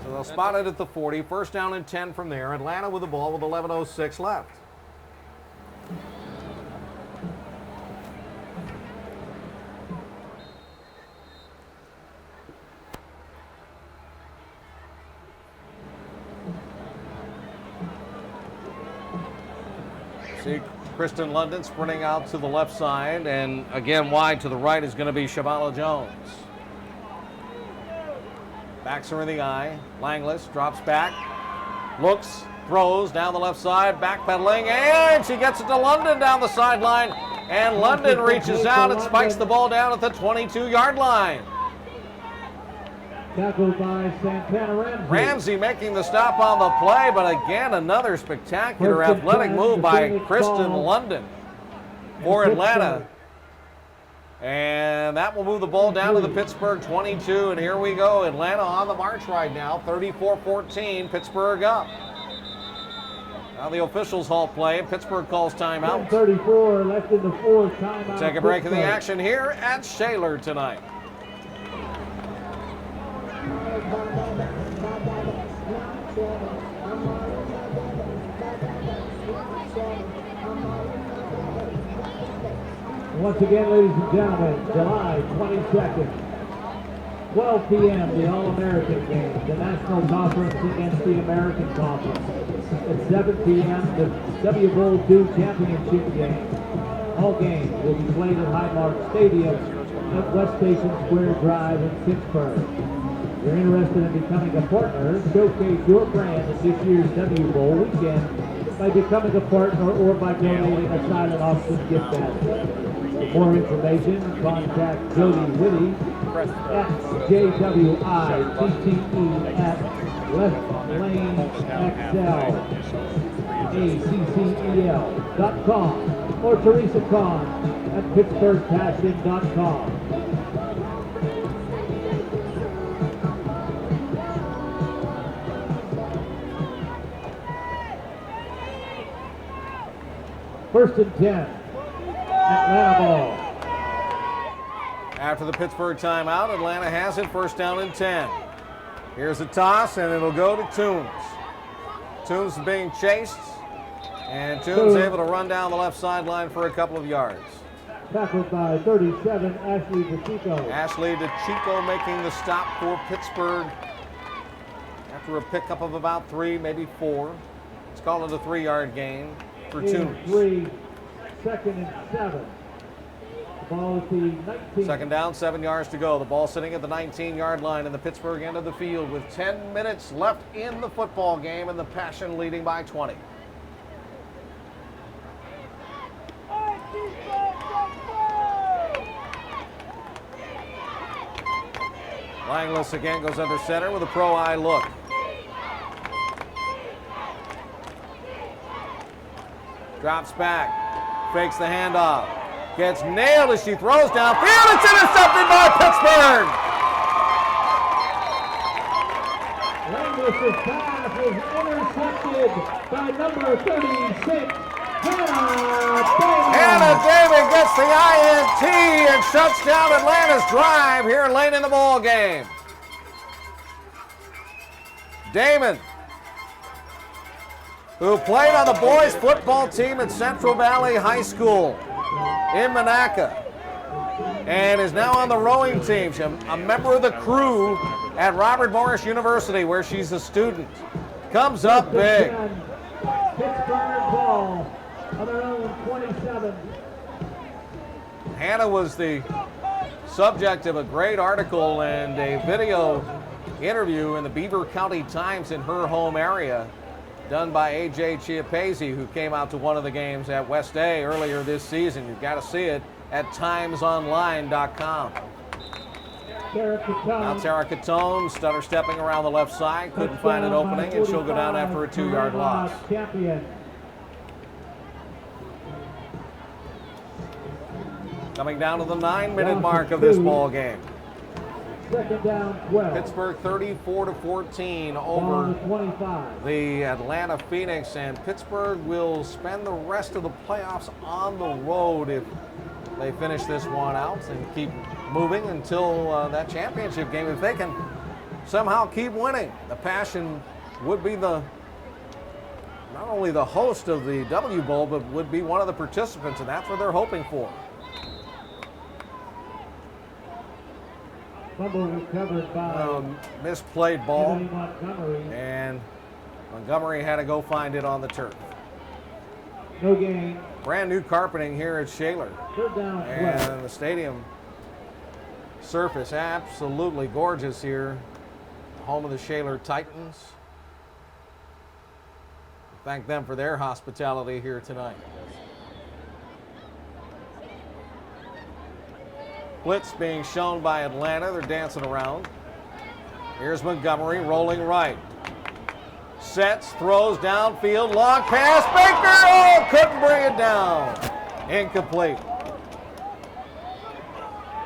So they'll spot it at the 40. 1st down and 10 from there. Atlanta with the ball with 11:06 left. See Kristen London sprinting out to the left side, and again wide to the right is going to be Shabala Jones. Backs her in the eye. Langless drops back, looks, throws down the left side, backpedaling, and she gets it to London down the sideline. And London reaches out and spikes the ball down at the 22-yard line. Tackled by Santana Ramsey. Ramsey making the stop on the play, but again, another spectacular athletic move by Kristen London for Atlanta. And that will move the ball down to the Pittsburgh 22, and here we go. Atlanta on the march right now, 34-14, Pittsburgh up. Now the officials halt play, and Pittsburgh calls timeout. 34 left in the fourth, timeout. Take a break in the action here at Shaler tonight. Once again, ladies and gentlemen, July 22nd, 12 p.m., the All-American Game, the National Conference against the American Conference. At 7 p.m., the W Bowl II Championship Game. All games will be played at Highmark Stadium at West Station Square Drive in Pittsburgh. If you're interested in becoming a partner, showcase your brand at this year's W Bowl weekend by becoming a partner or by donating a silent auction gift basket. For more information, contact Jody Whitty at JWITTE at WestLaneXL.com or Teresa Kahn at PittsburghPassion.com. First and 10. Atlanta ball. After the Pittsburgh timeout, Atlanta has it, first down and 10. Here's a toss, and it'll go to Toombs. Toombs is being chased, and Toombs able to run down the left sideline for a couple of yards. Tackled by 37, Ashley DeChico. Ashley DeChico making the stop for Pittsburgh after a pickup of about 3, maybe 4. Let's call it a 3-yard gain for Toombs. 3, second and 7. The ball at the 19. Second down, 7 yards to go. The ball sitting at the 19-yard line in the Pittsburgh end of the field with 10 minutes left in the football game, and the Passion leading by 20. Langless again goes under center with a pro eye look. Drops back, fakes the handoff, gets nailed as she throws downfield. It's intercepted by Pittsburgh. Langless's pass is intercepted by number 36, Hannah David gets the INT and shuts down Atlanta's drive here late in the ball game. Damon, who played on the boys football team at Central Valley High School in Monaca and is now on the rowing team. She's a member of the crew at Robert Morris University where she's a student. Comes up big. Pittsburgh ball on their own 27. Hannah was the subject of a great article and a video interview in the Beaver County Times in her home area, done by A.J. Chiappese, who came out to one of the games at West A earlier this season. You've got to see it at timesonline.com. Now Tara Catone, stutter stepping around the left side, couldn't find an opening, and she'll go down after a 2-yard loss. Coming down to the 9-minute mark of this ball game. Second down, 12. Pittsburgh 34-14 over the Atlanta Phoenix, and Pittsburgh will spend the rest of the playoffs on the road if they finish this one out and keep moving until that championship game. If they can somehow keep winning, the Passion would be not only the host of the W Bowl, but would be one of the participants, and that's what they're hoping for. Fumble recovered by misplayed ball, Montgomery. and Montgomery had to go find it on the turf. No gain. Brand new carpeting here at Shaler. Third down, 12. And the stadium surface absolutely gorgeous here. Home of the Shaler Titans. Thank them for their hospitality here tonight. Blitz being shown by Atlanta. They're dancing around. Here's Montgomery rolling right. Sets, throws downfield, long pass. Baker, oh, couldn't bring it down. Incomplete.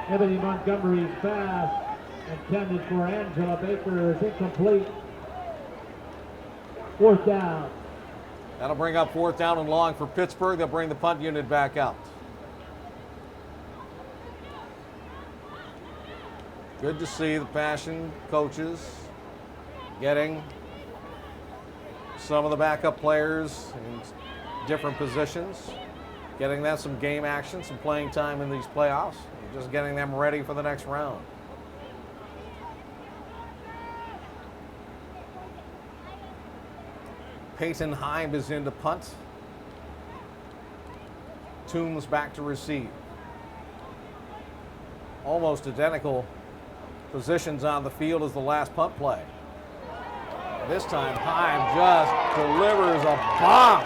Ebony Montgomery's pass intended for Angela Baker is incomplete. Fourth down. That'll bring up fourth down and long for Pittsburgh. They'll bring the punt unit back out. Good to see the Passion coaches getting some of the backup players in different positions, getting them some game action, some playing time in these playoffs, and just getting them ready for the next round. Peyton Heim is in to punt. Toombs back to receive. Almost identical positions on the field as the last punt play. This time, Heim just delivers a bomb.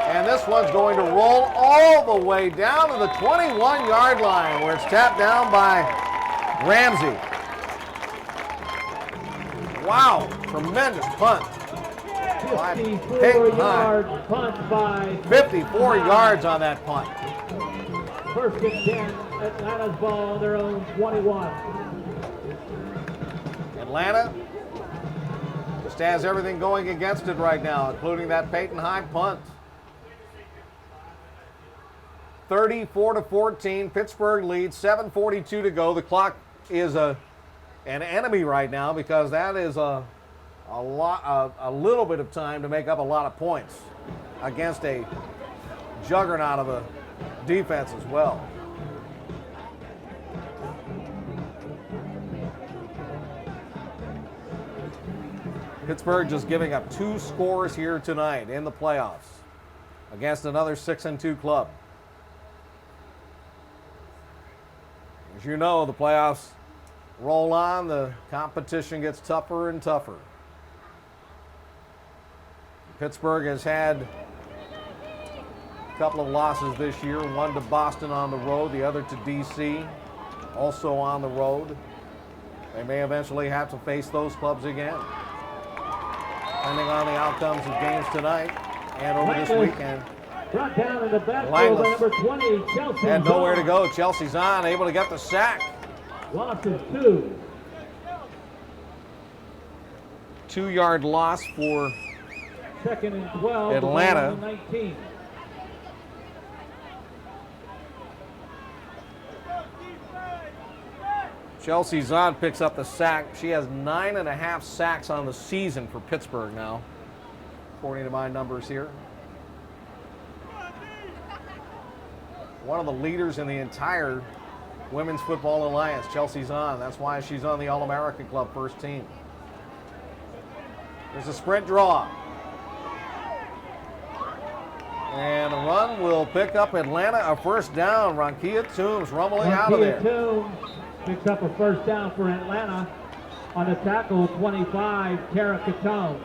And this one's going to roll all the way down to the 21-yard line where it's tapped down by Ramsey. Wow, tremendous punt. 54 yards punt by 54 yards on that punt. First and 10, Atlanta's ball on their own 21. Atlanta just has everything going against it right now, including that Peyton Heim punt. 34-14, Pittsburgh leads, 7:42 to go. The clock is an enemy right now because that is a little bit of time to make up a lot of points against a juggernaut of a defense as well. Pittsburgh just giving up 2 scores here tonight in the playoffs against another 6-2 club. As you know, the playoffs roll on, the competition gets tougher and tougher. Pittsburgh has had a couple of losses this year, one to Boston on the road, the other to DC, also on the road. They may eventually have to face those clubs again, depending on the outcomes of games tonight and over this weekend. Brought down in the backfield by number 20, Chelsea. Had nowhere to go. Chelsea's on, able to get the sack. Loss of 2. 2-yard loss for Second and 12. Atlanta. 19. Chelsea Zahn picks up the sack. She has 9.5 sacks on the season for Pittsburgh now, according to my numbers here. One of the leaders in the entire Women's Football Alliance, Chelsea Zahn. That's why she's on the All-American Club first team. There's a sprint draw. And the run will pick up Atlanta a first down. Ronkia Toombs rumbling out of there. Toombs picks up a first down for Atlanta on the tackle, 25, Tara Catone.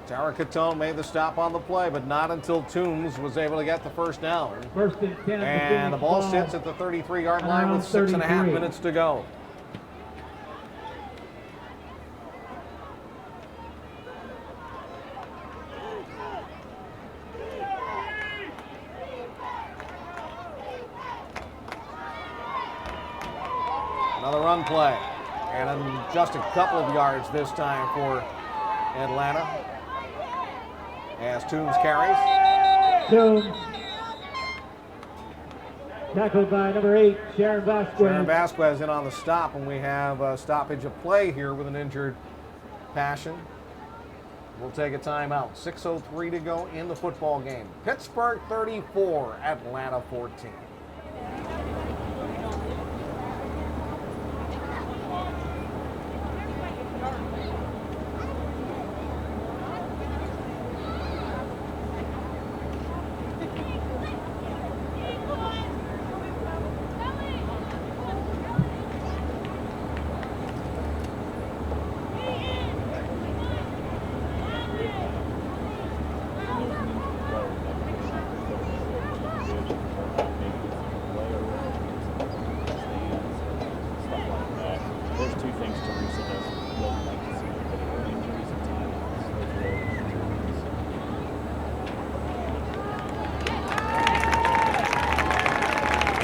Tara Catone made the stop on the play, but not until Toombs was able to get the first down. First and 10. And the ball sits at the 33-yard line with 6.5 minutes to go. Another run play, and just a couple of yards this time for Atlanta. As Toombs carries. Toombs. Tackled by number 8, Sharon Vasquez. Sharon Vasquez in on the stop, and we have a stoppage of play here with an injured Passion. We'll take a timeout. 6:03 to go in the football game. Pittsburgh 34, Atlanta 14.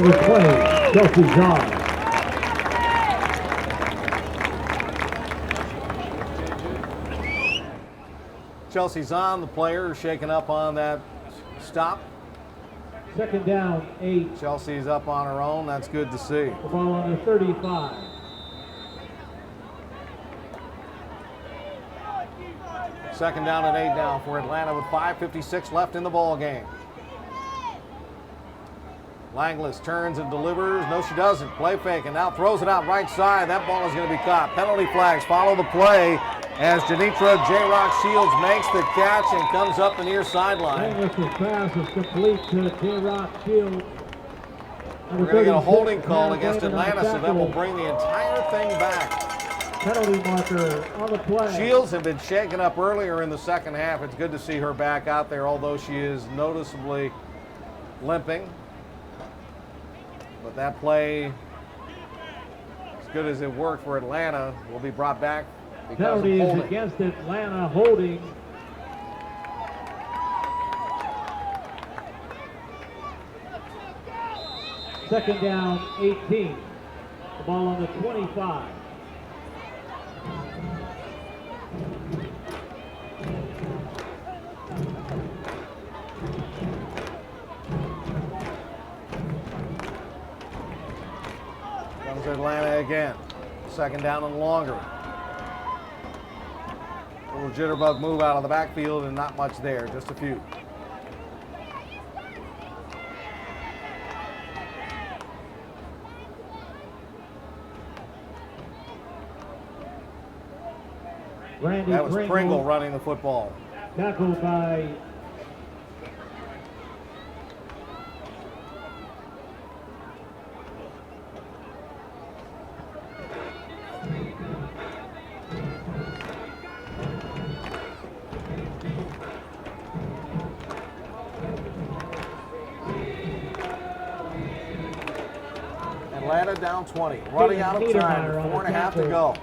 Number 20, Chelsea Zahn. Chelsea Zahn, the player, shaken up on that stop. Second down, 8. Chelsea's up on her own. That's good to see. The ball on the 35. Second down and 8 now for Atlanta with 5:56 left in the ball game. Langlis turns and delivers. No, she doesn't. Play fake and now throws it out right side. That ball is going to be caught. Penalty flags follow the play as Janitra J-Rock Shields makes the catch and comes up the near sideline. Langlis' pass is complete to J-Rock Shields. We're going to get a holding call against Atlanta, so that will bring the entire thing back. Penalty marker on the play. Shields had been shaken up earlier in the second half. It's good to see her back out there, although she is noticeably limping. But that play, as good as it worked for Atlanta, will be brought back because Penalty of is holding. against Atlanta, holding. Second down, 18. The ball on the 25. Comes Atlanta again. Second down and longer. A little jitterbug move out of the backfield and not much there, just a few. Randy That was Pringle running the football. Tackled by Atlanta down 20, running out of time, 4.5 to go.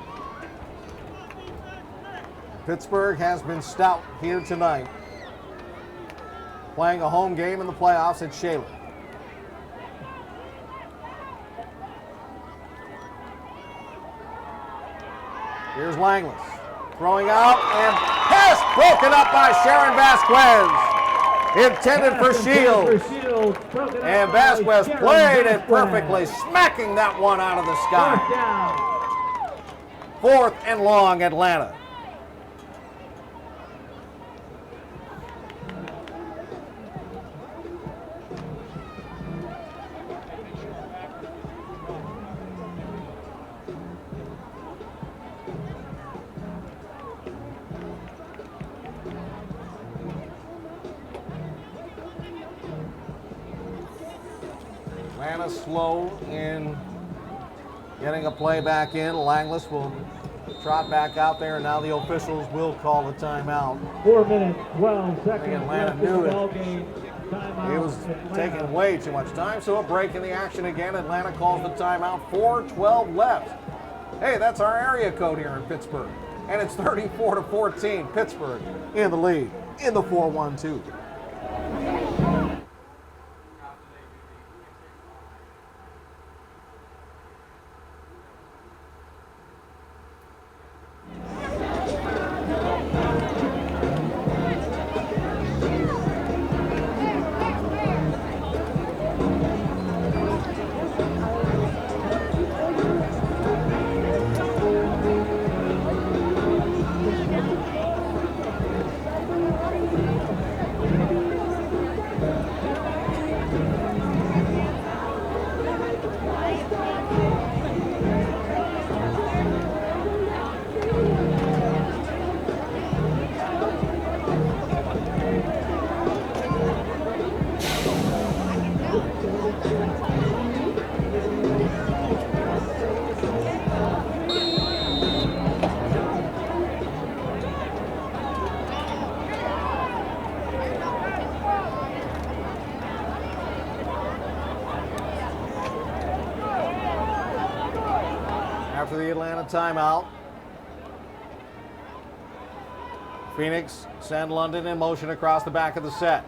Pittsburgh has been stout here tonight, playing a home game in the playoffs at Shaler. Here's Langlis throwing out, and pass broken up by Sharon Vasquez. Intended for Shields. And Vasquez played it perfectly, smacking that one out of the sky. Fourth and long, Atlanta. Atlanta slow in getting a play back in. Langlis will trot back out there, and now the officials will call the timeout. 4 minutes, 12 seconds. Atlanta left in knew the it. ball game. Timeout, It was Atlanta. taking way too much time, so a break in the action again. Atlanta calls the timeout, 4:12 left. Hey, that's our area code here in Pittsburgh. And it's 34-14, Pittsburgh in the lead in the 4-1-2. After the Atlanta timeout, Phoenix send London in motion across the back of the set.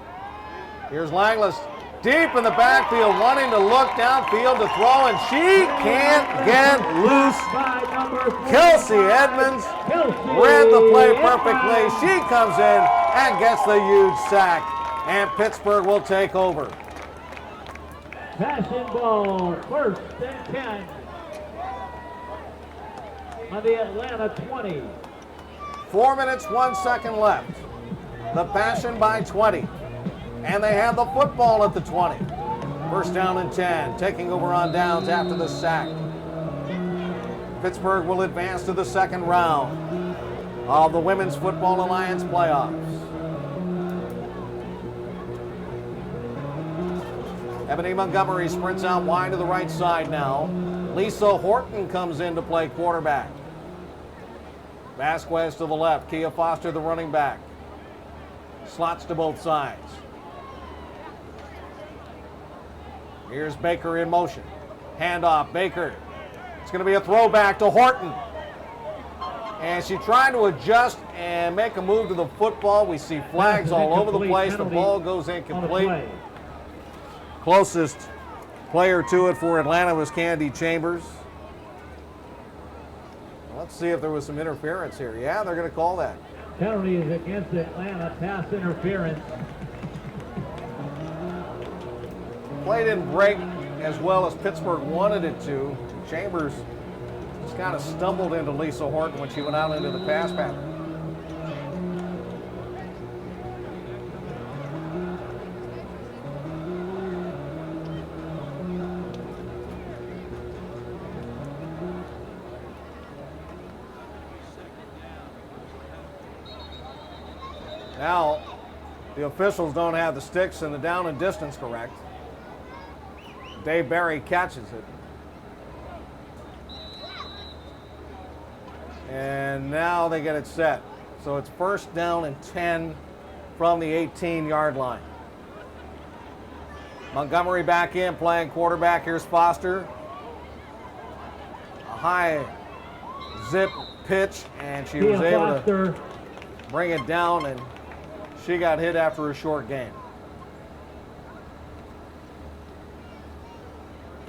Here's Langlis Deep in the backfield, wanting to look downfield to throw, and she can't get loose. Kelsey Edmonds read the play perfectly. She comes in and gets the huge sack, and Pittsburgh will take over. Passing ball, 1st and 10 on the Atlanta 20. 4 minutes, 1 second left. The Passion by 20. And they have the football at the 20. 1st down and 10, taking over on downs after the sack. Pittsburgh will advance to the 2nd round of the Women's Football Alliance playoffs. Ebony Montgomery sprints out wide to the right side now. Lisa Horton comes in to play quarterback. Vasquez to the left, Kia Foster the running back. Slots to both sides. Here's Baker in motion. Handoff, Baker. It's going to be a throwback to Horton. And she tried to adjust and make a move to the football. We see flags all over the place. The ball goes incomplete. Closest player to it for Atlanta was Candy Chambers. Let's see if there was some interference here. Yeah, they're going to call that. Penalty is against Atlanta, pass interference. Play didn't break as well as Pittsburgh wanted it to. Chambers just kind of stumbled into Lisa Horton when she went out into the pass pattern. Now, the officials don't have the sticks and the down and distance correct. Dave Barry catches it. And now they get it set. So it's 1st down and 10 from the 18-yard line. Montgomery back in, playing quarterback. Here's Foster. A high zip pitch, and she was able to bring it down, and she got hit after a short gain.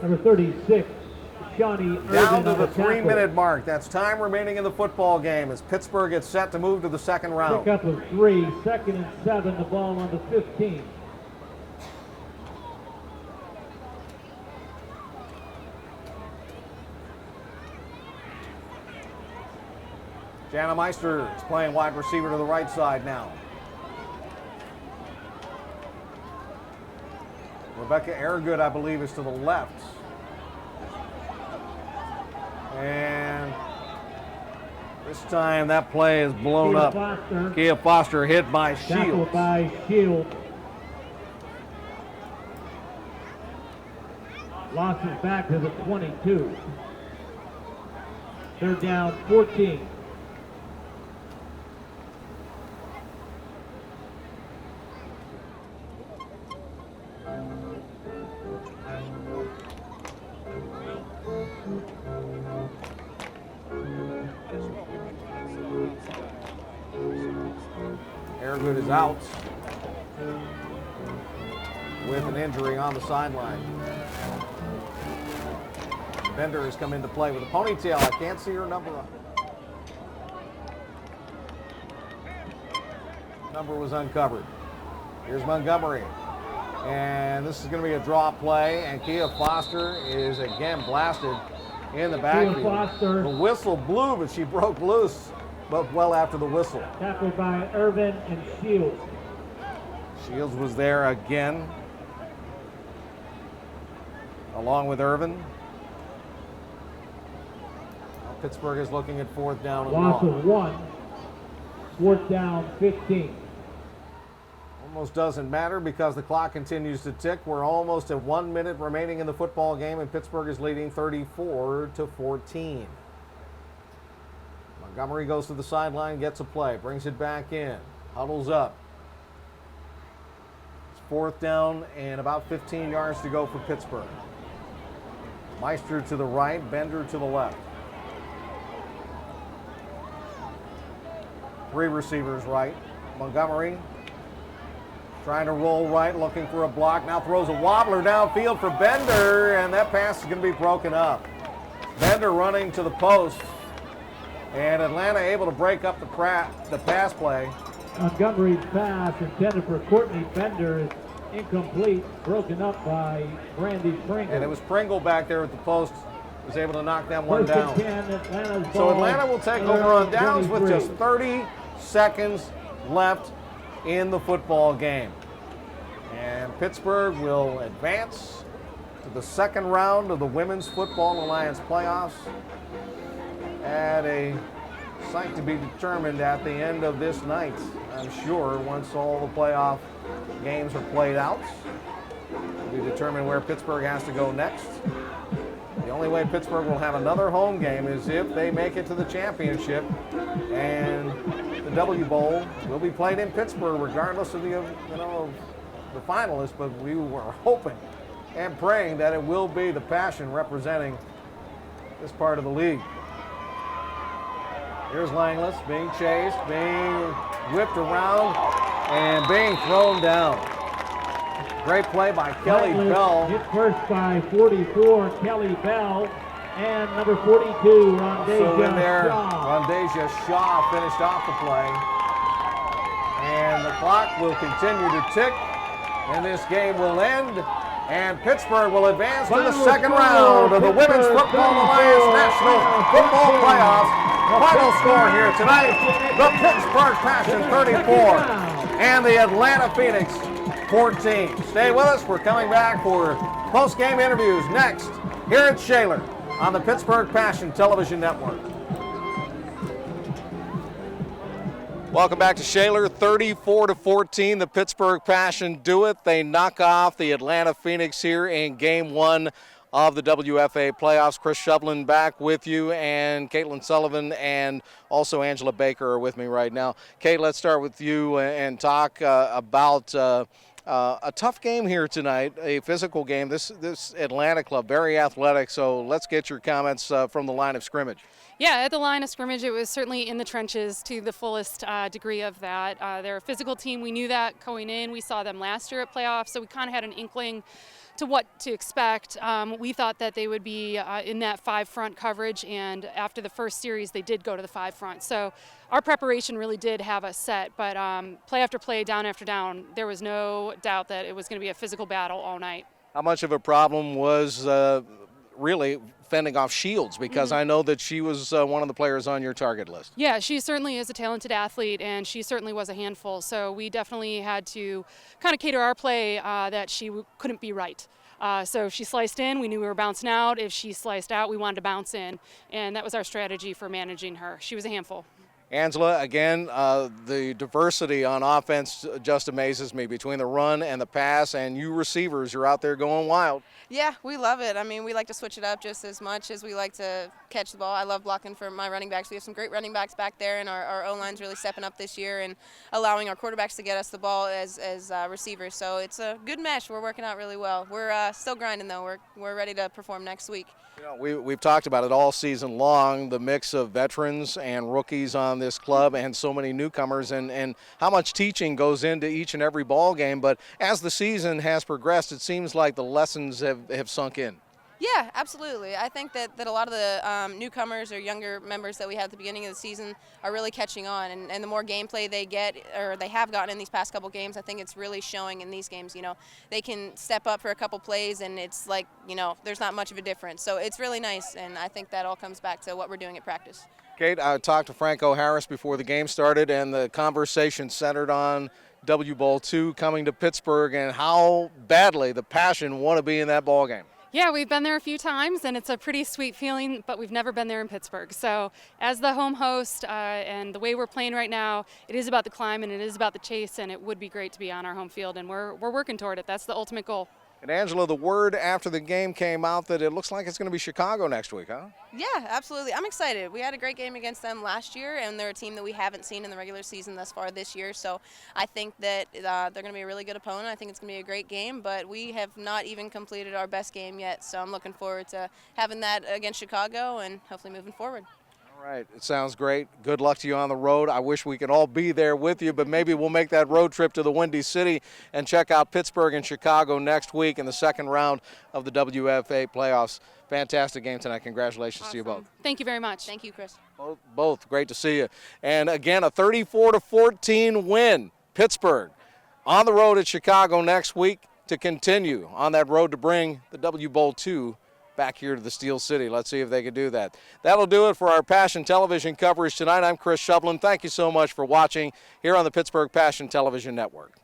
Number 36, Shawnee Irvin. Down to the 3-minute mark. That's time remaining in the football game as Pittsburgh gets set to move to the 2nd round. Pick up of 3, 2nd and 7, the ball on the 15. Jana Meister is playing wide receiver to the right side now. Rebecca Airgood, I believe, is to the left. And this time that play is blown up. Kia Foster hit by Shields. Tackled by Shields. Losses back to the 22. 3rd down, 14. Airgood is out with an injury on the sideline. Bender has come into play with a ponytail. I can't see her number. Number was uncovered. Here's Montgomery. And this is going to be a draw play, and Kia Foster is again blasted in the backfield. The whistle blew, but she broke loose, but well after the whistle. Tackled by Irvin and Shields. Shields was there again, along with Irvin. Pittsburgh is looking at 4th down and Loss long. of 1. 4th down, 15. Almost doesn't matter because the clock continues to tick. We're almost at 1 minute remaining in the football game, and Pittsburgh is leading 34-14. Montgomery goes to the sideline, gets a play, brings it back in, huddles up. It's 4th down and about 15 yards to go for Pittsburgh. Meister to the right, Bender to the left. 3 receivers right. Montgomery Trying to roll right, looking for a block. Now throws a wobbler downfield for Bender, and that pass is going to be broken up. Bender running to the post, and Atlanta able to break up the pass play. Montgomery's pass intended for Courtney Bender is incomplete, broken up by Brandy Pringle. And it was Pringle back there at the post, was able to knock that one down. 10, So Atlanta will take over on downs with just 30 seconds left in the football game. And Pittsburgh will advance to the second round of the Women's Football Alliance playoffs at a site to be determined at the end of this night, I'm sure, once all the playoff games are played out. We determine where Pittsburgh has to go next. The only way Pittsburgh will have another home game is if they make it to the championship, and the W Bowl will be played in Pittsburgh regardless of the finalists. But we were hoping and praying that it will be the Passion representing this part of the league. Here's Langless being chased, being whipped around, and being thrown down. Great play by Kelly Bell. Hit first by 44, Kelly Bell, and number 42, So in there, Shaw. Rondasia Shaw finished off the play. And the clock will continue to tick, and this game will end. And Pittsburgh will advance to the second round of the Women's Football Alliance National Football Playoffs. Final score here tonight, the Pittsburgh Passion 34 and the Atlanta Phoenix 14. Stay with us. We're coming back for post-game interviews next here at Shaler on the Pittsburgh Passion Television Network. Welcome back to Shaler. 34-14, the Pittsburgh Passion do it. They knock off the Atlanta Phoenix here in game one of the WFA playoffs. Chris Shovlin back with you, and Caitlin Sullivan and also Angela Baker are with me right now. Kate, let's start with you and talk about a tough game here tonight, a physical game. This Atlanta club, very athletic, so let's get your comments from the line of scrimmage. Yeah, at the line of scrimmage, it was certainly in the trenches to the fullest degree of that. They're a physical team. We knew that going in. We saw them last year at playoffs, so we kind of had an inkling to what to expect. We thought that they would be in that 5-front coverage, and after the first series, they did go to the 5-front. So our preparation really did have us set, but play after play, down after down, there was no doubt that it was going to be a physical battle all night. How much of a problem was really fending off Shields? Because I know that she was one of the players on your target list. Yeah, she certainly is a talented athlete, and she certainly was a handful. So we definitely had to kind of cater our play that she couldn't be right. So if she sliced in, we knew we were bouncing out. If she sliced out, we wanted to bounce in, and that was our strategy for managing her. She was a handful. Angela, again, the diversity on offense just amazes me between the run and the pass, and you receivers, you're out there going wild. Yeah, we love it. I mean, we like to switch it up just as much as we like to catch the ball. I love blocking for my running backs. We have some great running backs back there, and our O-line's really stepping up this year and allowing our quarterbacks to get us the ball as receivers. So it's a good mesh. We're working out really well. We're still grinding, though. We're ready to perform next week. You know, we've talked about it all season long, the mix of veterans and rookies on this club and so many newcomers, and how much teaching goes into each and every ball game. But as the season has progressed, it seems like the lessons have sunk in. Yeah, absolutely. I think that a lot of the newcomers or younger members that we had at the beginning of the season are really catching on, and the more gameplay they get, or they have gotten in these past couple games, I think it's really showing in these games. You know, they can step up for a couple plays, and it's like, you know, there's not much of a difference. So it's really nice, and I think that all comes back to what we're doing at practice. Kate, I talked to Franco Harris before the game started, and the conversation centered on W Bowl II coming to Pittsburgh and how badly the Passion want to be in that ball game. Yeah, we've been there a few times, and it's a pretty sweet feeling, but we've never been there in Pittsburgh. So as the home host and the way we're playing right now, it is about the climb and it is about the chase, and it would be great to be on our home field, and we're working toward it. That's the ultimate goal. And Angela, the word after the game came out that it looks like it's going to be Chicago next week, huh? Yeah, absolutely. I'm excited. We had a great game against them last year, and they're a team that we haven't seen in the regular season thus far this year. So I think that they're going to be a really good opponent. I think it's going to be a great game, but we have not even completed our best game yet. So I'm looking forward to having that against Chicago and hopefully moving forward. All right, it sounds great. Good luck to you on the road. I wish we could all be there with you, but maybe we'll make that road trip to the Windy City and check out Pittsburgh and Chicago next week in the second round of the WFA playoffs. Fantastic game tonight. Congratulations to you both. Thank you very much. Thank you, Chris. Both. Great to see you. And again, a 34-14 win. Pittsburgh on the road at Chicago next week to continue on that road to bring the W Bowl 2 back here to the Steel City. Let's see if they can do that. That'll do it for our Passion Television coverage tonight. I'm Chris Shublin. Thank you so much for watching here on the Pittsburgh Passion Television Network.